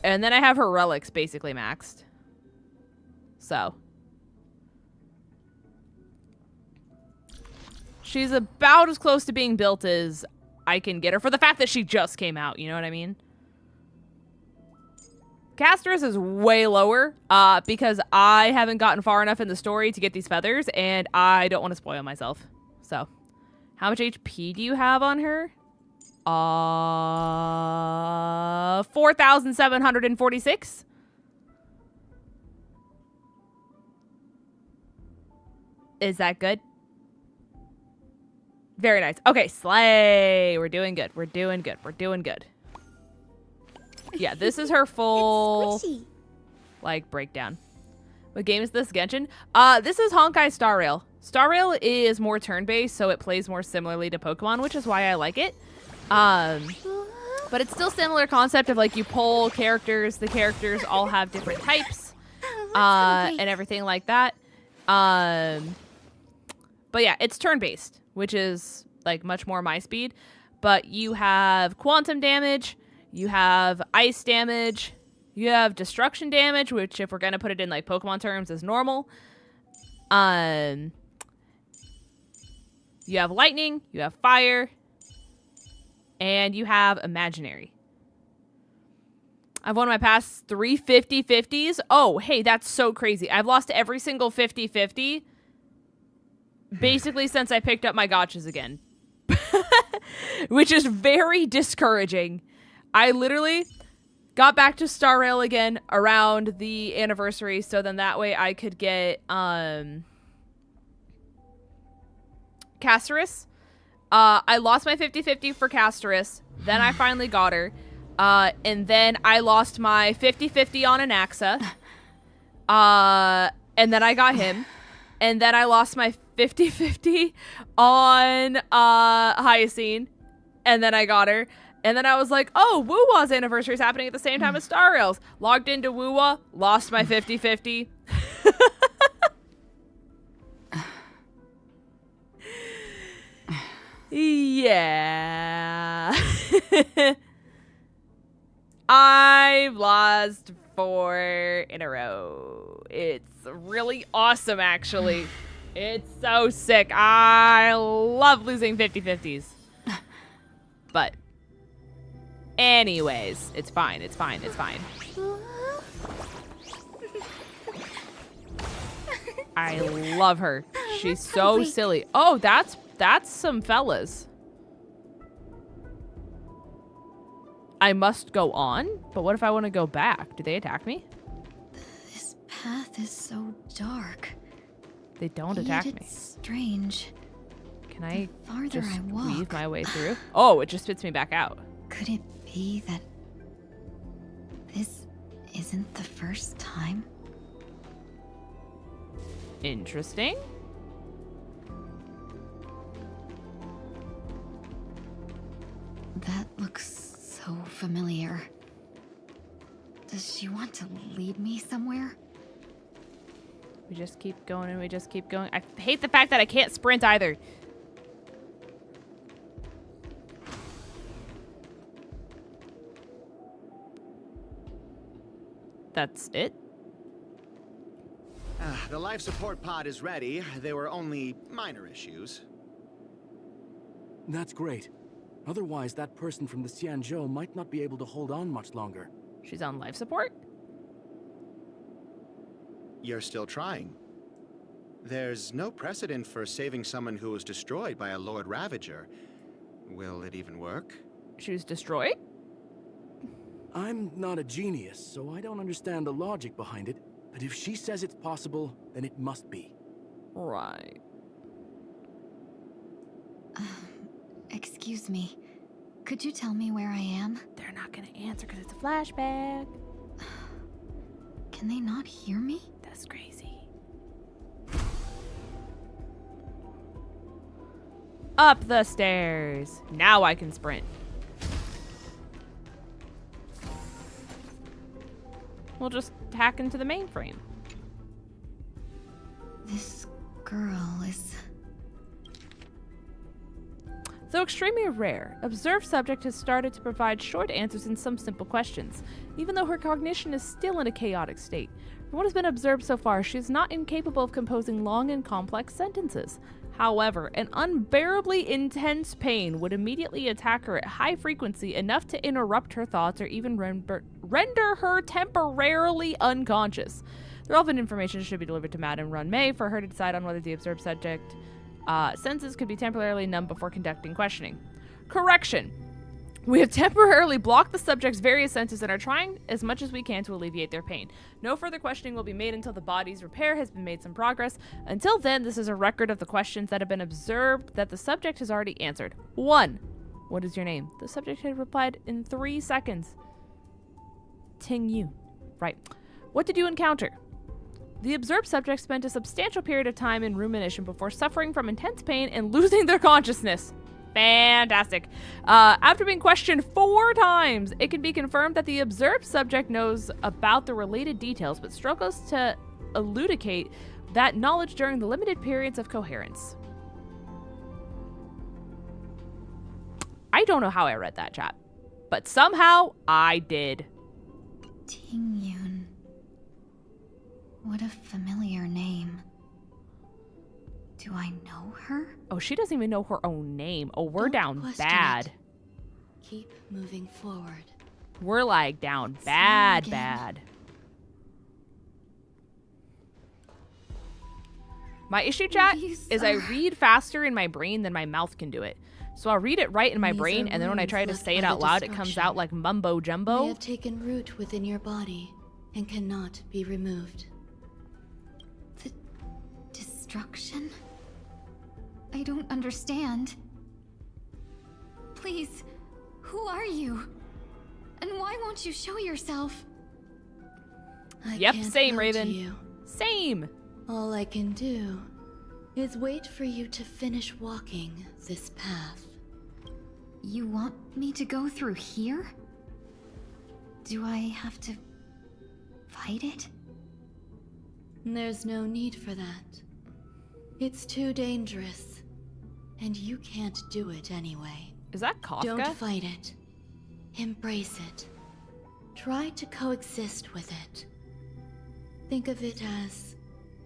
then I have her relics basically maxed. So she's about as close to being built as I can get her for the fact that she just came out, you know what I mean? Casterus is way lower because I haven't gotten far enough in the story to get these feathers, and I don't want to spoil myself. So, how much HP do you have on her? 4,746. Is that good? Very nice. Okay, slay. We're doing good. We're doing good. We're doing good. Yeah, this is her full like breakdown. What game is this? Genshin? This is Honkai Star Rail. Star Rail is more turn-based, so it plays more similarly to Pokemon, which is why I like it. But it's still similar concept of like you pull characters. The characters all have different types, and everything like that. But yeah, it's turn-based, which is like much more my speed. But you have quantum damage, you have ice damage, you have destruction damage, which if we're gonna put it in like Pokemon terms is normal. You have lightning, you have fire, and you have imaginary. I've won my past 3 50-50s. Oh, hey, that's so crazy. I've lost every single 50-50 basically since I picked up my gotchas again. Which is very discouraging. I literally got back to Star Rail again around the anniversary, so then that way I could get Casterus. I lost my 50-50 for Casterus. Then I finally got her. And then I lost my 50-50 on Anaxa. And then I got him. And then I lost my 50-50 on Hyacinth. And then I got her. And then I was like, oh, Woowa's anniversary is happening at the same time as Star Rail's. Logged into Woowa, lost my 50-50. Yeah. I've lost 4 in a row. It's really awesome, actually. It's so sick. I love losing 50-50s. But anyways, it's fine. It's fine. It's fine. I love her. She's so silly. Oh, that's some fellas. I must go on? But what if I want to go back? Do they attack me? This path is so dark. They don't attack me. It's strange. Can I just I walk, weave my way through? Oh, it just spits me back out. Could it be that this isn't the first time? Interesting. That looks so familiar. Does she want to lead me somewhere? We just keep going and we just keep going. I hate the fact that I can't sprint either. That's it? The life support pod is ready. There were only minor issues. That's great. Otherwise, that person from the Xianzhou might not be able to hold on much longer. She's on life support? You're still trying. There's no precedent for saving someone who was destroyed by a Lord Ravager. Will it even work? She was destroyed? I'm not a genius, so I don't understand the logic behind it. But if she says it's possible, then it must be. Right. Excuse me. Could you tell me where I am? They're not gonna answer because it's a flashback. Can they not hear me? That's crazy. Up the stairs. Now I can sprint. We'll just hack into the mainframe. This girl is... Though extremely rare, observed subject has started to provide short answers in some simple questions, even though her cognition is still in a chaotic state. From what has been observed so far, she is not incapable of composing long and complex sentences. However, an unbearably intense pain would immediately attack her at high frequency, enough to interrupt her thoughts or even render her temporarily unconscious. The relevant information should be delivered to Madame Run-May for her to decide on whether the observed subject senses could be temporarily numb before conducting questioning. Correction. We have temporarily blocked the subject's various senses and are trying as much as we can to alleviate their pain. No further questioning will be made until the body's repair has been made some progress. Until then, this is a record of the questions that have been observed that the subject has already answered. 1. What is your name? The subject had replied in 3 seconds. Ting-Yun. Right. What did you encounter? The observed subject spent a substantial period of time in rumination before suffering from intense pain and losing their consciousness. Fantastic. After being questioned 4 times, it can be confirmed that the observed subject knows about the related details, but struggles to elucidate that knowledge during the limited periods of coherence. I don't know how I read that, chat, but somehow I did. Ting-Yun. What a familiar name. Do I know her? Oh, she doesn't even know her own name. Oh, we're down bad. Keep moving forward. We're like down bad, bad. My issue, chat, is I read faster in my brain than my mouth can do it. So I'll read it right in my brain, and then when I try to say it out loud, it comes out like mumbo jumbo. They have taken root within your body and cannot be removed. The destruction? I don't understand. Please, who are you? And why won't you show yourself? Yep, can't same, hurt Raven. you. Same. All I can do is wait for you to finish walking this path. You want me to go through here? Do I have to fight it? There's no need for that. It's too dangerous, and you can't do it anyway. Is that Kafka? Don't fight it. Embrace it. Try to coexist with it. Think of it as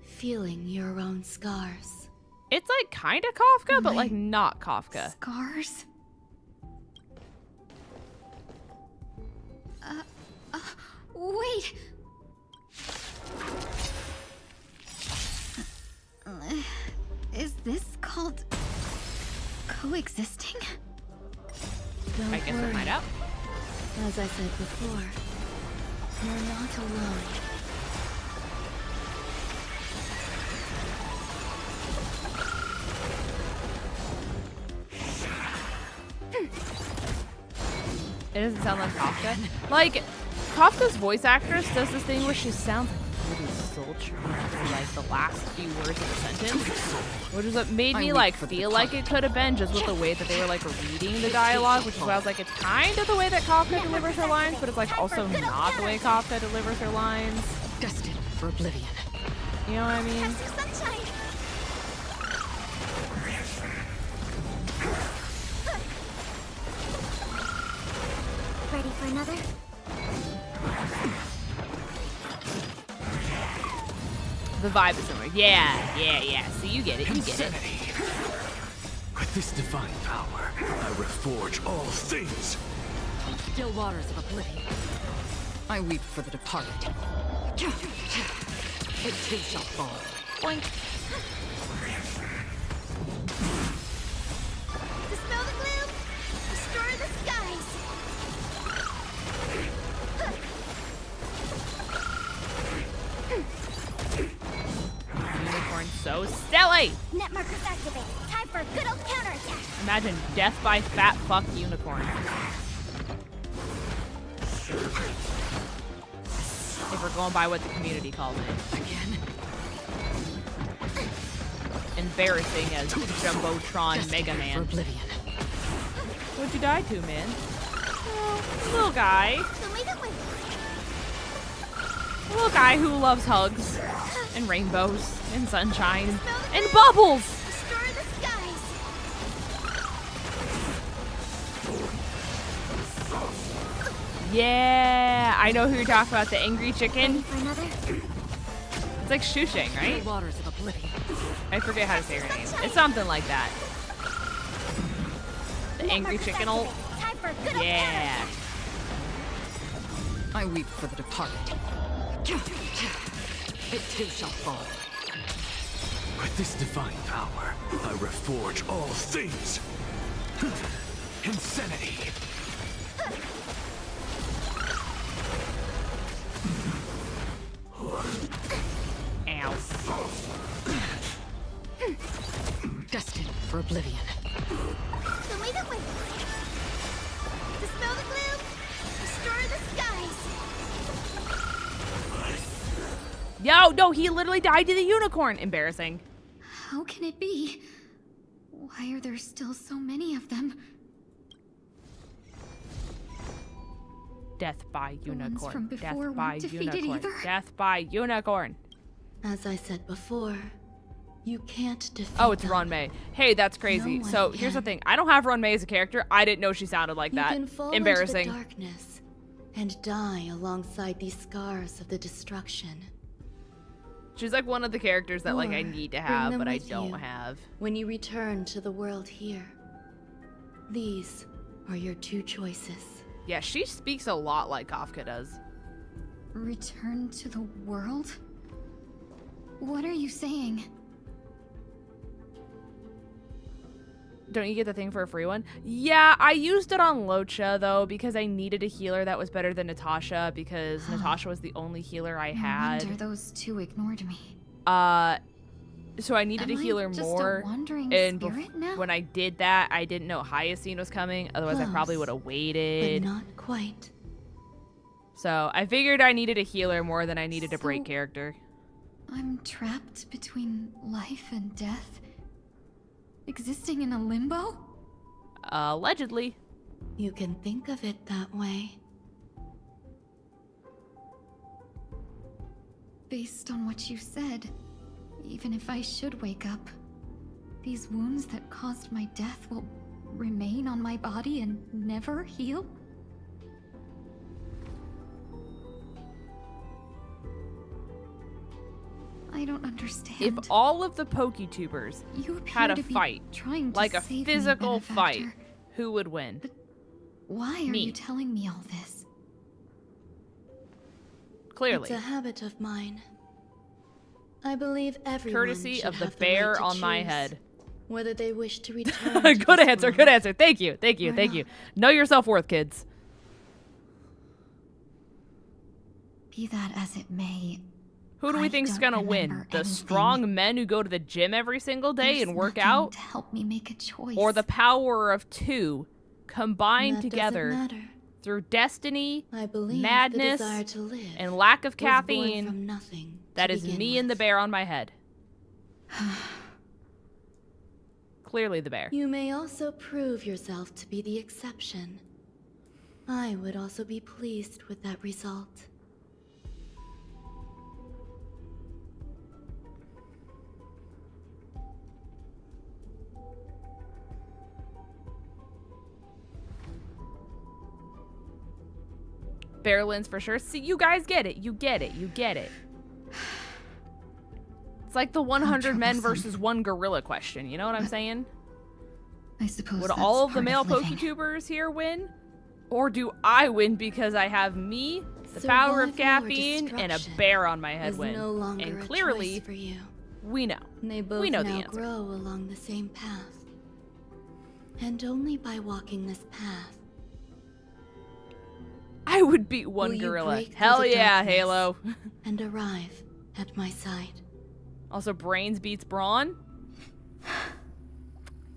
feeling your own scars. It's like kind of Kafka, but like not Kafka. Scars? Wait! Is this called coexisting? Don't I guess worry. we'll find out. As I said before, you're not alone. It doesn't sound like Kafka. Like, Kafka's voice actress does this thing where she sounds like really sultry for like the last few words of the sentence, which is what made me like feel like it could have been just with the way that they were like reading the dialogue, which is why I was like, it's kind of the way that Kafka delivers her lines, but it's like also not the way Kafka delivers her lines. Destined for oblivion. You know what I mean? Ready for another? The vibe is similar. Yeah. See, you get it. You get it. With this divine power, I reforge all things. Still waters of oblivion. I weep for the departed. It too shall fall. Boink. Dispel the gloom! Destroy the skies! Unicorn so silly. Net markers activate. Time for a good old counterattack. Imagine death by fat fuck unicorn. If we're going by what the community calls it. Again. Embarrassing as Jumbotron Mega Man. Oblivion. What'd you die to, man? Oh, little guy. A little guy who loves hugs and rainbows and sunshine and bubbles. Destroy the skies! Yeah, I know who you're talking about. The angry chicken. For another? It's like Shusheng, right? Waters of oblivion. I forget how to say her name. It's something like that. The angry chicken. Time for a good old Yeah. I weep for the departed. It too shall fall. With this divine power, I reforge all things. Insanity. oblivion. Show me the way. Dispel the gloom. Destroy the skies. Yo, no, he literally died to the unicorn. Embarrassing. How can it be? Why are there still so many of them? Death by The ones unicorn. from Death before by weren't defeated unicorn. either? Death by unicorn. As I said before, you can't defeat Oh, it's them. Ron-May. Hey, that's crazy. No one So here's the can. thing. I don't have Ron-May as a character. I didn't know she sounded like that. You can fall Embarrassing. into the darkness and die alongside these scars of the destruction. She's like one of the characters that like I Or need to bring have, them but I with don't you have. When you return to the world here, these are your two choices. Yeah, she speaks a lot like Kafka does. Return to the world? What are you saying? Don't you get the thing for a free one? Yeah, I used it on Locha though because I needed a healer that was better than Natasha because Natasha was the only healer I No had. wonder those two ignored me. So I needed Am a I healer just a more. wandering And spirit now? when I did that, I didn't know Hyacinth was coming. Otherwise, I probably would Close, have waited. But not quite. So I figured I needed a healer more than I needed a break So- character. I'm trapped between life and death? Existing in a limbo? Allegedly. You can think of it that way. Based on what you said, even if I should wake up, these wounds that caused my death will remain on my body and never heal? I don't understand. If all of the Poketubers You appear had a to be fight, trying to like a save me, physical fight, benefactor. who would win? Why are Me. you telling me all this? Clearly. It's a habit of mine. I believe everyone Courtesy should of the have bear right to on my choose head. whether they wish to return to Good this answer, world good answer. Thank you, thank you, or thank you. not. Know your self-worth, kids. Be that as it may, Who do we I think's don't gonna win? remember The anything. strong men who go to the gym every single day There's and work nothing out? to help me make a choice. Or the power of two combined That doesn't together matter. through destiny, I believe madness, the desire to live and lack of was born caffeine? from nothing That to is begin me with. and the bear on my head. Clearly the bear. You may also prove yourself to be the exception. I would also be pleased with that result. Bear wins for sure. See, you guys get it. You get it. You get it. It's like the 100 men troublesome. versus one gorilla question. You know what I'm saying? I suppose Would that's all of the part male living. Poketubers here win? Or do I win because I have me, the power of Survival or caffeine, and a destruction bear on my head is win? no longer And a clearly, choice for you. we know. They both We know now the answer. grow along the same path. And only by walking this path I would beat one will you gorilla. break through Hell the yeah, darkness Halo. and arrive at my side. Also, brains beats brawn.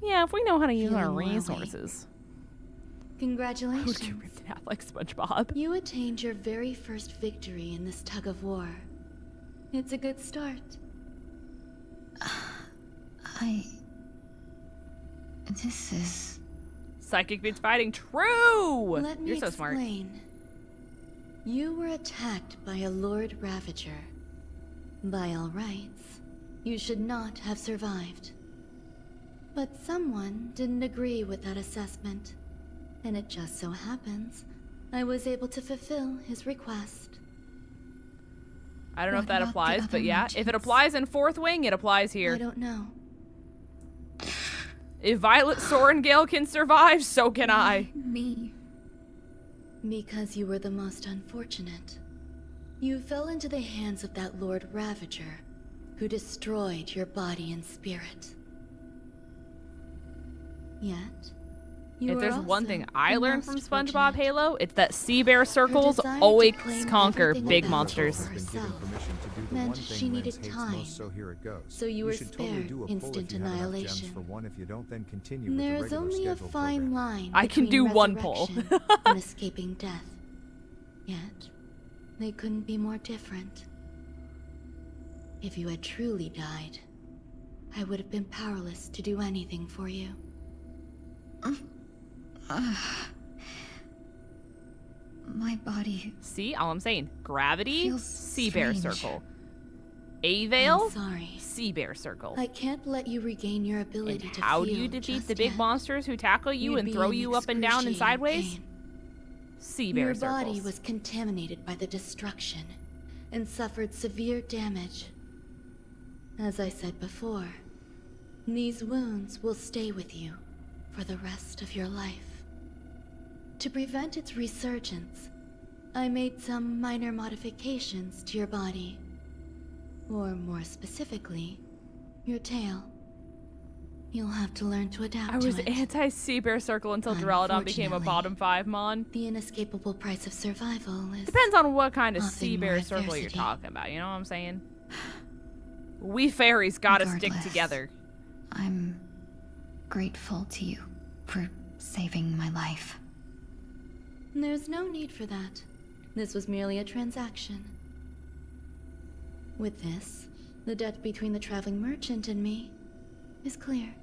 Yeah, if we know how to use our Feeling well, resources. Who Congratulations. can rip it out like SpongeBob? You attained your very first victory in this tug of war. It's a good start. This is... Psychic beats fighting. True! Let me You're so smart. explain. You were attacked by a Lord Ravager. By all rights, you should not have survived. But someone didn't agree with that assessment, and it just so happens I was able to fulfill his request. I don't know if What that about the applies, other but yeah, if it merchants? applies in Fourth Wing, it applies I here. don't know. If Violet Sorengale can survive, so can I. me. Because you were the most unfortunate. You fell into the hands of that Lord Ravager, who destroyed your body and spirit. Yet, If there's one thing I the learned from most SpongeBob Halo, it's that sea bear circles always conquer big monsters. Meant she needed time, so you were spared instant annihilation. There is only a fine line I can do one pull. and escaping death. Yet, they couldn't be more different. If you had truly died, I would have been powerless to do anything for you. My body. See, all I'm saying, gravity, feels sea bear strange. circle. A-Veil, I'm sorry. sea bear circle. I can't let you regain your ability to How do feel you defeat just the big yet. monsters who tackle you You'd and be throw in you up and down and excruciating sideways? pain. Sea bear Your circles. body was contaminated by the destruction and suffered severe damage. As I said before, these wounds will stay with you for the rest of your life. To prevent its resurgence, I made some minor modifications to your body. Or more specifically, your tail. You'll have to learn to adapt I was to it. anti-sea bear circle until 𝗔𝗓𝚘 became a bottom 5 mon. The inescapable price of survival is... Depends on what kind of often sea bear more circle you're adversity. talking about, you know what I'm saying? We fairies gotta stick Regardless, together. I'm grateful to you for saving my life. There's no need for that. This was merely a transaction. With this, the debt between the traveling merchant and me is clear.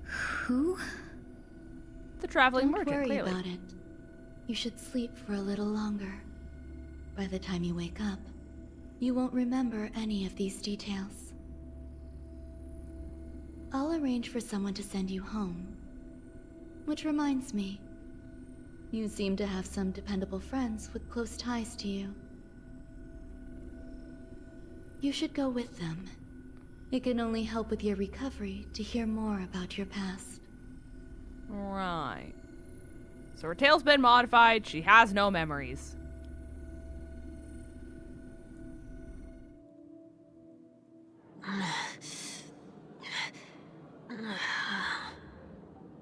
Who? The traveling Don't merchant, worry clearly. about it. You should sleep for a little longer. By the time you wake up, you won't remember any of these details. I'll arrange for someone to send you home. Which reminds me, you seem to have some dependable friends with close ties to you. You should go with them. It can only help with your recovery to hear more about your past. Right. So her tail's been modified, she has no memories.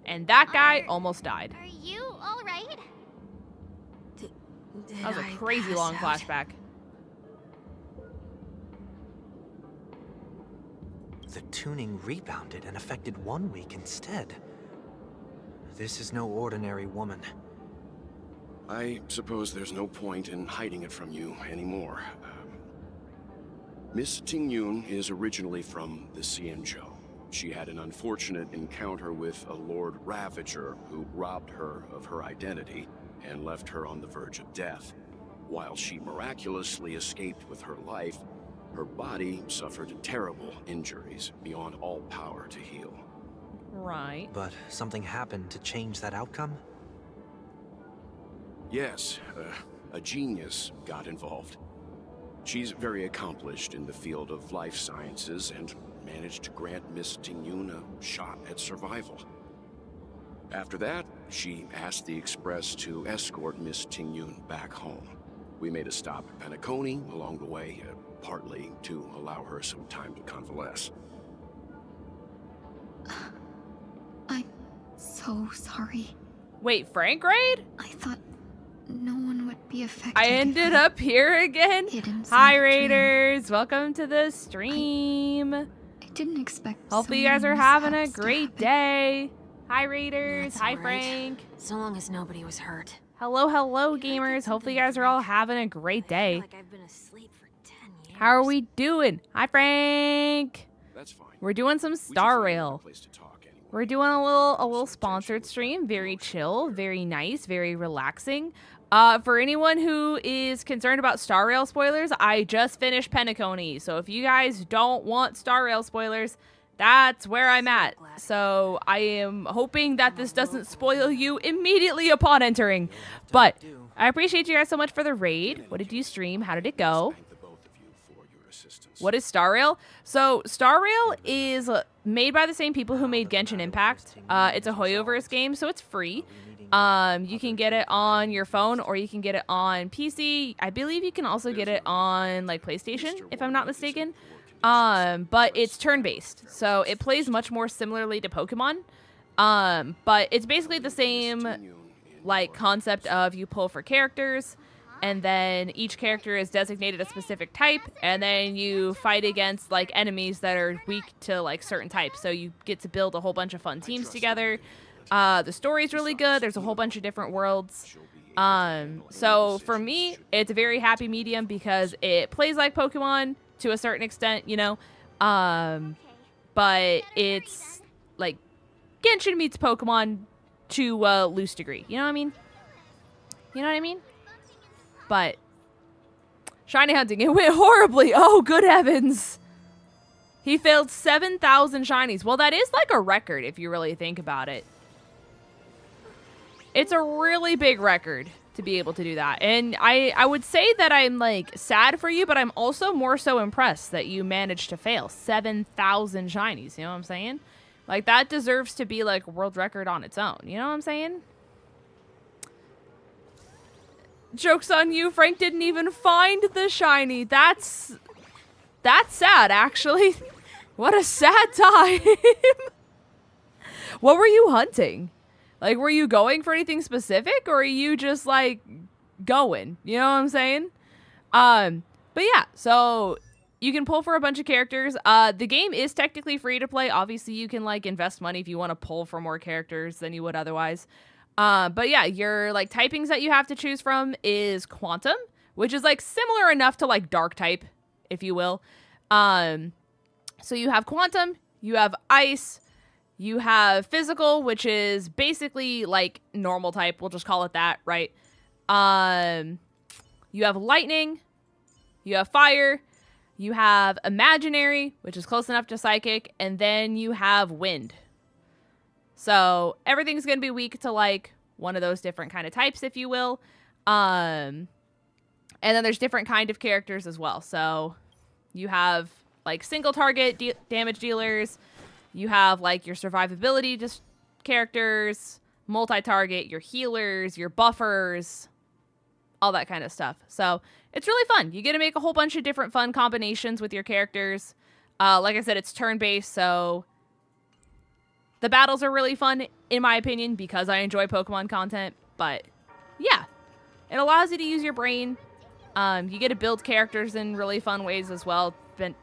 And that guy almost died. Are you all right? That was a crazy long flashback. The tuning rebounded and affected 1 week instead. This is no ordinary woman. I suppose there's no point in hiding it from you anymore. Miss Ting-Yun is originally from the 𝗔𝗍𝚘. She had an unfortunate encounter with a Lord Ravager who robbed her of her identity and left her on the verge of death. While she miraculously escaped with her life, her body suffered terrible injuries beyond all power to heal. Right. But something happened to change that outcome? Yes, a genius got involved. She's very accomplished in the field of life sciences and managed to grant Miss Ting-Yun a shot at survival. After that, she asked the Express to escort Miss Ting-Yun back home. We made a stop at Penacony along the way, partly to allow her some time to convalesce. I'm so sorry. Wait, Frank raid? I thought no one would be affected. I ended up here again. Hi, Raiders. Welcome to the stream. I didn't expect. Hopefully so you guys many are having a mishaps to great day. Hi, Raiders. Hi, alright. Frank. So long as nobody was hurt. Hello, hello, gamers. Hopefully you guys are all having a great day. Like I've been asleep for 10 years. How are we doing? Hi, Frank. That's fine. We're doing some Star Rail. We're doing a little sponsored stream. Very chill, very nice, very relaxing. For anyone who is concerned about Star Rail spoilers, I just finished Penacony. So if you guys don't want Star Rail spoilers, that's where I'm at. So I am hoping that this doesn't spoil you immediately upon entering. But I appreciate you guys so much for the raid. What did you stream? How did it go? What is Star Rail? So Star Rail is made by the same people who made Genshin Impact. It's a Hoyoverse game, so it's free. You can get it on your phone or you can get it on PC. I believe you can also get it on like PlayStation, if I'm not mistaken. but it's turn-based, so it plays much more similarly to Pokemon. But it's basically the same, like, concept of you pull for characters, and then each character is designated a specific type, and then you fight against, like, enemies that are weak to, like, certain types. So you get to build a whole bunch of fun teams together. The story's really good. There's a whole bunch of different worlds. So for me, it's a very happy medium because it plays like Pokemon to a certain extent, you know. But it's like Genshin meets Pokemon to a loose degree. You know what I mean? You know what I mean? But shiny hunting, it went horribly. Oh, good heavens. He failed 7,000 shinies. Well, that is like a record if you really think about it. It's a really big record to be able to do that. And I would say that I'm, like, sad for you, but I'm also more so impressed that you managed to fail 7,000 shinies. You know what I'm saying? Like, that deserves to be, like, a world record on its own. You know what I'm saying? Joke's on you. Frank didn't even find the shiny. That's sad, actually. What a sad time. What were you hunting? Like, were you going for anything specific, or are you just, like, going? You know what I'm saying? But yeah, so you can pull for a bunch of characters. The game is technically free to play. Obviously, you can, like, invest money if you want to pull for more characters than you would otherwise. But yeah, your, like, typings that you have to choose from is Quantum, which is, like, similar enough to, like, Dark type, if you will. So you have Quantum, you have Ice, you have Physical, which is basically like normal type. We'll just call it that, right? You have Lightning, you have Fire, you have Imaginary, which is close enough to Psychic, and then you have Wind. So everything's going to be weak to like one of those different kind of types, if you will. And then there's different kind of characters as well. So you have like single target damage dealers. You have, like, your survivability just characters, multi-target, your healers, your buffers, all that kind of stuff. So it's really fun. You get to make a whole bunch of different fun combinations with your characters. Like I said, it's turn-based, so the battles are really fun, in my opinion, because I enjoy Pokemon content. But, yeah, it allows you to use your brain. You get to build characters in really fun ways as well,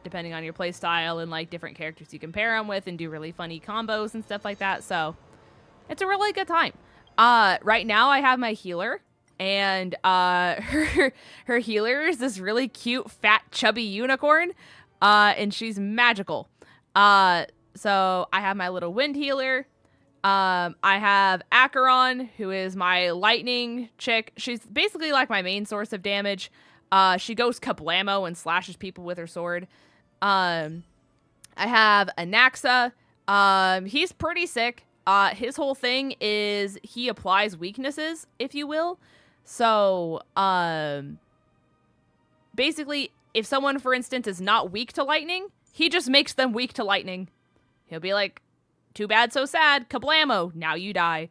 depending on your play style, and like different characters you can pair them with and do really funny combos and stuff like that. So it's a really good time. Right now I have my healer, and her healer is this really cute, fat, chubby unicorn, and she's magical. So I have my little wind healer. I have Acheron, who is my lightning chick. She's basically like my main source of damage. She goes kablamo and slashes people with her sword. I have Anaxa. He's pretty sick. His whole thing is he applies weaknesses, if you will. So, basically, if someone, for instance, is not weak to lightning, he just makes them weak to lightning. He'll be like, too bad, so sad, kablamo, now you die.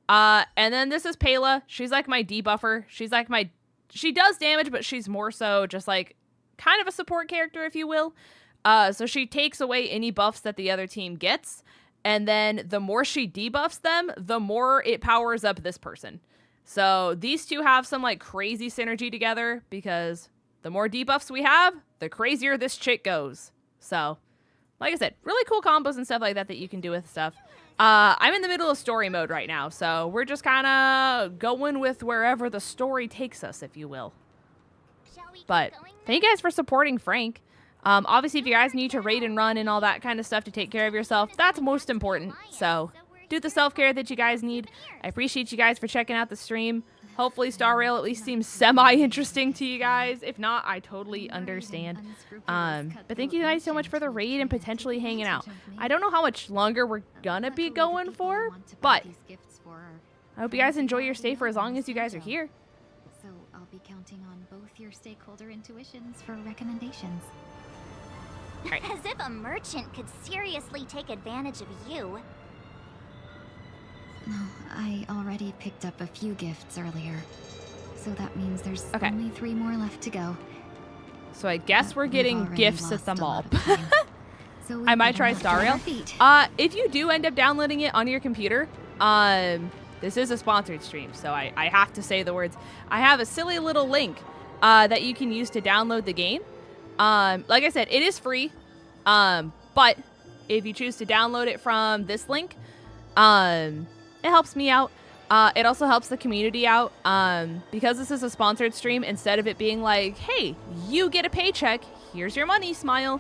And then this is Payla. She's like my debuffer. She does damage, but she's more so just like kind of a support character, if you will. So she takes away any buffs that the other team gets. And then the more she debuffs them, the more it powers up this person. So these two have some like crazy synergy together, because the more debuffs we have, the crazier this chick goes. So, like I said, really cool combos and stuff like that you can do with stuff. I'm in the middle of story mode right now, so we're just kind of going with wherever the story takes us, if you will. But thank you guys for supporting Frank. Obviously, if you guys need to raid and run and all that kind of stuff to take care of yourself, that's most important. So do the self-care that you guys need. I appreciate you guys for checking out the stream. Hopefully Star Rail at least seems semi-interesting to you guys. If not, I totally understand. But thank you guys so much for the raid and potentially hanging out. I don't know how much longer we're gonna be going for, but I hope you guys enjoy your stay for as long as you guys are here. So I'll be counting on both your stakeholder intuitions for recommendations. Right. As if a merchant could seriously take advantage of you. No, I already picked up a few gifts earlier. So that means there's only 3 more left to go. So I guess we're getting gifts at the mall. So I might try Star Rail. If you do end up downloading it on your computer, this is a sponsored stream, so I have to say the words. I have a silly little link that you can use to download the game. Like I said, it is free, but if you choose to download it from this link, it helps me out. It also helps the community out, because this is a sponsored stream. Instead of it being like, hey, you get a paycheck, here's your money, smile.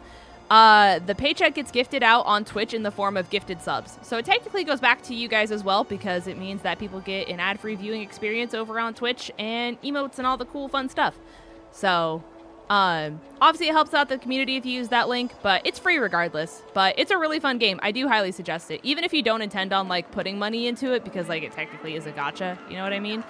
The paycheck gets gifted out on Twitch in the form of gifted subs. So it technically goes back to you guys as well, because it means that people get an ad-free viewing experience over on Twitch and emotes and all the cool fun stuff. So, obviously it helps out the community if you use that link, but it's free regardless. But it's a really fun game. I do highly suggest it, even if you don't intend on like putting money into it, because like it technically is a gacha, you know what I mean?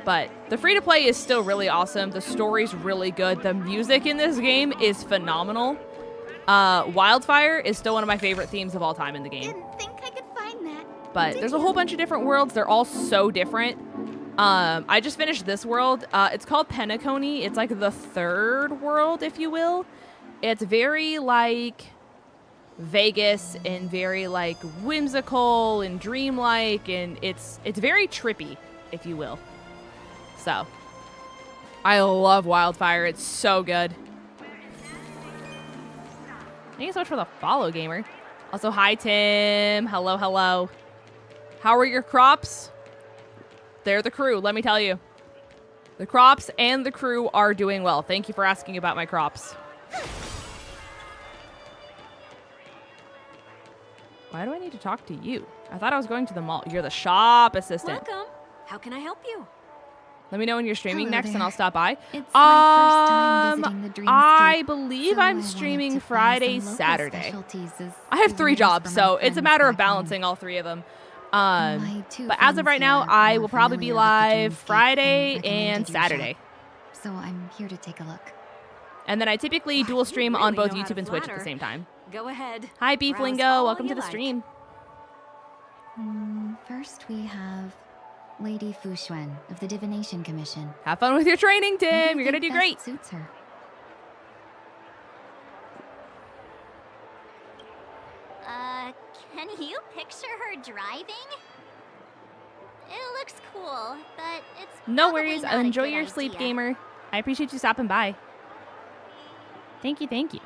But the free-to-play is still really awesome. The story's really good. The music in this game is phenomenal. Wildfire is still one of my favorite themes of all time in the game. Didn't think I could find that. But there's a whole bunch of different worlds. They're all so different. I just finished this world. It's called 𝗏𝗏𝗏𝗏. It's like the third world, if you will. It's very like Vegas and very like whimsical and dreamlike, and it's very trippy, if you will. So, I love Wildfire. It's so good. Thank you so much for the follow, gamer. Also, hi, Tim. Hello, hello. How are your crops? They're the crew, let me tell you. The crops and the crew are doing well. Thank you for asking about my crops. Why do I need to talk to you? I thought I was going to the mall. You're the shop assistant. Welcome. How can I help you? Let me know when you're streaming next and I'll stop by. It's my first time visiting the Dreamscape, I believe so I'm I wanted streaming to find Friday, some local Saturday. specialties as I have 3 souvenirs jobs, for so my it's a friends matter of back home. balancing all 3 of them. My two But as of friends right now, here I are will probably be familiar with the live Dreamscape Friday and and recommended your Saturday. shop, so I'm here to take a look. And then I typically dual stream on both YouTube and Twitch at the same time. Go ahead. Hi, Browse Beeflingo. all Welcome you to the like. stream. First, we have Lady Fu-Xuan of the Divination Commission. Have fun with your training, Tim. What do you You're going to think do great. best suits her. Can you picture her driving? It looks cool, but it's No probably worries. not a Enjoy good your sleep, idea. gamer. I appreciate you stopping by. Thank you, thank you.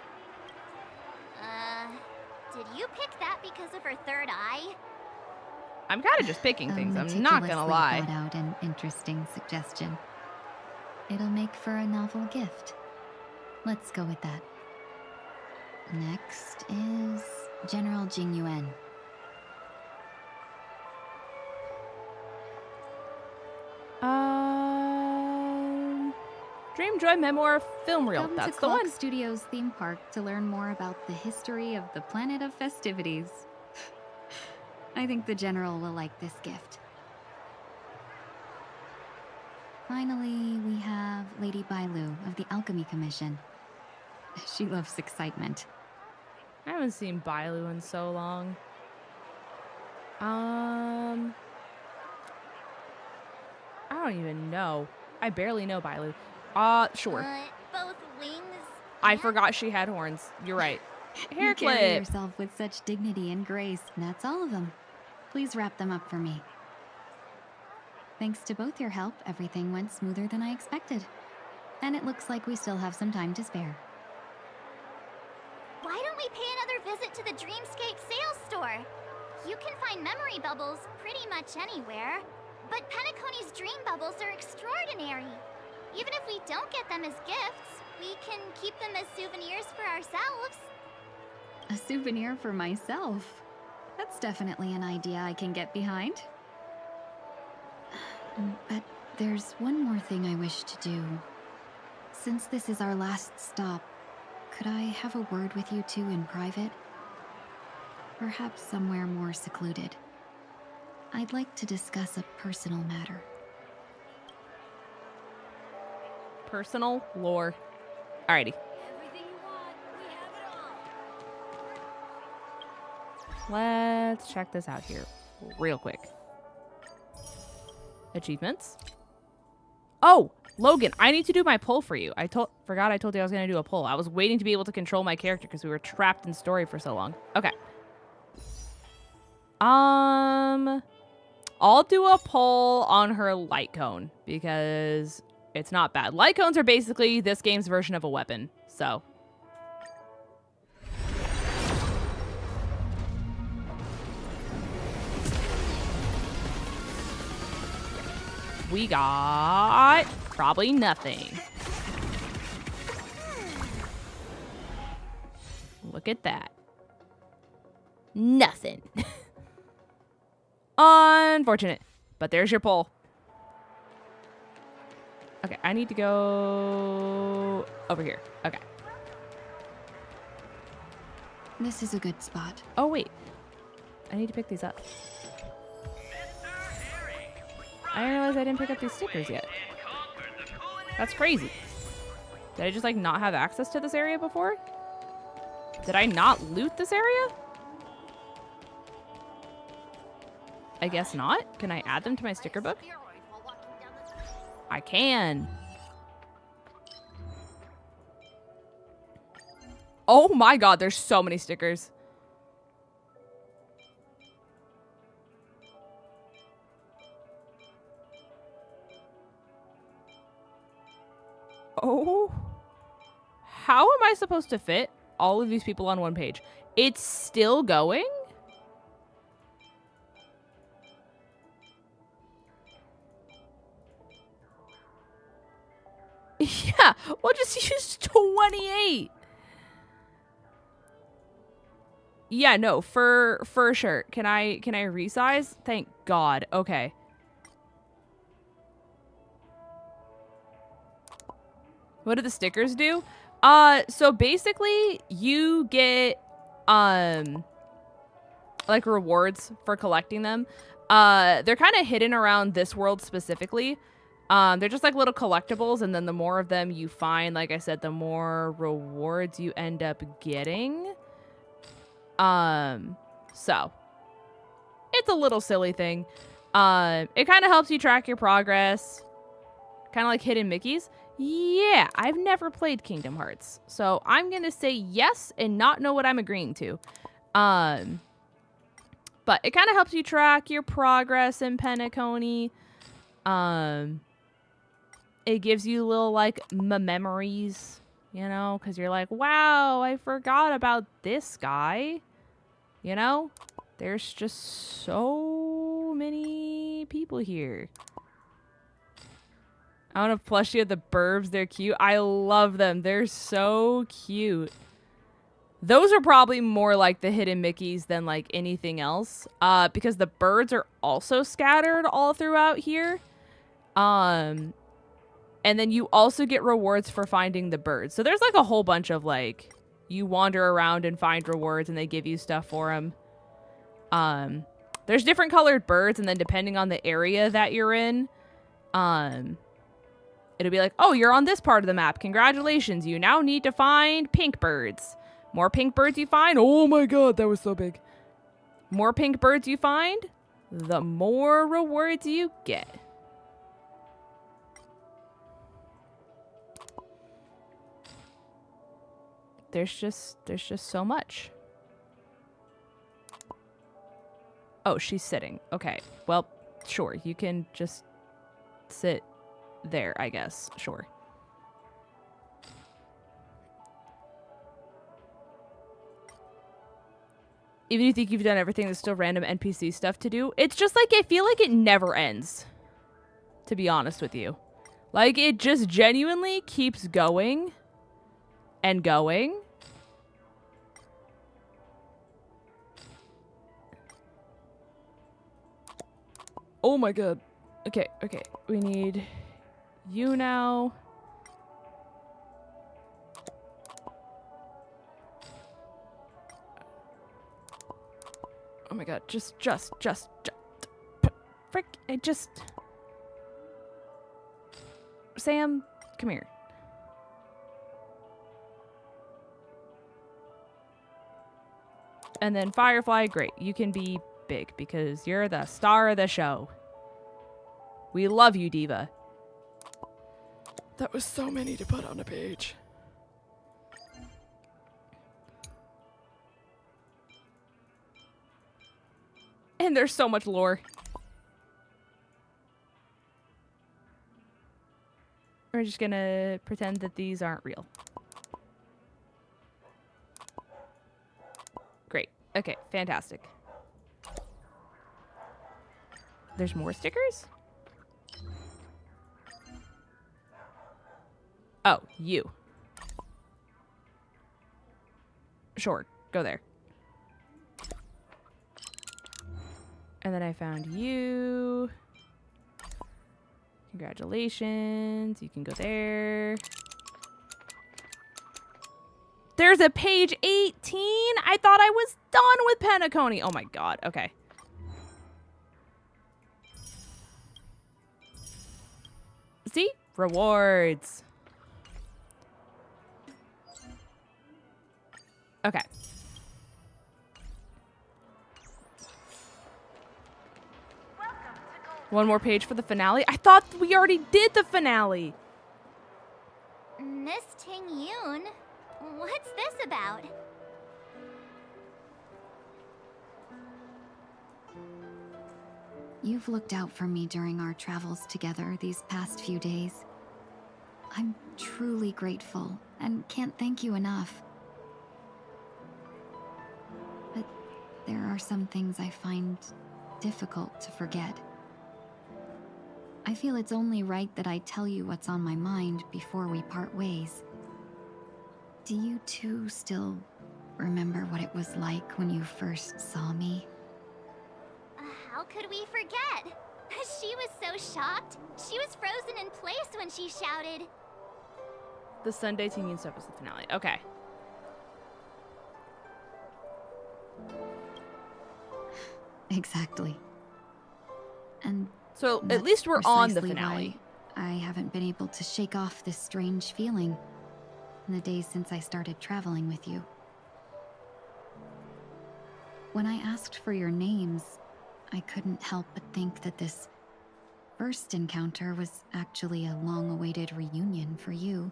Did you pick that because of her third eye? I'm kind of just picking things. I'm not going to Meticulously lie. thought out and interesting suggestion. It'll make for a novel gift. Let's go with that. Next is General Jing Yuan. Dream Joy Memoir Film Reel. Come That's to the Clock one. Studios theme park to learn more about the history of the planet of festivities. I think the General will like this gift. Finally, we have Lady Bailu of the Alchemy Commission. She loves excitement. I haven't seen Bailu in so long. I don't even know. I barely know Bailu. Sure. Both wings. I forgot she had horns. You're right. Hair You carry clip. yourself with such dignity and grace, and that's all of them. Please wrap them up for me. Thanks to both your help, everything went smoother than I expected. And it looks like we still have some time to spare. Why don't we pay another visit to the Dreamscape sales store? You can find memory bubbles pretty much anywhere, but 𝗏𝗏𝗏𝗏𝗏's dream bubbles are extraordinary. Even if we don't get them as gifts, we can keep them as souvenirs for ourselves. A souvenir for myself. That's definitely an idea I can get behind. But there's one more thing I wish to do. Since this is our last stop, could I have a word with you two in private? Perhaps somewhere more secluded. I'd like to discuss a personal matter. Personal lore. Alrighty. Let's check this out here real quick. Achievements. Oh, Logan, I need to do my poll for you. Forgot I told you I was going to do a poll. I was waiting to be able to control my character because we were trapped in story for so long. Okay. I'll do a poll on her light cone because it's not bad. Light cones are basically this game's version of a weapon. So. We got probably nothing. Look at that. Nothing. Unfortunate. But there's your poll. Okay, I need to go over here. Okay. This is a good spot. Oh, wait. I need to pick these up. I didn't realize I didn't pick up these stickers yet. That's crazy. Did I just, like, not have access to this area before? Did I not loot this area? I guess not. Can I add them to my sticker book? I can. Oh my god, there's so many stickers. Oh. How am I supposed to fit all of these people on one page? It's still going? Yeah, we'll just use 28. Yeah, no, for sure. Can I resize? Thank God. Okay. What do the stickers do? So basically you get like rewards for collecting them. They're kind of hidden around this world specifically. They're just like little collectibles, and then the more of them you find, like I said, the more rewards you end up getting. So it's a little silly thing. It kind of helps you track your progress. Kind of like hidden Mickeys. Yeah, I've never played Kingdom Hearts, so I'm gonna say yes and not know what I'm agreeing to. But it kind of helps you track your progress in Penacony. It gives you little, like, memories, you know, because you're like, wow, I forgot about this guy. You know, there's just so many people here. I want to plushie of the Burbs. They're cute. I love them. They're so cute. Those are probably more like the hidden Mickeys than like anything else. Because the birds are also scattered all throughout here. And then you also get rewards for finding the birds. So there's like a whole bunch of like, you wander around and find rewards and they give you stuff for them. There's different colored birds, and then depending on the area that you're in, it'll be like, oh, you're on this part of the map. Congratulations. You now need to find pink birds. More pink birds you find. Oh my god, that was so big. More pink birds you find, the more rewards you get. There's just so much. Oh, she's sitting. Okay. Well, sure. You can just sit there, I guess. Sure. Even if you think you've done everything, there's still random NPC stuff to do. It's just like, I feel like it never ends, to be honest with you. Like, it just genuinely keeps going and going. Oh my god. Okay, okay. We need you now. Oh my god. Just. Frick. Sam, come here. And then Firefly, great. You can be big because you're the star of the show. We love you, Diva. That was so many to put on a page. And there's so much lore. We're just gonna pretend that these aren't real. Great. Okay, fantastic. There's more stickers? Oh, you. Sure, go there. And then I found you. Congratulations. You can go there. There's a page 18? I thought I was done with Penacony. Oh my god. Okay. See? Rewards. Okay. One more page for the finale? I thought we already did the finale. Miss Ting-Yun, what's this about? You've looked out for me during our travels together these past few days. I'm truly grateful and can't thank you enough. But there are some things I find difficult to forget. I feel it's only right that I tell you what's on my mind before we part ways. Do you two still remember what it was like when you first saw me? How could we forget? She was so shocked. She was frozen in place when she shouted. The Sunday Ting-Yun stuff is the finale. Okay. Exactly. And so at least we're on the finale. I haven't been able to shake off this strange feeling in the days since I started traveling with you. When I asked for your names, I couldn't help but think that this first encounter was actually a long-awaited reunion for you.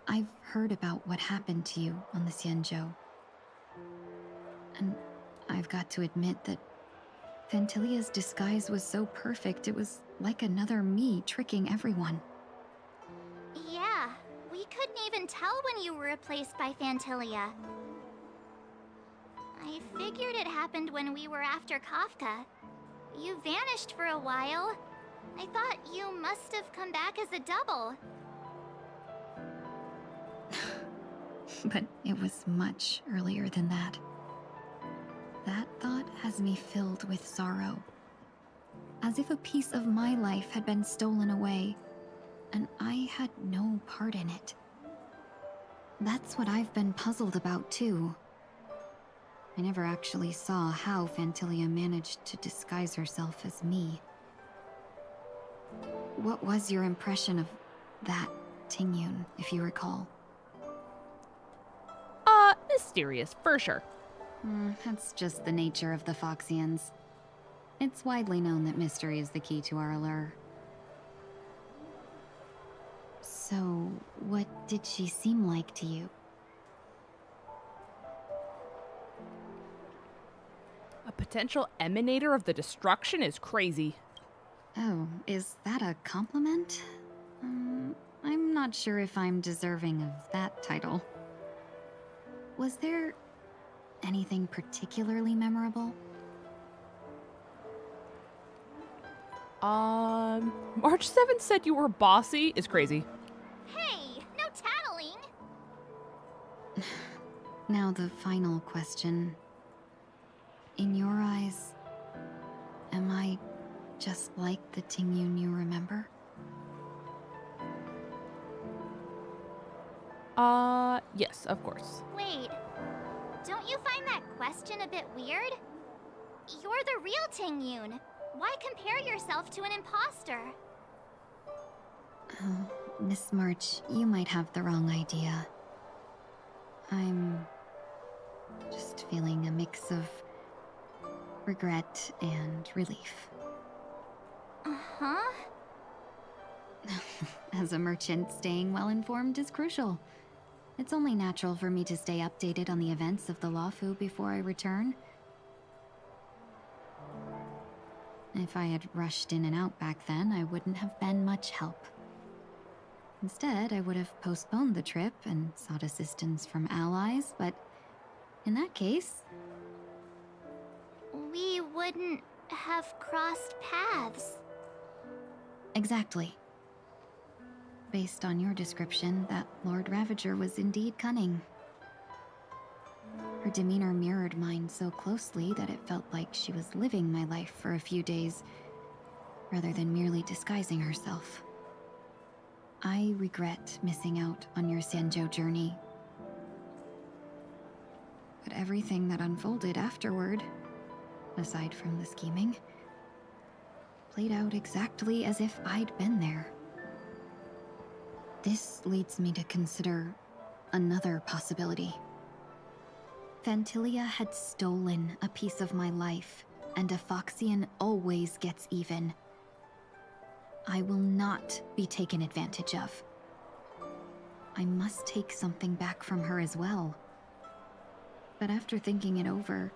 I've heard about what happened to you on the Xianzhou. And I've got to admit that Phantylia's disguise was so perfect, it was like another me tricking everyone. Yeah, we couldn't even tell when you were replaced by Phantylia. I figured it happened when we were after Kafka. You vanished for a while. I thought you must have come back as a double. But it was much earlier than that. That thought has me filled with sorrow. As if a piece of my life had been stolen away, and I had no part in it. That's what I've been puzzled about too. I never actually saw how Phantylia managed to disguise herself as me. What was your impression of that Ting-Yun, if you recall? Mysterious, for sure. That's just the nature of the Foxians. It's widely known that mystery is the key to our allure. So, what did she seem like to you? A potential emanator of the destruction is crazy. Oh, is that a compliment? I'm not sure if I'm deserving of that title. Was there anything particularly memorable? March 7th said you were bossy is crazy. Hey, no tattling! Now the final question. In your eyes, am I just like the Ting-Yun you remember? Yes, of course. Wait, don't you find that question a bit weird? You're the real Ting-Yun. Why compare yourself to an imposter? Oh, Miss March, you might have the wrong idea. I'm just feeling a mix of regret and relief. Uh-huh. As a merchant, staying well informed is crucial. It's only natural for me to stay updated on the events of the Lawfu before I return. If I had rushed in and out back then, I wouldn't have been much help. Instead, I would have postponed the trip and sought assistance from allies, but in that case... We wouldn't have crossed paths. Exactly. Based on your description, that Lord Ravager was indeed cunning. Her demeanor mirrored mine so closely that it felt like she was living my life for a few days, rather than merely disguising herself. I regret missing out on your Xianzhou journey. But everything that unfolded afterward, aside from the scheming, played out exactly as if I'd been there. This leads me to consider another possibility. 𝗏𝗏𝗡 had stolen a piece of my life, and a Foxian always gets even. I will not be taken advantage of. I must take something back from her as well. But after thinking it over,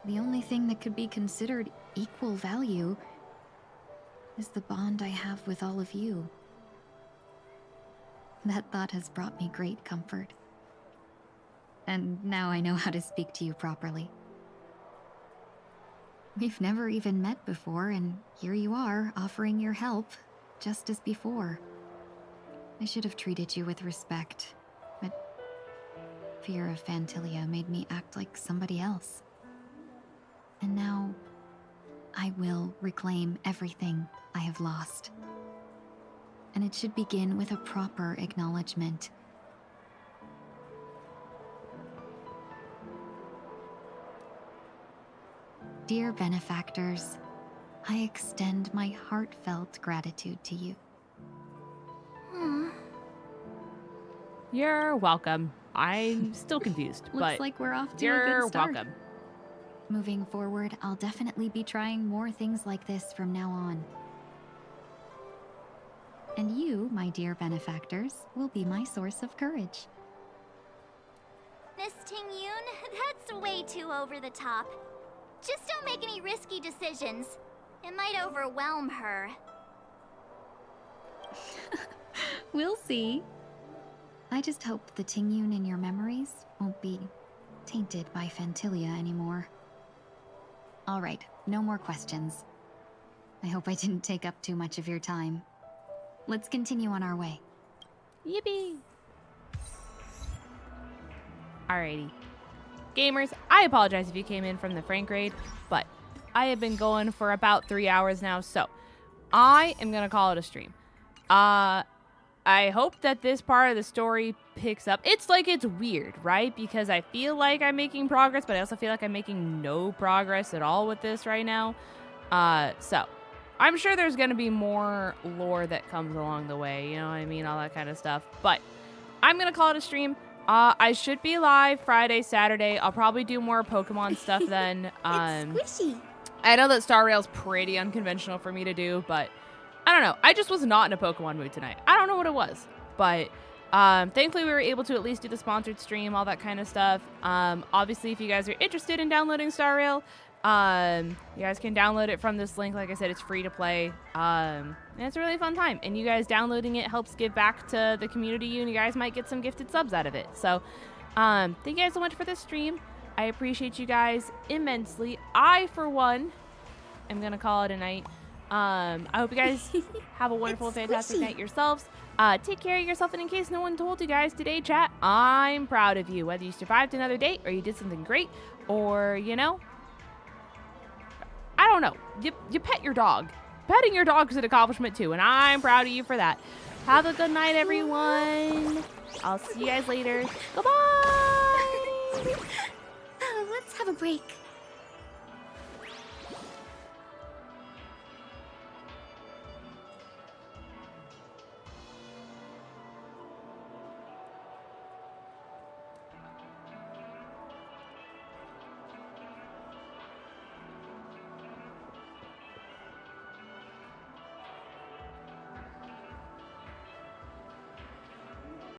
the only thing that could be considered equal value is the bond I have with all of you. That thought has brought me great comfort. And now I know how to speak to you properly. We've never even met before, and here you are, offering your help, just as before. I should have treated you with respect, but fear of 𝗏𝗏𝗡 made me act like somebody else. And now, I will reclaim everything I have lost. And it should begin with a proper acknowledgement. Dear benefactors, I extend my heartfelt gratitude to you. You're welcome. I'm still confused, but Looks like we're off to a you're good start. welcome. Moving forward, I'll definitely be trying more things like this from now on. And you, my dear benefactors, will be my source of courage. Miss Ting-Yun, that's way too over the top. Just don't make any risky decisions. It might overwhelm her. We'll see. I just hope the Ting-Yun in your memories won't be tainted by 𝗏𝗏𝗡 anymore. All right, no more questions. I hope I didn't take up too much of your time. Let's continue on our way. Yippee! Alrighty. Gamers, I apologize if you came in from the Frank raid, but I have been going for about 3 hours now, so I am gonna call it a stream. I hope that this part of the story picks up. It's weird, right? Because I feel like I'm making progress, but I also feel like I'm making no progress at all with this right now. So I'm sure there's gonna be more lore that comes along the way, you know what I mean? All that kind of stuff. But I'm gonna call it a stream. I should be live Friday, Saturday. I'll probably do more Pokemon stuff then. It's squishy. I know that Star Rail's pretty unconventional for me to do, but I don't know. I just was not in a Pokemon mood tonight. I don't know what it was, but thankfully we were able to at least do the sponsored stream, all that kind of stuff. Obviously, if you guys are interested in downloading Star Rail, you guys can download it from this link. Like I said, it's free to play. And it's a really fun time. And you guys downloading it helps give back to the community, and you guys might get some gifted subs out of it. So thank you guys so much for this stream. I appreciate you guys immensely. I, for one, am going to call it a night. I hope you guys have a wonderful, fantastic night yourselves. Take care of yourself, and in case no one told you guys today, chat, I'm proud of you. Whether you survived another day, or you did something great, or, you know, I don't know, you pet your dog. Petting your dog is an accomplishment too, and I'm proud of you for that. Have a good night, everyone. I'll see you guys later. Goodbye. Let's have a break.